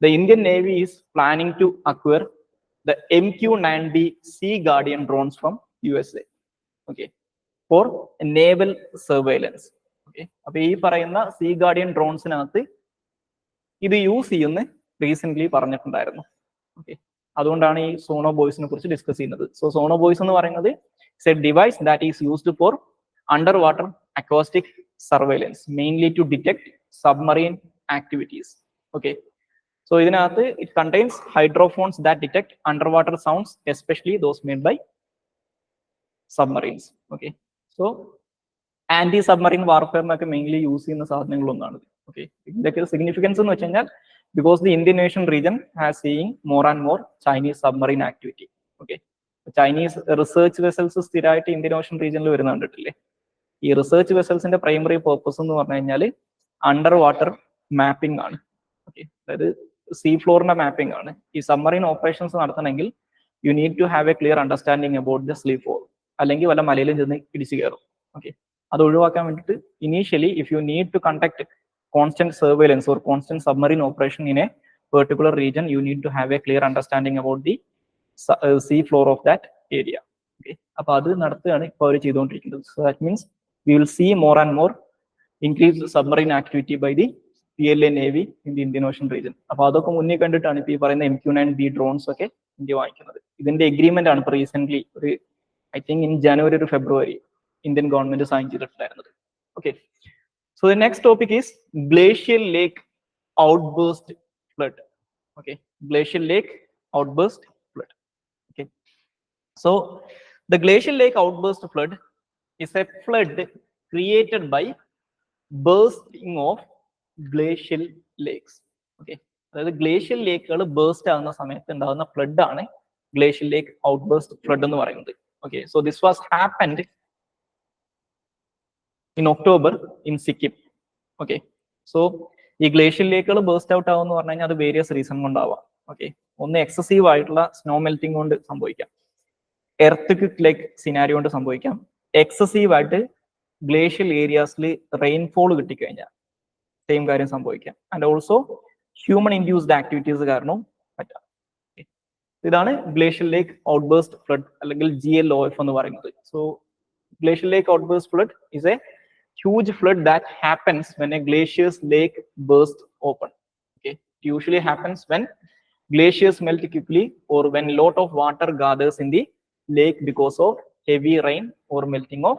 the Indian navy is planning to acquire the MQ-9B Sea Guardian drones from USA. Okay, for naval surveillance. Okay, അപ്പൊ ഈ പറയുന്ന സീ ഗാർഡിയൻ ഡ്രോൺസിനകത്ത് ഇത് യൂസ് ചെയ്യുന്ന റീസെന്റ് പറഞ്ഞിട്ടുണ്ടായിരുന്നു. ഓക്കെ, അതുകൊണ്ടാണ് ഈ സോണോ ബോയ്സിനെ കുറിച്ച് ഡിസ്കസ് ചെയ്യുന്നത്. സോ സോണോ ബോയ്സ് എന്ന് പറയുന്നത് it's a device that is used for under water acoustic surveillance, mainly to detect submarine activities. Okay, so ഇതിനകത്ത് it contains hydrophones that detect under water sounds, especially those made by submarines. Okay, so anti submarine വാർഫെയറിനൊക്കെ mainly use ചെയ്യുന്ന സാധനങ്ങളൊന്നാണ്. Okay, ഇതിന്റെ significance എന്ന് വെച്ച് കഴിഞ്ഞാൽ because the Indian Ocean region has seeing more and more Chinese submarine activity. Okay, Chinese research vessels സ്ഥിരമായിട്ട് Indian Ocean റീജിയനിൽ വരുന്ന കണ്ടിട്ടില്ലേ? ഈ റിസർച്ച് വെസൽസിന്റെ പ്രൈമറി പർപ്പസ് എന്ന് പറഞ്ഞു കഴിഞ്ഞാൽ അണ്ടർ വാട്ടർ മാപ്പിംഗ് ആണ്. ഓക്കെ, അതായത് സീ ഫ്ലോറിന്റെ മാപ്പിംഗ് ആണ്. ഈ സബ്മറീൻ ഓപ്പറേഷൻസ് നടത്തണമെങ്കിൽ you need to have a clear understanding about the sea floor, അല്ലെങ്കിൽ വല്ല മലയിലും ചെന്ന് ഇടിച്ചു കയറും. ഓക്കെ, അത് ഒഴിവാക്കാൻ വേണ്ടിയിട്ട് initially if you need to conduct constant surveillance or constant submarine operation in a particular region, you need to have a clear understanding about the sea floor of that area. Okay, അപ്പോൾ അത് നടത്തുകയാണ് ഇപ്പോൾ അവർ ചെയ്തുകൊണ്ടിരിക്കുന്നത്. So that means we will see more and more increased submarine activity by the PLA Navy in the Indian Ocean region. അപ്പോൾ അതൊക്കെ മുന്നേ കണ്ടിട്ടാണ് ഇപ്പോൾ ഈ പറയുന്ന MQ-9B ഡ്രോൺസ് ഒക്കെ ഇന്ത്യ വാങ്ങിക്കുന്നത്. ഇതിന്റെ എഗ്രിമെന്റ് ആണ് ഇപ്പോൾ റീസെന്റ് ഒരു I think in January or February Indian government sign ചെയ്തിട്ടുണ്ടായിരുന്നത്. Okay, so the next topic is glacial lake outburst flood. Okay, glacial lake outburst flood. Okay, so the glacial lake outburst flood is a flood created by bursting of glacial lakes. Okay, അതായത് glacial ലേക്കുകൾ burst ആകുന്ന സമയത്ത് ഉണ്ടാകുന്ന flood ആണ് glacial ലേക്ക് outburst flood എന്ന് പറയുന്നത്. Okay, so this was happened in October in Sikkim. Okay, so ഈ glacial ലേക്കുകൾ burst out ആവുമെന്ന് പറഞ്ഞു കഴിഞ്ഞാൽ അത് വേരിയസ് റീസൺ കൊണ്ടാവാം. ഓക്കെ, ഒന്ന് എക്സസീവ് ആയിട്ടുള്ള സ്നോ മെൽറ്റിംഗ് കൊണ്ട് സംഭവിക്കാം, എർത്ത് ലൈക്ക് സിനാരി കൊണ്ട് സംഭവിക്കാം, എക്സസീവ് ആയിട്ട് ഗ്ലേഷ്യൽ ഏരിയാസിൽ റെയിൻഫോൾ കിട്ടിക്കഴിഞ്ഞാൽ സെയിം കാര്യം സംഭവിക്കാം, and also human induced activities കാരണവും പറ്റാം. ഇതാണ് ഗ്ലേഷ്യൽ ലേക്ക് ഔട്ട്ബേസ്റ്റ് ഫ്ലഡ് അല്ലെങ്കിൽ GLOF എന്ന് പറയുന്നത്. So glacial lake outburst flood is A huge flood that happens when a glacier's lake bursts open. Okay, it usually happens when glaciers melt quickly or when lot of water gathers in the lake because of heavy rain or melting of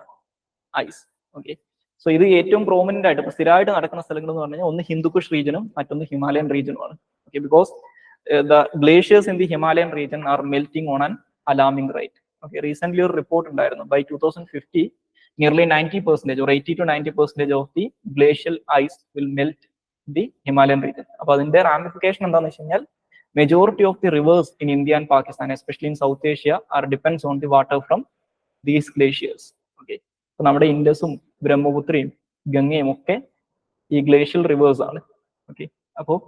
ice. Okay, so ഇത് ഏറ്റവും prominent ആയിട്ട് സ്ഥിരമായിട്ട് നടക്കുന്ന സ്ഥലങ്ങൾ എന്ന് പറഞ്ഞാൽ ഒന്ന് ഹിന്ദുക്കുഷ് റീജിയനും മറ്റൊന്ന് Himalayan റീജിയനുമാണ്. Okay, because the glaciers in the Himalayan region are melting on an alarming rate. Okay, recently a report by 2050, nearly 90% or 80 to 90% of the glacial ice will melt the Himalayan region. About their ramification majority of the rivers in India and Pakistan, especially in South Asia, are depends on the water from these glaciers. Okay, so നമ്മുടെ ഇൻഡസും ബ്രഹ്മപുത്രയും ഗംഗയും ഒക്കെ ഈ glacial reverse ആണ്. Okay, അപ്പോൾ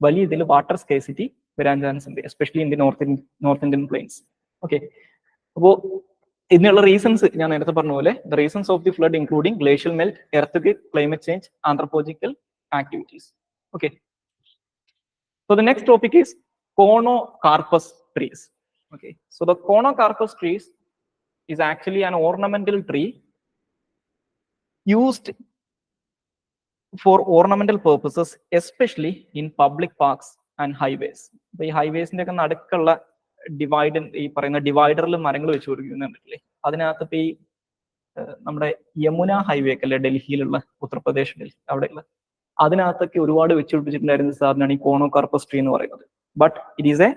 വലിയ ഇതിൽ water scarcity വരാൻ chance ഉണ്ട്, especially in the north Indian planes. Okay, അപ്പോൾ ഇതിനുള്ള റീസൺസ് ഞാൻ നേരത്തെ പറഞ്ഞ പോലെ the reasons of the flood including glacial melt, earth climate change, anthropological activities. Okay, so the next topic is Conocarpus trees. Okay, so the Conocarpus trees is actually an ornamental tree used for ornamental purposes, especially in public parks and highways. The highways in the നടക്കുള്ള divide, ഈ പറയുന്ന ഡിവൈഡറിൽ മരങ്ങൾ വെച്ച് കൊടുക്കുന്നുണ്ടല്ലേ, അതിനകത്ത് ഇപ്പൊ ഈ നമ്മുടെ Yamuna highway ഒക്കെ അല്ലേ ഡൽഹിയിലുള്ള, ഉത്തർപ്രദേശ് ഡൽഹി അവിടെയുള്ള, അതിനകത്തൊക്കെ ഒരുപാട് വെച്ചുപിടിപ്പിച്ചിട്ടുണ്ടായിരുന്ന സാധനമാണ് ഈ കോണോകാർപ്പസ് ട്രീ എന്ന് പറയുന്നത്. But it is A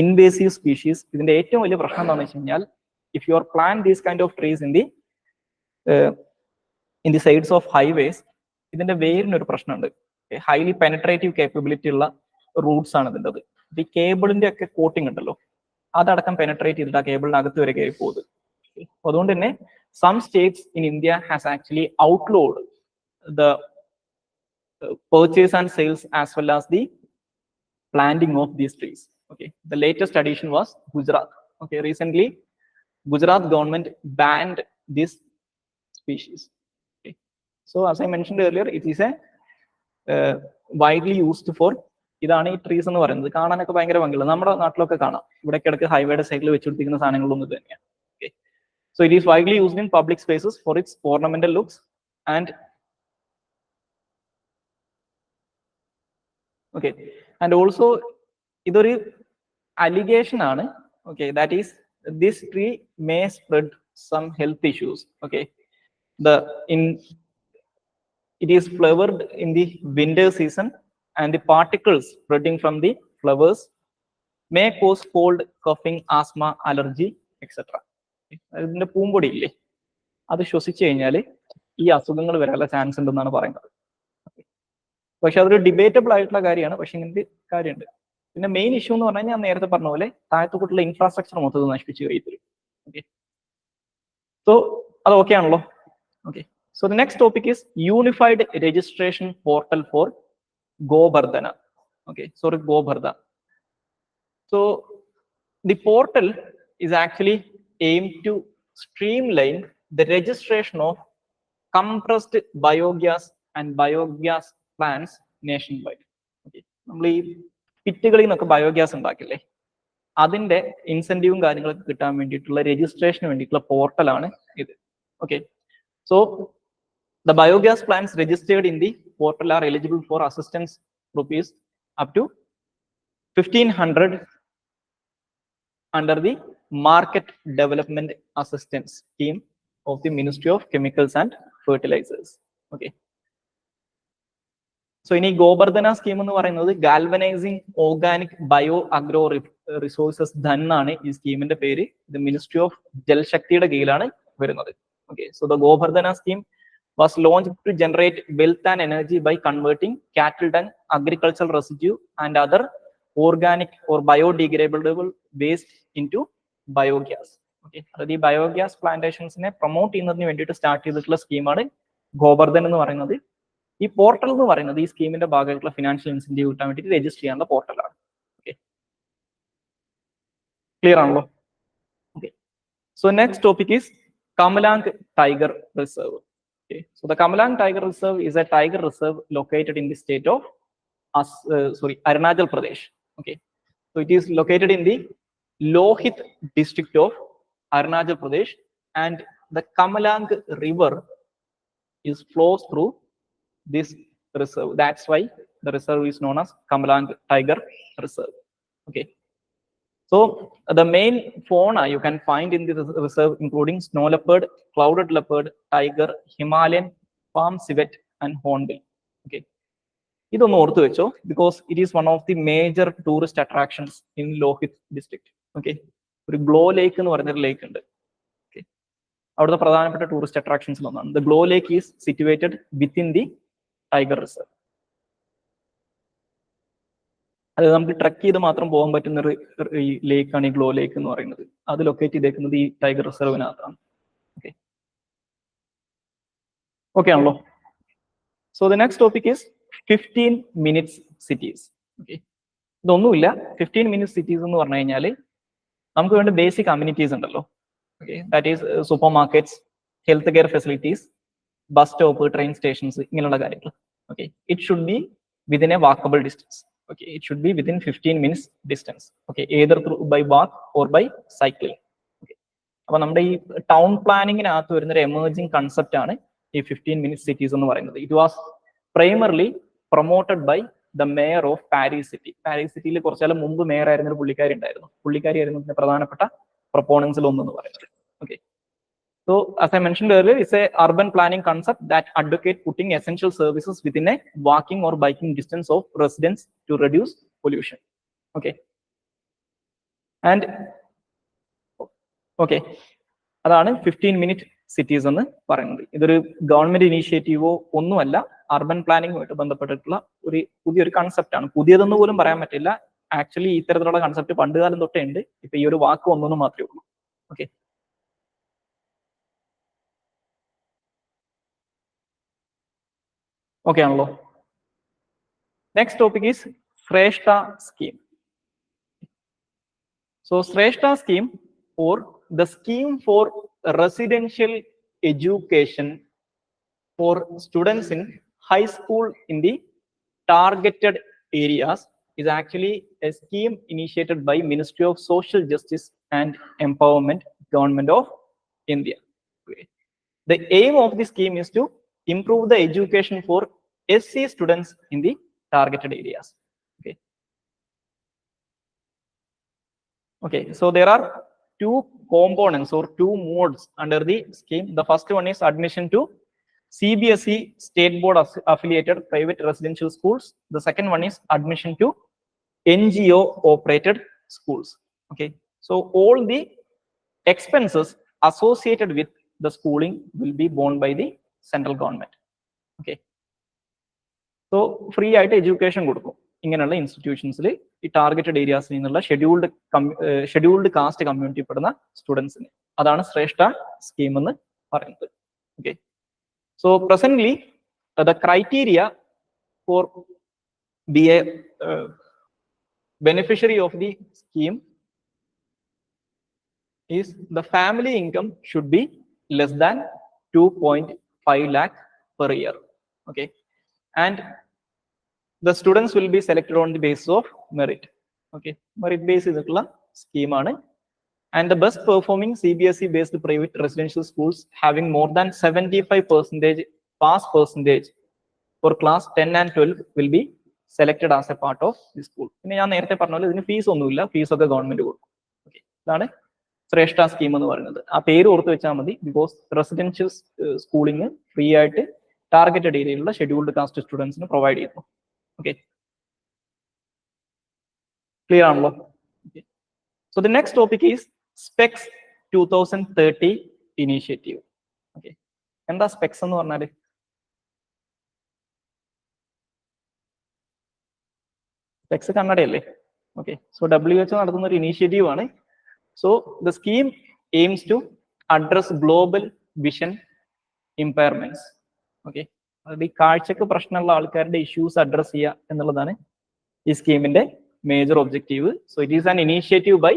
invasive species. ഇതിന്റെ ഏറ്റവും വലിയ പ്രശ്നം എന്താണെന്ന് വെച്ച് കഴിഞ്ഞാൽ, if you are plant these kind of trees in the sides of highways, ഇതിന്റെ വേരിനൊരു പ്രശ്നമുണ്ട്. ഹൈലി പെനട്രേറ്റീവ് കേപ്പബിലിറ്റി ഉള്ള റൂട്ട്സ് ആണ് ഇതിൻ്റെത്. ഈ കേബിളിന്റെ ഒക്കെ കോട്ടിംഗ് ഉണ്ടല്ലോ, അതടക്കം പെനട്രേറ്റ് ചെയ്തിട്ട് ആ കേബിളിനകത്ത് വരെ കയറി പോകുന്നത്. അതുകൊണ്ട് തന്നെ some states in India has actually outlawed the purchase and sales as well as the planting of these trees. Okay, the latest addition was Gujarat. Okay, recently Gujarat government banned this species. Okay, so as I mentioned earlier, it is a widely used for, ഇതാണ് ഈ trees എന്ന് പറയുന്നത്. കാണാനൊക്കെ ഭയങ്കര ഭംഗിയുള്ള, നമ്മുടെ നാട്ടിലൊക്കെ കാണാം, ഇവിടെ കിടക്ക് ഹൈവേയുടെ സൈഡിൽ വെച്ചുപിടിപ്പിക്കുന്ന സാധനങ്ങളൊന്നും തന്നെയാണ്. Okay, so it is widely used in public spaces for its ornamental looks and okay, and also idoru allegation aanu. Okay, that is this tree may spread some health issues. Okay, it is flowered in the winter season and the particles spreading from the flowers may cause cold, coughing, asthma, allergy, etc. ഇതിന്റെ പൂമ്പൊടി ഇല്ലേ, അത് ശ്വസിച്ചു കഴിഞ്ഞാൽ ഈ അസുഖങ്ങൾ വരാനുള്ള chance ഉണ്ടെന്നാണ് പറയുന്നത്. പക്ഷെ അതൊരു ഡിബേറ്റബിൾ ആയിട്ടുള്ള കാര്യമാണ്. പക്ഷെ ഇങ്ങനത്തെ കാര്യമുണ്ട്. പിന്നെ മെയിൻ ഇഷ്യൂ എന്ന് പറഞ്ഞാൽ ഞാൻ നേരത്തെ പറഞ്ഞ പോലെ താഴത്തുകൂട്ടുള്ള ഇൻഫ്രാസ്ട്രക്ചർ മൊത്തത്തിൽ നശിപ്പിച്ച് കഴിയും. ഓക്കെ, സോ അത് ഓക്കെ ആണല്ലോ. Okay, so the next topic is unified registration portal for Gobardhana. Okay, sorry, Gobardha. So the portal is actually aimed to streamline the registration of compressed biogas and biogas plants nationwide. Okay, നമ്മൾ ഈ പിറ്റുകളിൽ നിന്നൊക്കെ biogas ഉണ്ടാക്കില്ലേ, അതിന്റെ ഇൻസെന്റീവും കാര്യങ്ങളൊക്കെ കിട്ടാൻ വേണ്ടിയിട്ടുള്ള registration വേണ്ടിയിട്ടുള്ള പോർട്ടലാണ് ഇത്. Okay, so the biogas plants registered in the portal are eligible for assistance rupees up to 1,500 under the Market Development Assistance Scheme of the Ministry of Chemicals and Fertilizers. Okay, so in Gobardhana scheme എന്ന് പറയുന്നത് galvanising organic bio agro resources Dhan ആണ് ഈ സ്കീമിന്റെ പേര്. ഇത് ministry of ജൽശക്തിയുടെ കീഴിലാണ് വരുന്നത്. Okay, so the Gobardhana scheme was launched to generate wealth and energy by converting cattle dung, agricultural residue and other organic or biodegradable waste into biogas. Okay, അതായത് ഈ biogas പ്ലാന്റേഷൻസിനെ promote ചെയ്യുന്നതിന് വേണ്ടിയിട്ട് start ചെയ്തിട്ടുള്ള സ്കീമാണ് ഗോബർധൻ എന്ന് പറയുന്നത്. ഈ പോർട്ടൽ എന്ന് പറയുന്നത് ഈ സ്കീമിന്റെ ഭാഗമായിട്ടുള്ള ഫിനാൻഷ്യൽ ഇൻസെന്റീവ് കിട്ടാൻ വേണ്ടിയിട്ട് രജിസ്റ്റർ ചെയ്യാനുള്ള പോർട്ടലാണ്. ഓക്കെ, ക്ലിയർ ആണല്ലോ. Okay, so next topic is Kamlang tiger reserve. Okay, so the Kamalang Tiger Reserve is a tiger reserve located in the state of Arunachal Pradesh. Okay, so it is located in the Lohit district of Arunachal Pradesh, and the Kamalang River flows through this reserve. That's why the reserve is known as Kamalang Tiger Reserve. Okay, so the main fauna you can find in the reserve including snow leopard, clouded leopard, tiger, Himalayan palm civet and hornbill. Okay, ഇതൊന്ന് ഓർത്തു വെച്ചോ, because it is one of the major tourist attractions in Lohit district. Okay, ഒരു glow ലേക്ക് എന്ന് പറയുന്നൊരു ലേക്ക് ഉണ്ട്. Okay, അവിടുത്തെ പ്രധാനപ്പെട്ട tourist അട്രാക്ഷൻസിൽ ഒന്നാണ്. The glow lake is situated within the tiger reserve. അത് നമുക്ക് ട്രക്ക് ചെയ്ത് മാത്രം പോകാൻ പറ്റുന്ന ഒരു ലേക്കാണ് ഈ ഗ്ലോ ലേക്ക് എന്ന് പറയുന്നത്. അത് ലൊക്കേറ്റ് ചെയ്തേക്കുന്നത് ഈ ടൈഗർ റിസർവിനകത്താണ്. ഓക്കെ, ഓക്കെ ആണല്ലോ. So the next topic is 15 minutes cities. Okay, ഇതൊന്നുമില്ല. 15 minutes cities എന്ന് പറഞ്ഞു കഴിഞ്ഞാൽ നമുക്ക് വേണ്ട ബേസിക് അമ്യൂണിറ്റീസ് ഉണ്ടല്ലോ. Okay, that is super markets, health care facilities, bus stop, train stations, ഇങ്ങനെയുള്ള കാര്യങ്ങൾ. Okay, it should be within a walkable distance. Okay, it should be within 15 minutes distance. Okay, either through by walk or by cycling. Okay, അപ്പൊ നമ്മുടെ ഈ town പ്ലാനിങ്ങിനകത്ത് വരുന്ന ഒരു emerging concept ആണ് ഈ 15 minutes cities എന്ന് പറയുന്നത്. It was primarily promoted by the mayor of Paris city. Paris സിറ്റിയിൽ കുറച്ചാലും മുമ്പ് മേയർ ആയിരുന്ന ഒരു പുള്ളിക്കാരി ഉണ്ടായിരുന്നു. പുള്ളിക്കാരിയായിരുന്നു ഇതിന്റെ പ്രധാനപ്പെട്ട പ്രൊപ്പോണൻസിൽ ഒന്നെന്ന് പറയുന്നത്. Okay, so as I mentioned earlier, it's a urban planning concept that advocate putting essential services within a walking or biking distance of residents to reduce pollution. Okay, and okay, അതാണ് 15-minute cities എന്ന് പറയുന്നത്. ഇതൊരു government ഇനീഷ്യേറ്റീവോ ഒന്നുമല്ല, urban പ്ലാനിങ്ങുമായിട്ട് ബന്ധപ്പെട്ടിട്ടുള്ള ഒരു പുതിയൊരു concept ആണ്. പുതിയതെന്ന് പോലും പറയാൻ പറ്റില്ല. ആക്ച്വലി ഇത്തരത്തിലുള്ള കൺസെപ്റ്റ് പണ്ടുകാലം തൊട്ടേ ഉണ്ട്. ഇപ്പൊ ഈ ഒരു വാക്ക് ഒന്നെന്ന് മാത്രമേ ഉള്ളൂ. ഓക്കെ, ഓക്കെ ആണല്ലോ. Next topic is Shreshtha scheme. So Shreshtha scheme or the scheme for residential education for students in high school in the targeted areas is actually a scheme initiated by Ministry of Social Justice and Empowerment, Government of India. The aim of the scheme is to improve the education for SC students in the targeted areas. Okay, so there are two components or two modes under the scheme. The first one is admission to CBSE state board affiliated private residential schools. The second one is admission to NGO operated schools. Okay, so all the expenses associated with the schooling will be borne by the central government. Okay, so free ആയിട്ട് education കൊടുക്കും ഇങ്ങനെയുള്ള ഇൻസ്റ്റിറ്റ്യൂഷൻസിൽ ഈ targeted ഏരിയാസിൽ നിന്നുള്ള scheduled caste community പെടുന്ന സ്റ്റുഡൻസിന്. അതാണ് ശ്രേഷ്ഠ scheme എന്ന് പറയുന്നത്. Okay, so presently the criteria four B A beneficiary of the scheme is the family income should be less than 2.5 lakh per year. Okay, and the students will be selected on the basis of merit. Okay, merit based is a scheme on it. And the best performing CBSE based private residential schools having more than 75% pass percentage for class 10 and 12 will be selected as a part of the school. ഇനി ഞാൻ നേരത്തെ പറഞ്ഞ പോലെ ഇതിന് fees ഒന്നുമില്ല, fees ഒക്കെ government കൊടുക്കും. Okay, ഇതാണ് ശ്രേഷ്ഠ സ്കീം എന്ന് പറയുന്നത്. ആ പേര് ഓർത്ത് വെച്ചാൽ മതി. ബിക്കോസ് റെസിഡൻഷ്യൽ സ്കൂളിംഗ് ഫ്രീ ആയിട്ട് ടാർഗറ്റഡ് ഏരിയയിലുള്ള ഷെഡ്യൂൾഡ് കാസ്റ്റ് സ്റ്റുഡൻസിന് പ്രൊവൈഡ് ചെയ്യുന്നു. ഓക്കെ, ക്ലിയർ ആണല്ലോ. So the next topic is SPECS 2030 initiative. Okay, എന്താ സ്പെക്സ് എന്ന് പറഞ്ഞാല്? സ്പെക്സ് കണ്ണടയല്ലേ? ഓക്കെ, സോ WHO നടത്തുന്ന ഒരു ഇനീഷ്യേറ്റീവ് ആണ്. So the scheme aims to address global vision impairments. Okay, അതായത് ഈ കാഴ്ചക്ക് പ്രശ്നമുള്ള ആൾക്കാരുടെ ഇഷ്യൂസ് അഡ്രസ് ചെയ്യുക എന്നുള്ളതാണ് ഈ സ്കീമിന്റെ major objective. So it is an initiative by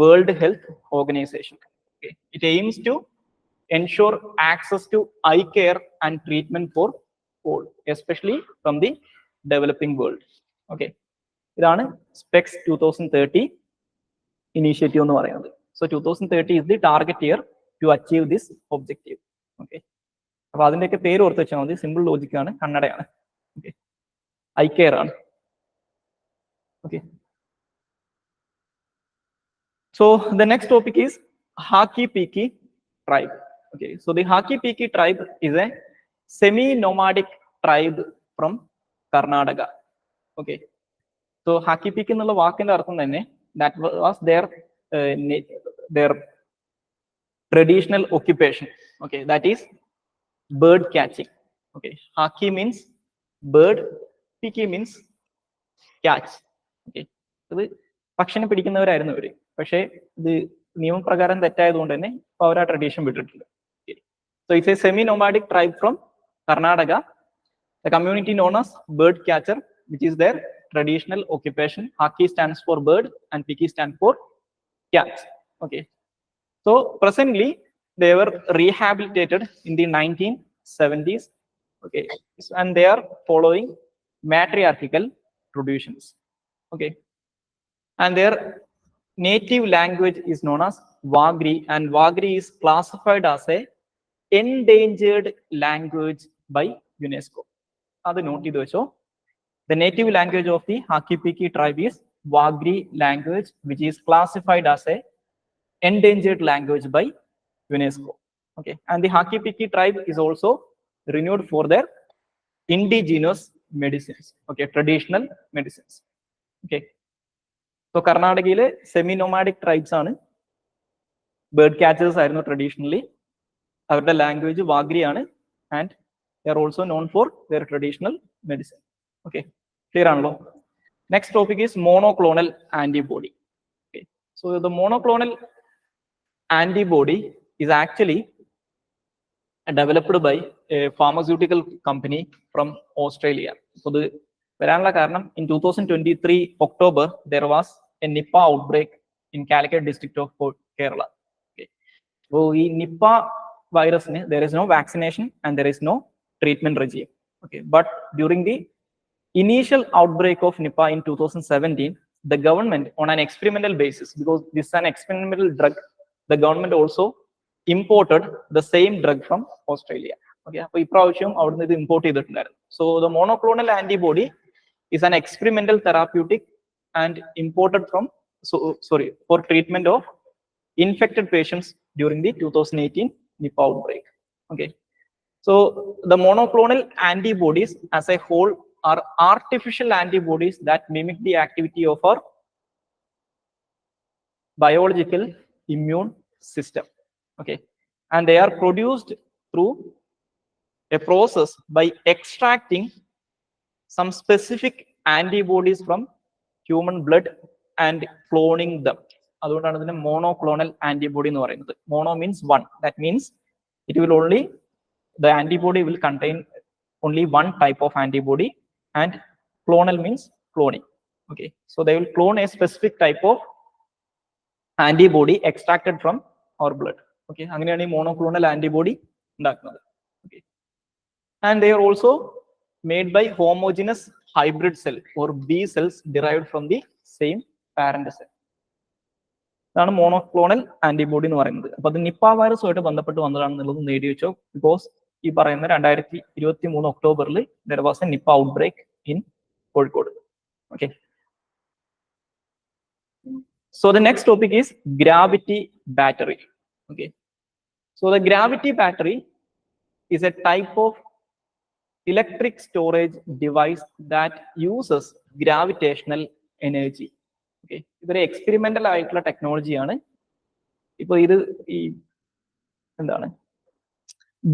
world health organisation. Okay, it aims to ensure access to eye care and treatment for all, especially from the developing world. Okay, ഇതാണ് specs 2030 initiative എന്ന് പറയുന്നത്. So 2030 is the target year to achieve this objective. Okay, അപ്പൊ അതിന്റെയൊക്കെ പേര് ഓർത്ത് വെച്ചാൽ മതി. Simple logic ആണ്, കണ്ണടയാണ്. ഓക്കെ, ഐ കെയർ ആണ്. Okay, so the next topic is Haki Piki tribe. Okay, so the Haki Piki tribe is a semi-nomadic tribe from Karnataka. Okay, so Haki Piki എന്നുള്ള വാക്കിന്റെ അർത്ഥം തന്നെ that was their their traditional occupation. Okay, that is bird catching. Okay, haki means bird, piki means catch. Okay, ഇത് പക്ഷിനെ പിടിക്കുന്നവരായിരുന്നു ഇവര്. പക്ഷേ ഇത് നിയമപ്രകാരം തെറ്റായതുകൊണ്ട് തന്നെ അവർ ആ ട്രഡീഷൻ വിട്ടിട്ടുണ്ട്. So it's a semi-nomadic tribe from Karnataka. The community known as bird catcher, which is their traditional occupation. Haki stands for bird and piki stands for cat. Okay. So presently they were rehabilitated in the 1970s. Okay. And they are following matriarchal traditions. Okay. And their native language is known as Wagri, and Wagri is classified as a endangered language by UNESCO. That's note. The native language of the Haki-Piki tribe is Wagri language, which is classified as a endangered language by UNESCO. Okay, and the Haki-Piki tribe is also renowned for their indigenous medicines. Okay, traditional medicines. Okay, so Karnataka semi-nomadic tribes are bird catchers are traditionally. Our language Wagri ആണ്, and they are also known for their traditional medicine. Okay, clear ആണല്ലോ. Next topic is monoclonal antibody. Okay, so the monoclonal antibody is actually developed by a pharmaceutical company from Australia. So the varanulla karanam in 2023 October there was a Nipah outbreak in Calicut district of Kerala. Okay, so in Nipah virus, there is no vaccination and there is no treatment regime. Okay, but during the initial outbreak of Nipah in 2017, the government, on an experimental basis, because this is an experimental drug, the government also imported the same drug from Australia. Okay, so the monoclonal antibody is an experimental therapeutic and imported from for treatment of infected patients during the 2018 Nipah outbreak. Okay, so the monoclonal antibodies as a whole are artificial antibodies that mimic the activity of our biological immune system. Okay, and they are produced through a process by extracting some specific antibodies from human blood and cloning them. അതുകൊണ്ടാണ് ഇതിനെ monoclonal antibody എന്ന് പറയുന്നത്. Mono means one. That means it will only, the antibody will contain only one type of antibody, and clonal means cloning. Okay, so they will clone a specific type of antibody extracted from our blood. Okay, അങ്ങനെയാണ് ഈ monoclonal antibody ഉണ്ടാക്കുന്നത്. Okay, and they are also made by homogeneous hybrid cell or B cells derived from the same parent cell. ഇതാണ് monoclonal antibody എന്ന് പറയുന്നത്. അപ്പൊ അത് Nipah വൈറസുമായിട്ട് ബന്ധപ്പെട്ട് വന്നതാണെന്നുള്ളത് നേടി വെച്ചോ, ബിക്കോസ് ഈ പറയുന്ന 2023 ഒക്ടോബറിൽ there was a Nipah outbreak in Kozhikode. Okay, so the next topic is gravity battery. Okay, so the gravity battery is a type of electric storage device that uses gravitational energy. Okay, ഇതൊരു experimental ആയിട്ടുള്ള ടെക്നോളജിയാണ്. ഇപ്പൊ ഇത് ഈ എന്താണ്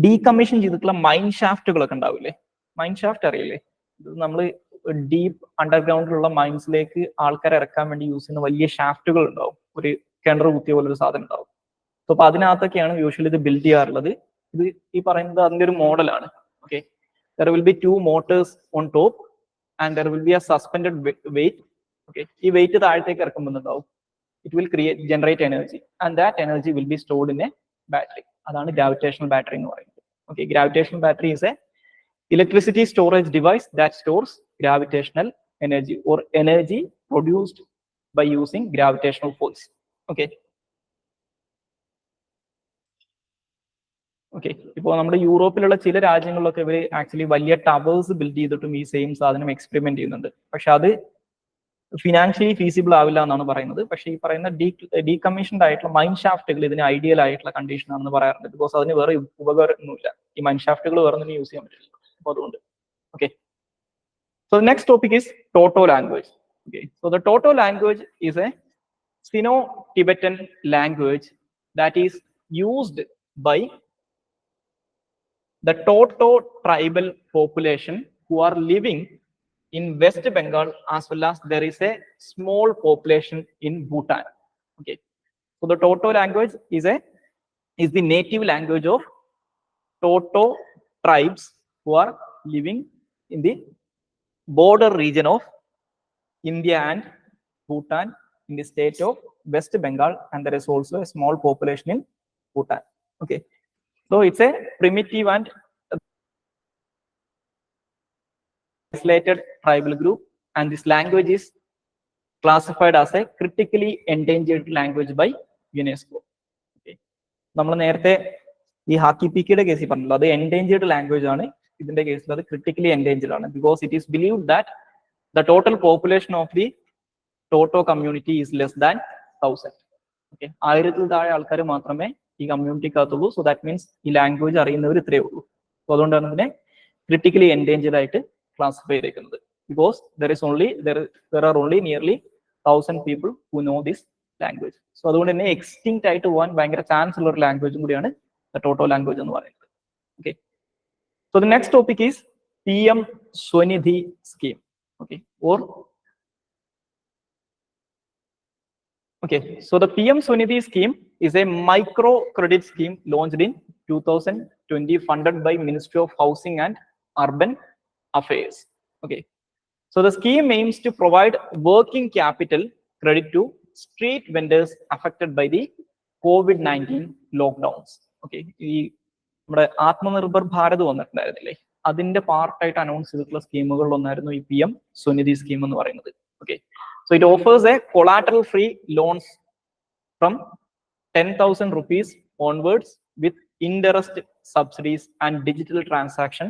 decommission ചെയ്തിട്ടുള്ള mine ഷാഫ്റ്റുകളൊക്കെ ഉണ്ടാവില്ലേ, mine shaft അറിയില്ലേ, ഇത് നമ്മൾ ഡീപ്പ് അണ്ടർഗ്രൗണ്ടിലുള്ള മൈൻസിലേക്ക് ആൾക്കാരെ ഇറക്കാൻ വേണ്ടി യൂസ് ചെയ്യുന്ന വലിയ ഷാഫ്റ്റുകൾ ഉണ്ടാവും, ഒരു കിണർ കുത്തിയ പോലെ ഒരു സാധനം ഉണ്ടാവും. സോ അപ്പൊ അതിനകത്തൊക്കെയാണ് യൂഷ്വലി ഇത് ബിൽഡ് ചെയ്യാറുള്ളത്. ഇത് ഈ പറയുന്നത് അതിന്റെ ഒരു മോഡലാണ്. Okay, there will be two motors on top and there will be a suspended weight. Okay, ഈ വെയിറ്റ് താഴത്തേക്ക് ഇറക്കുമ്പോണ്ടാവും, it will generate energy and that energy will be stored in a battery. അതാണ് gravitational battery എന്ന് പറയുന്നത്. Okay, gravitational battery is a electricity storage device that stores gravitational energy or energy produced by using gravitational force. Okay, okay, ഇപ്പോൾ നമ്മുടെ യൂറോപ്പിലുള്ള ചില രാജ്യങ്ങളിലൊക്കെ ഇവർ actually വലിയ towers build ചെയ്തിട്ടും ഈ സെയിം സാധനം എക്സ്പെരിമെന്റ് ചെയ്യുന്നുണ്ട്. പക്ഷെ അത് ഫിനാൻഷ്യലി ഫീസിബിൾ ആവില്ല എന്നാണ് പറയുന്നത്. പക്ഷേ ഈ പറയുന്ന ഡീകമ്മീഷൻഡ് ആയിട്ടുള്ള മൈൻ ഷാഫ്റ്റുകൾ ഇതിന് ഐഡിയൽ ആയിട്ടുള്ള കണ്ടീഷൻ ആണെന്ന് പറയാറുണ്ട്. ബിക്കോസ് അതിന് വേറെ ഉപകാരമൊന്നുമില്ല, ഈ മൈൻ ഷാഫ്റ്റുകൾ വേറെ ഒന്നും യൂസ് ചെയ്യാൻ പറ്റില്ല. അപ്പോൾ അതുകൊണ്ട് okay, so next topic is Toto language. Okay, so the Toto language is A Sino-Tibetan language that is used by the Toto tribal population who are living in West Bengal, as well as there is a small population in Bhutan. Okay, so the Toto language is the native language of Toto tribes who are living in the border region of India and Bhutan in the state of West Bengal, and there is also a small population in Bhutan. Okay, so it's a primitive and isolated tribal group, and this language is classified as a critically endangered language by UNESCO. Okay, നമ്മൾ നേരത്തെ ഈ ഹാക്കി പീക്കിയുടെ കേസിൽ പറഞ്ഞല്ലോ, അത് endangered language ആണ്. ഇതിന്റെ കേസിൽ അത് ക്രിട്ടിക്കലി എൻഡേഞ്ചേർഡ് ആണ്, because it is believed that the total population of the Toto community is less than 1000. Okay, 1000 താഴെ ആൾക്കാർ മാത്രമേ ഈ കമ്മ്യൂണിറ്റിക്കകത്തുള്ളൂ. സോ ദാറ്റ് മീൻസ് ഈ ലാംഗ്വേജ് അറിയുന്നവർ ഇത്രയേ ഉള്ളൂ. സോ അതുകൊണ്ടാണ് ഇതിനെ ക്രിട്ടിക്കലി എൻഡേഞ്ചേർഡ് ആയിട്ട് ക്ലാസിഫൈ ചെയ്തേക്കുന്നത്, because there are only nearly 1000 people who know this language. So അതുകൊണ്ട് തന്നെ എക്സ്റ്റിങ്ക്റ്റ് ആയിട്ട് പോകാൻ ഭയങ്കര ചാൻസ് ഉള്ള ഒരു ലാംഗ്വേജും കൂടിയാണ് ടോട്ടോ ലാംഗ്വേജ് എന്ന് പറയുന്നത്. Okay, so the next topic is PM Swanidhi scheme. Okay, so the PM Swanidhi scheme is a micro credit scheme launched in 2020, funded by Ministry of Housing and Urban Affairs. Okay, so the scheme aims to provide working capital credit to street vendors affected by the COVID-19 lockdowns. Okay, ഈ നമ്മുടെ ആത്മനിർഭർ ഭാരത് വന്നിട്ടുണ്ടായിരുന്നില്ലേ, അതിന്റെ പാർട്ടായിട്ട് announce ചെയ്തിട്ടുള്ള സ്കീമുകളിൽ ഒന്നായിരുന്നു ഈ PM Swanidhi scheme എന്ന് പറയുന്നത്. Okay, so it offers a collateral free loans from 10,000 rupees onwards with interest subsidies and digital transaction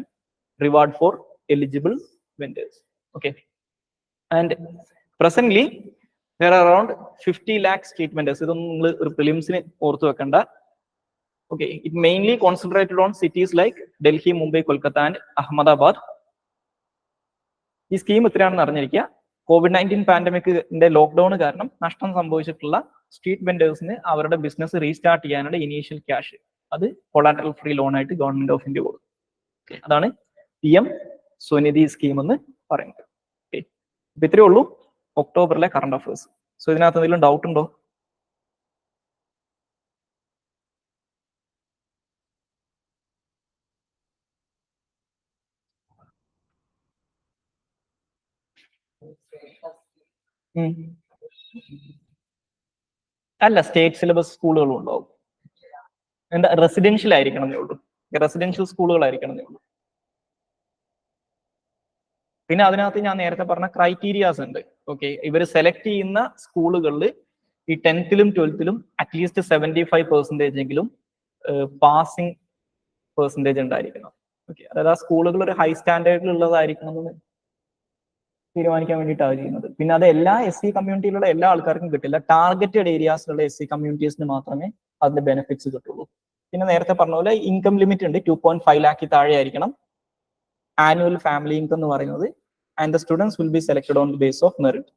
reward for eligible vendors. Okay, and presently there are around 50 lakh street vendors. ഇതൊന്നും നിങ്ങൾ ഒരു പ്രിലിംസിന് ഓർത്തു വെക്കണ്ട. Okay, it mainly concentrated on cities like Delhi, Mumbai, Kolkata and Ahmedabad. ഈ scheme എത്രയാണെന്ന് അറിഞ്ഞിരിക്കുക. COVID-19 പാൻഡമിക്കിന്റെ lockdown കാരണം നഷ്ടം സംഭവിച്ചിട്ടുള്ള സ്ട്രീറ്റ് വെൻഡേഴ്സിന് അവരുടെ ബിസിനസ് റീസ്റ്റാർട്ട് ചെയ്യാനുള്ള ഇനീഷ്യൽ ക്യാഷ് അത് കൊളാറ്ററൽ ഫ്രീ ലോൺ ആയിട്ട് ഗവൺമെന്റ് ഓഫ് ഇന്ത്യ കൊടുക്കും. അതാണ് PM Swanidhi സ്കീം എന്ന് പറയുന്നത്. ഓക്കെ, അപ്പൊ ഇത്രയേ ഉള്ളൂ ഒക്ടോബറിലെ കറണ്ട് അഫയേഴ്സ്. സോ ഇതിനകത്ത് എന്തെങ്കിലും ഡൗട്ട് ഉണ്ടോ? അല്ല, സ്റ്റേറ്റ് സിലബസ് സ്കൂളുകളും ഉണ്ടാവും. എന്താ റെസിഡൻഷ്യൽ ആയിരിക്കണമെന്നേ ഉള്ളൂ, റെസിഡൻഷ്യൽ സ്കൂളുകളായിരിക്കണമെന്നേ ഉള്ളൂ. പിന്നെ അതിനകത്ത് ഞാൻ നേരത്തെ പറഞ്ഞ ക്രൈറ്റീരിയാസ് ഉണ്ട്. ഓക്കെ, ഇവർ സെലക്ട് ചെയ്യുന്ന സ്കൂളുകളിൽ ഈ 10th-ലും 12th-ലും അറ്റ്ലീസ്റ്റ് 75% എങ്കിലും പാസിംഗ് പെർസെൻറ്റേജ് ഉണ്ടായിരിക്കണം. ഓക്കെ, അതായത് ആ സ്കൂളുകൾ ഒരു ഹൈ സ്റ്റാൻഡേർഡിൽ ഉള്ളതായിരിക്കണം എന്ന് തീരുമാനിക്കാൻ വേണ്ടിയിട്ടാണ് ചെയ്യുന്നത്. പിന്നെ അത് എല്ലാ SC കമ്മ്യൂണിറ്റിയിലുള്ള എല്ലാ ആൾക്കാർക്കും കിട്ടില്ല. ടാർഗറ്റഡ് ഏരിയാസിലുള്ള SC കമ്മ്യൂണിറ്റീസിന് മാത്രമേ അതിന്റെ ബെനിഫിറ്റ്സ് കിട്ടുള്ളൂ. പിന്നെ നേരത്തെ പറഞ്ഞ പോലെ ഇൻകം ലിമിറ്റ് ഉണ്ട്, 2.5 lakh താഴെ ആയിരിക്കണം ആനുവൽ ഫാമിലി ഇൻകം എന്ന് പറയുന്നത്. And the students will be selected on the base of merit.